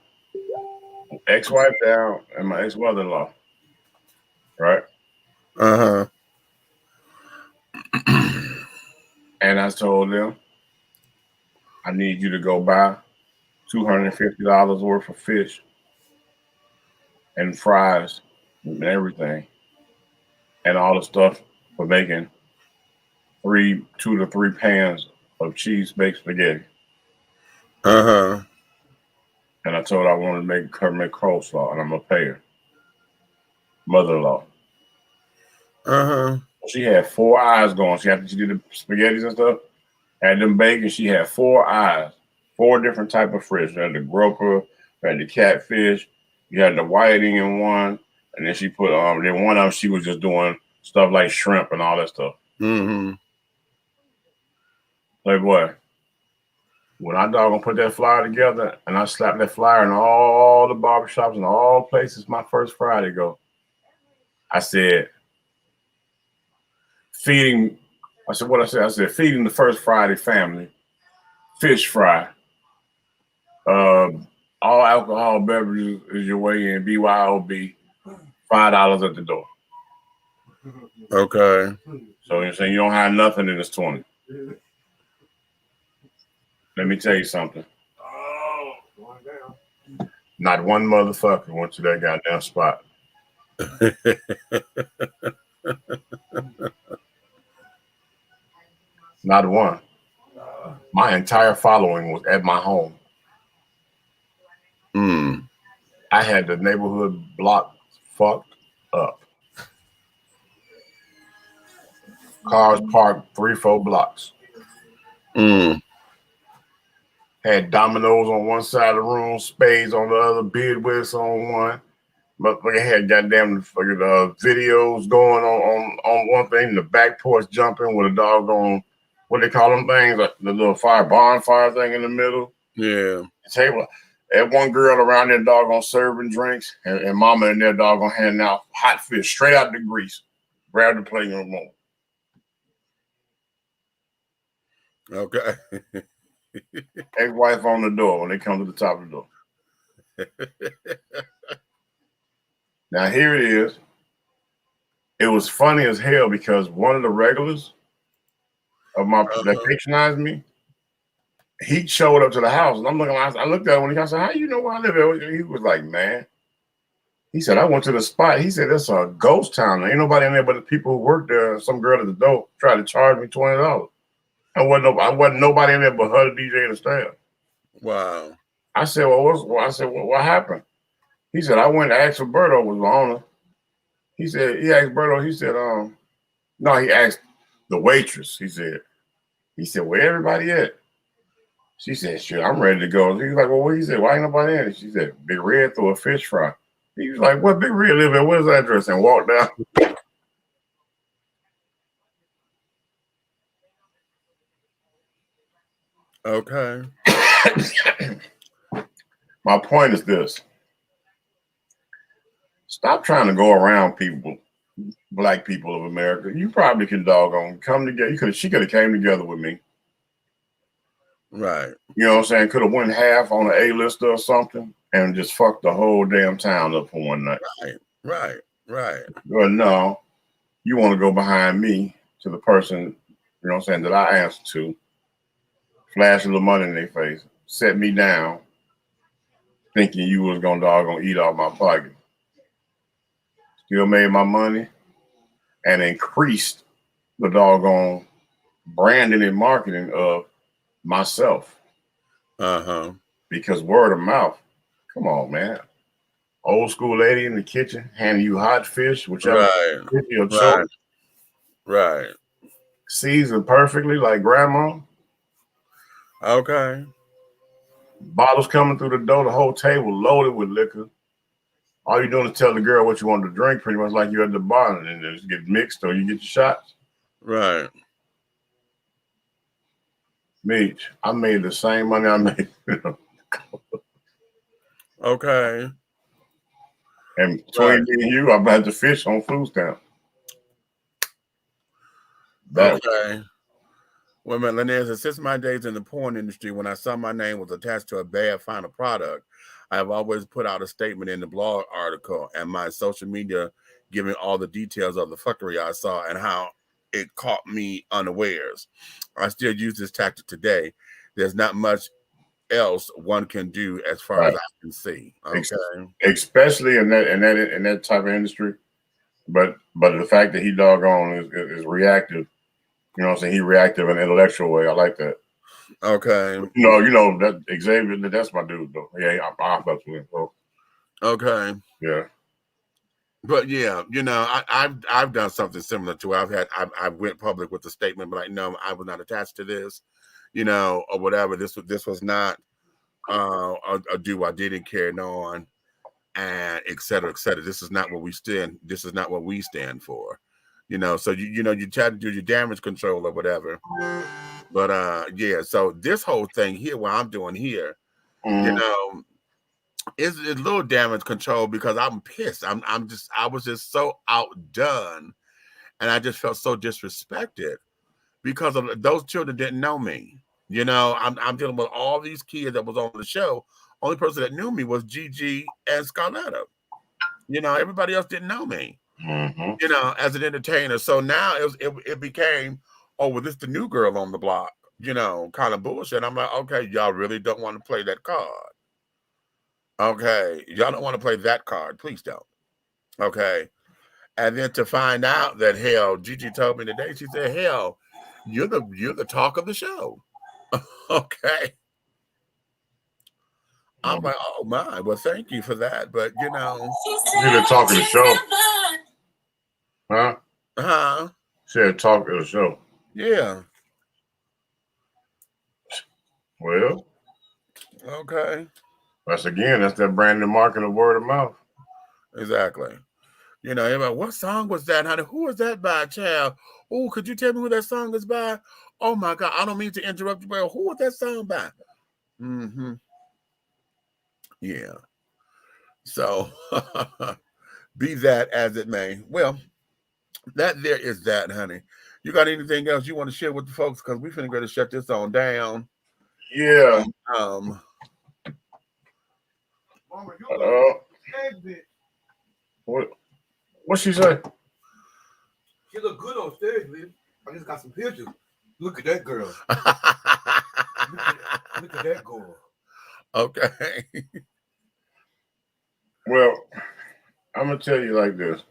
Speaker 8: ex-wife down and my ex-mother-in-law. Right?
Speaker 1: Uh-huh.
Speaker 8: And I told them, I need you to go buy $250 worth of fish and fries and everything, and all the stuff for making 2 to 3 pans of cheese baked spaghetti.
Speaker 1: Uh-huh.
Speaker 8: And I told her I wanted to make coleslaw, and I'm gonna pay her. Mother-in-law.
Speaker 1: Uh-huh.
Speaker 8: She had 4 eyes going. She did the spaghettis and stuff, had them baked, and she had 4 eyes, 4 different type of fish. You had the grouper, you had the catfish, you had the whiting in one, and then she put then one of them she was just doing stuff like shrimp and all that stuff.
Speaker 1: Mm-hmm.
Speaker 8: Playboy, when I gonna put that flyer together and I slapped that flyer in all the barbershops and all places my first Friday go, I said, feeding the First Friday family, fish fry, all alcohol beverages is your way in, BYOB, $5 at the door.
Speaker 1: Okay.
Speaker 8: So you're saying you don't have nothing in his 20. Let me tell you something. Not one motherfucker went to that goddamn spot. Not one. My entire following was at my home. I had the neighborhood block fucked up. Cars parked 3-4 blocks. Had dominoes on one side of the room, spades on the other, bidwits on one. Motherfucker had goddamn fucking videos going on one thing, the back porch jumping with a doggone, what they call them things, like the little bonfire thing in the middle.
Speaker 1: Yeah.
Speaker 8: Table. That one girl around there doggone serving drinks, and mama in there doggone handing out hot fish straight out the grease. Grab the plate in a moment.
Speaker 1: Okay.
Speaker 8: Ex-wife on the door when they come to the top of the door. Now here it is. It was funny as hell because one of the regulars of my that patronized me, he showed up to the house, and I'm looking. I looked at him and I said, "How you know where I live at?" He was like, "Man," he said, "I went to the spot." He said, "That's a ghost town. There ain't nobody in there but the people who work there." Some girl at the door tried to charge me $20. I wasn't nobody in there but her, the DJ, and the staff.
Speaker 1: Wow.
Speaker 8: I said, "Well, what happened?" He said, "I went to ask Roberto was the owner." He said, he asked Berto, he said, no, he asked the waitress. He said, "Where everybody at?" She said, "Shit, I'm ready to go." He was like, "Well," he said, "Why ain't nobody in?" She said, "Big Red threw a fish fry." He was like, "What Big Red live at? Where's the address?" And walked down.
Speaker 1: Okay.
Speaker 8: My point is this. Stop trying to go around people, black people of America. You probably can doggone come together. She could have came together with me.
Speaker 1: Right.
Speaker 8: You know what I'm saying? Could have went half on an A-lister or something and just fucked the whole damn town up for one night.
Speaker 1: Right.
Speaker 8: But no, you want to go behind me to the person, you know what I'm saying, that I answer to, flash a little money in their face, set me down, thinking you was gonna doggone eat off my pocket. Still made my money and increased the doggone branding and marketing of myself. Because word of mouth, come on, man. Old school lady in the kitchen handing you hot fish, whichever fish your choice.
Speaker 1: Right.
Speaker 8: Seasoned perfectly like grandma.
Speaker 1: Okay.
Speaker 8: Bottles coming through the door, the whole table loaded with liquor. All you're doing is tell the girl what you want to drink, pretty much like you're at the bar, and then just get mixed or you get your shots.
Speaker 1: Right.
Speaker 8: Meech, I made the same money I made.
Speaker 1: Okay.
Speaker 8: And between me and you, I'm about to fish on food stamp.
Speaker 1: Okay. Well, man, Lenez, since my days in the porn industry, when I saw my name was attached to a bad final product, I have always put out a statement in the blog article and my social media giving all the details of the fuckery I saw and how it caught me unawares. I still use this tactic today. There's not much else one can do as far as I can see. Okay.
Speaker 8: Especially in that type of industry. But the fact that he doggone is reactive, you know what I'm saying? He reactive in an intellectual way. I like that.
Speaker 1: Okay.
Speaker 8: You know that Xavier, that's my dude though. Yeah, I'm up to him. So.
Speaker 1: Okay.
Speaker 8: Yeah.
Speaker 1: But yeah, you know, I've done something similar to it. I went public with the statement, but like, no, I was not attached to this, you know, or whatever. This was not a do I didn't carry on, and et cetera, et cetera. This is not what we stand. This is not what we stand for, you know. So you know you try to do your damage control or whatever. But yeah. So this whole thing here, what I'm doing here, you know. It's a little damage control because I'm pissed. I was just so outdone, and I just felt so disrespected because of those children didn't know me. You know, I'm dealing with all these kids that was on the show. Only person that knew me was Gigi and Scarletta. You know, everybody else didn't know me.
Speaker 8: Mm-hmm.
Speaker 1: as an entertainer. So now it became, oh, well, this the new girl on the block, kind of bullshit. I'm like, okay, y'all really don't want to play that card. Okay, y'all don't want to play that card. Please don't. Okay. And then to find out that, hell, Gigi told me today, she said, hell, you're the talk of the show. Okay. I'm like, oh my, well, thank you for that. But
Speaker 8: You're the talk of the show. Huh? She said talk of the show.
Speaker 1: Yeah.
Speaker 8: Well,
Speaker 1: okay.
Speaker 8: That's that brand new marketing of word of mouth.
Speaker 1: Exactly. Everybody, what song was that, honey? Who was that by, child? Oh, could you tell me who that song is by? Oh my God, I don't mean to interrupt you, but who was that song by? Mm-hmm. Yeah. So be that as it may. Well, that there is that, honey. You got anything else you want to share with the folks? Because we finna go to shut this on down.
Speaker 8: Yeah. What she say?
Speaker 9: She look good on stage, baby. I just got some pictures. Look at that girl. look at that girl.
Speaker 1: Okay.
Speaker 8: Well, I'm gonna tell you like this.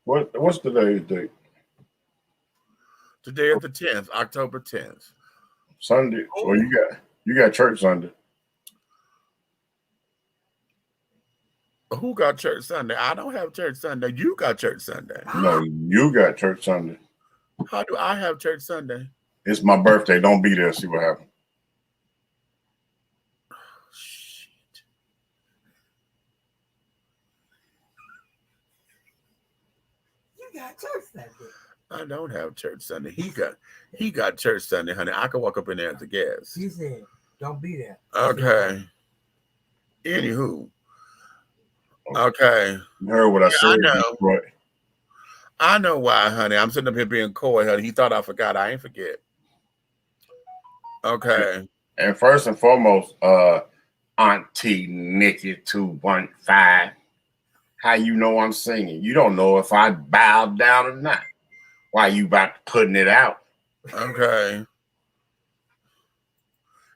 Speaker 8: What's today's date?
Speaker 1: Today is the 10th, October 10th.
Speaker 8: Sunday. Oh. Well, you got church Sunday.
Speaker 1: Who got church Sunday? I don't have church Sunday. You got church Sunday.
Speaker 8: No, you got church Sunday.
Speaker 1: How do I have church Sunday?
Speaker 8: It's my birthday. Don't be there. See what happens.
Speaker 1: Oh, shit.
Speaker 9: You got church Sunday.
Speaker 1: I don't have church Sunday. He got church Sunday, honey. I can walk up in there as a guest.
Speaker 9: He said, don't be there.
Speaker 1: Okay. Anywho. Okay.
Speaker 8: You heard what I said.
Speaker 1: I know. Right. I know why, honey. I'm sitting up here being coy, honey. He thought I forgot. I ain't forget. Okay.
Speaker 8: And first and foremost, Auntie Nikki 215. How you know I'm singing? You don't know if I bowed down or not. Why you about to putting it out?
Speaker 1: Okay.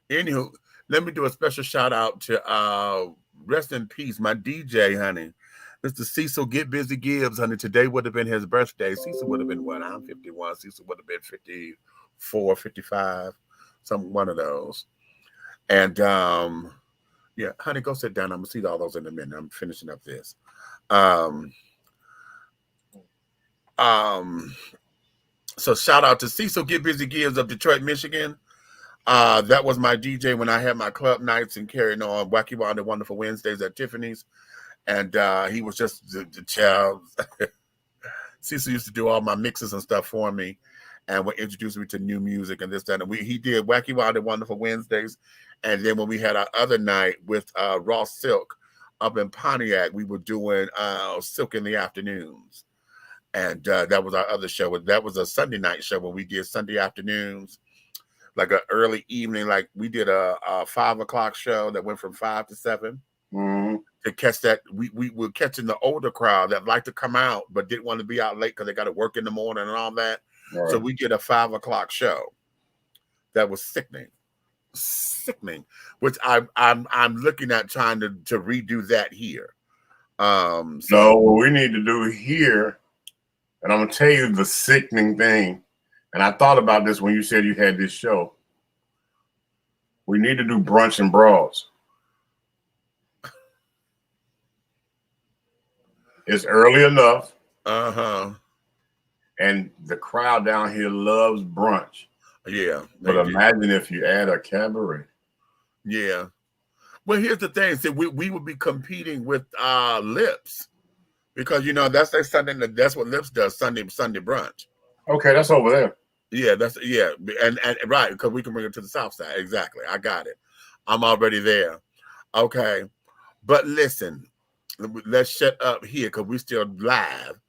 Speaker 1: Anywho, let me do a special shout out to rest in peace, my DJ, honey. Mr. Cecil Get Busy Gibbs, honey. Today would have been his birthday. Cecil would have been what? I'm 51. Cecil would have been 54, 55, one of those. And yeah, honey, go sit down. I'm gonna see all those in a minute. I'm finishing up this. So shout out to Cecil Get Busy Gibbs of Detroit, Michigan. That was my DJ when I had my club nights and carrying on Wacky Wild and Wonderful Wednesdays at Tiffany's. And he was just the child. Cecil used to do all my mixes and stuff for me and would introduce me to new music and this, that. And he did Wacky Wild and Wonderful Wednesdays. And then when we had our other night with Raw Silk up in Pontiac, we were doing Silk in the Afternoons. And that was our other show. That was a Sunday night show when we did Sunday afternoons, like an early evening. Like we did a 5 o'clock show that went from 5 to 7.
Speaker 8: Mm-hmm.
Speaker 1: To catch that, we were catching the older crowd that liked to come out but didn't want to be out late because they got to work in the morning and all that. Right. So we did a 5 o'clock show that was sickening, which I'm looking at trying to redo that here.
Speaker 8: So what we need to do here, and I'm gonna tell you the sickening thing, and I thought about this when you said you had this show. We need to do brunch and bras. It's early enough. And the crowd down here loves brunch.
Speaker 1: Yeah.
Speaker 8: But imagine if you add a cabaret.
Speaker 1: Yeah. Well, here's the thing. See, we would be competing with Lips. Because that's like Sunday, that's what Lips does, Sunday brunch.
Speaker 8: Okay, that's over there.
Speaker 1: Yeah, and right, because we can bring it to the south side. Exactly. I got it. I'm already there. Okay. But listen. Let's shut up here because we're still live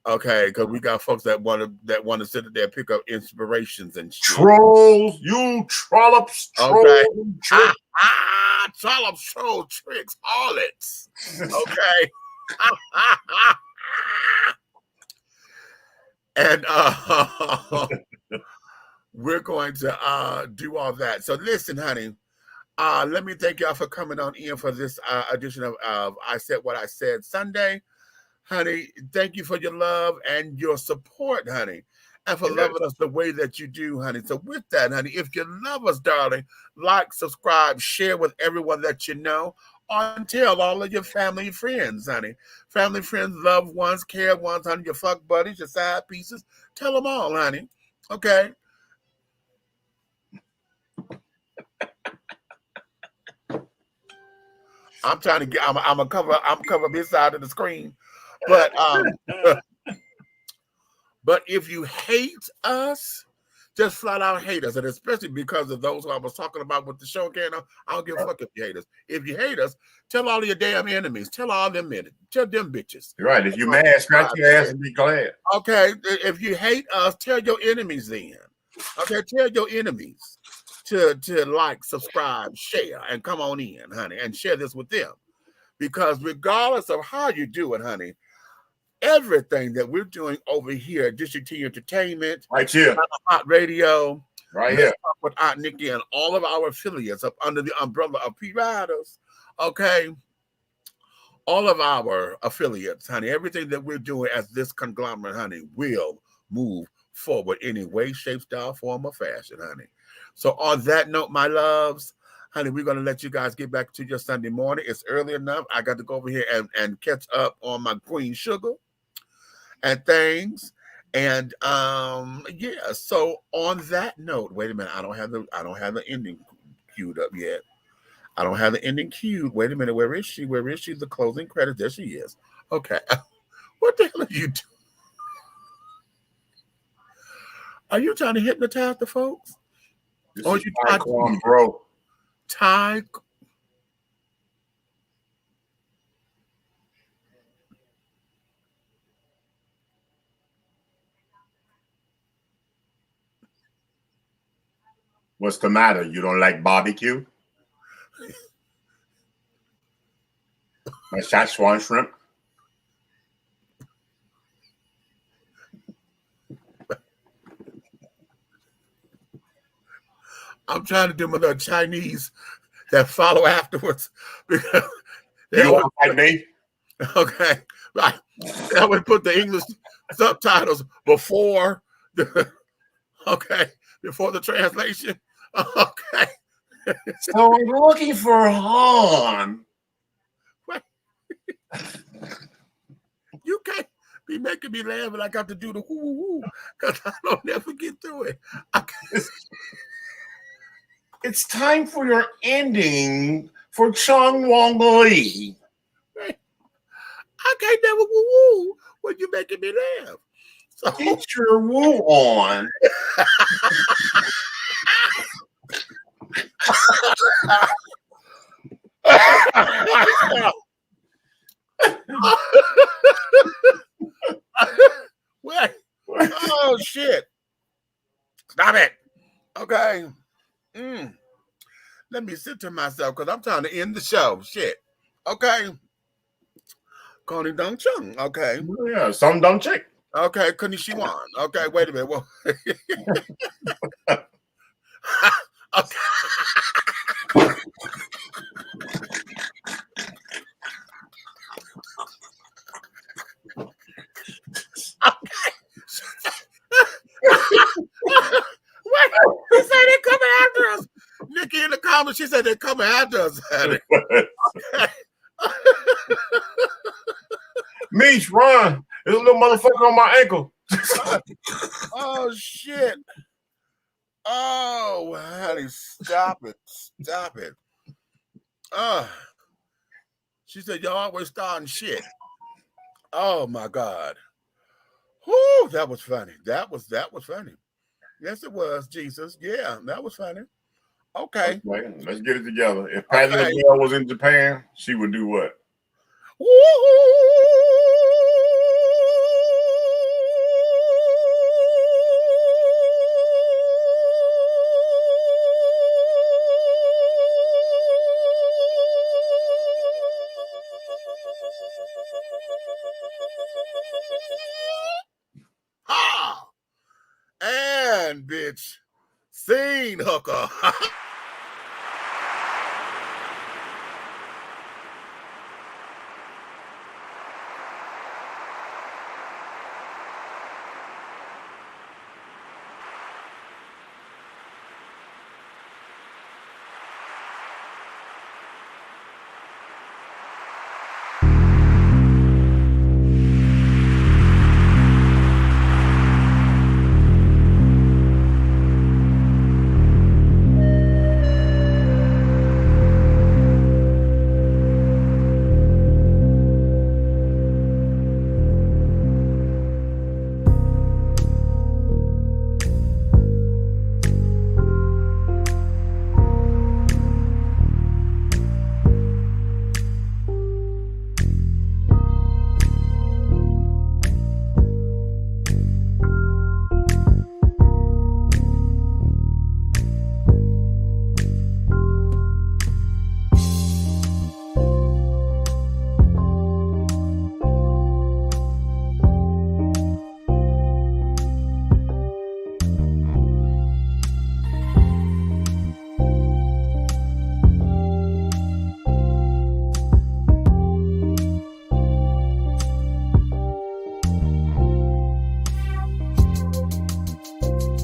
Speaker 1: Okay, because we got folks that want to sit there and pick up inspirations and shit.
Speaker 8: Trolls, you trollops,
Speaker 1: Okay.
Speaker 8: trolls,
Speaker 1: Trollops, troll tricks, all it. Okay. And we're going to do all that. So listen, honey. Let me thank y'all for coming on in for this edition of I Said What I Said Sunday. Honey, thank you for your love and your support, honey, and for loving us the way that you do, honey. So with that, honey, if you love us, darling, like, subscribe, share with everyone that you know, and tell all of your family and friends, honey. Family, friends, loved ones, care ones, honey, your fuck buddies, your side pieces. Tell them all, honey. Okay? I'm trying to get, I'm cover this side of the screen. But if you hate us, just flat out hate us, and especially because of those who I was talking about with the show, I don't give a fuck if you hate us. If you hate us, tell all of your damn enemies. Tell all them men. Tell them bitches.
Speaker 8: You're right. If you're mad, scratch your ass and be glad.
Speaker 1: Okay. If you hate us, tell your enemies then. Okay. Tell your enemies to like, subscribe, share, and come on in, honey, and share this with them. Because regardless of how you do it, honey, everything that we're doing over here at District T Entertainment,
Speaker 8: right here,
Speaker 1: Hot Radio,
Speaker 8: right here,
Speaker 1: with Aunt Nikki and all of our affiliates up under the umbrella of P Riders, okay? All of our affiliates, honey, everything that we're doing as this conglomerate, honey, will move forward in any way, shape, style, form, or fashion, honey. So on that note, my loves, honey, we're going to let you guys get back to your Sunday morning. It's early enough. I got to go over here and catch up on my green sugar and things. And yeah, so on that note, wait a minute, I don't have the ending queued up yet. I don't have the ending queued. Wait a minute, where is she? Where is she? The closing credits. There she is. Okay. What the hell are you doing? Are you trying to hypnotize the folks?
Speaker 8: This
Speaker 1: or
Speaker 8: is
Speaker 1: you
Speaker 8: Taekwondo, bro.
Speaker 1: Ty?
Speaker 8: What's the matter? You don't like barbecue? My Szechuan shrimp?
Speaker 1: I'm trying to do my little Chinese that follow afterwards. Because
Speaker 8: you want to fight me?
Speaker 1: Okay, right. I would put the English subtitles before the before the translation. Okay.
Speaker 8: So I'm looking for Han.
Speaker 1: You can't be making me laugh and I got to do the whoo because I don't never get through it.
Speaker 8: It's time for your ending for Chong Wong Li.
Speaker 1: I can't never woo when you're making me laugh. So
Speaker 8: get your woo on.
Speaker 1: Wait. Oh shit. Stop it. Okay. Let me sit to myself because I'm trying to end the show. Shit. Okay. Connie Dong Chung. Okay.
Speaker 8: Yeah, some dumb chick.
Speaker 1: Okay, Konnichiwa. Okay, wait a minute. Well, okay. What? She said they're coming after us. Nikki in the comments, she said they're coming after us. Okay.
Speaker 8: Meech, run. There's a little motherfucker on my ankle.
Speaker 1: Oh, shit. Oh, honey, stop it. Stop it. She said, y'all always starting shit. Oh, my God. Whoo, that was funny. That was funny. Yes, it was, Jesus. Yeah, that was funny. Okay.
Speaker 8: Let's get it together. If Patty LaBelle was in Japan, she would do what?
Speaker 1: Woo! Bean Hooker.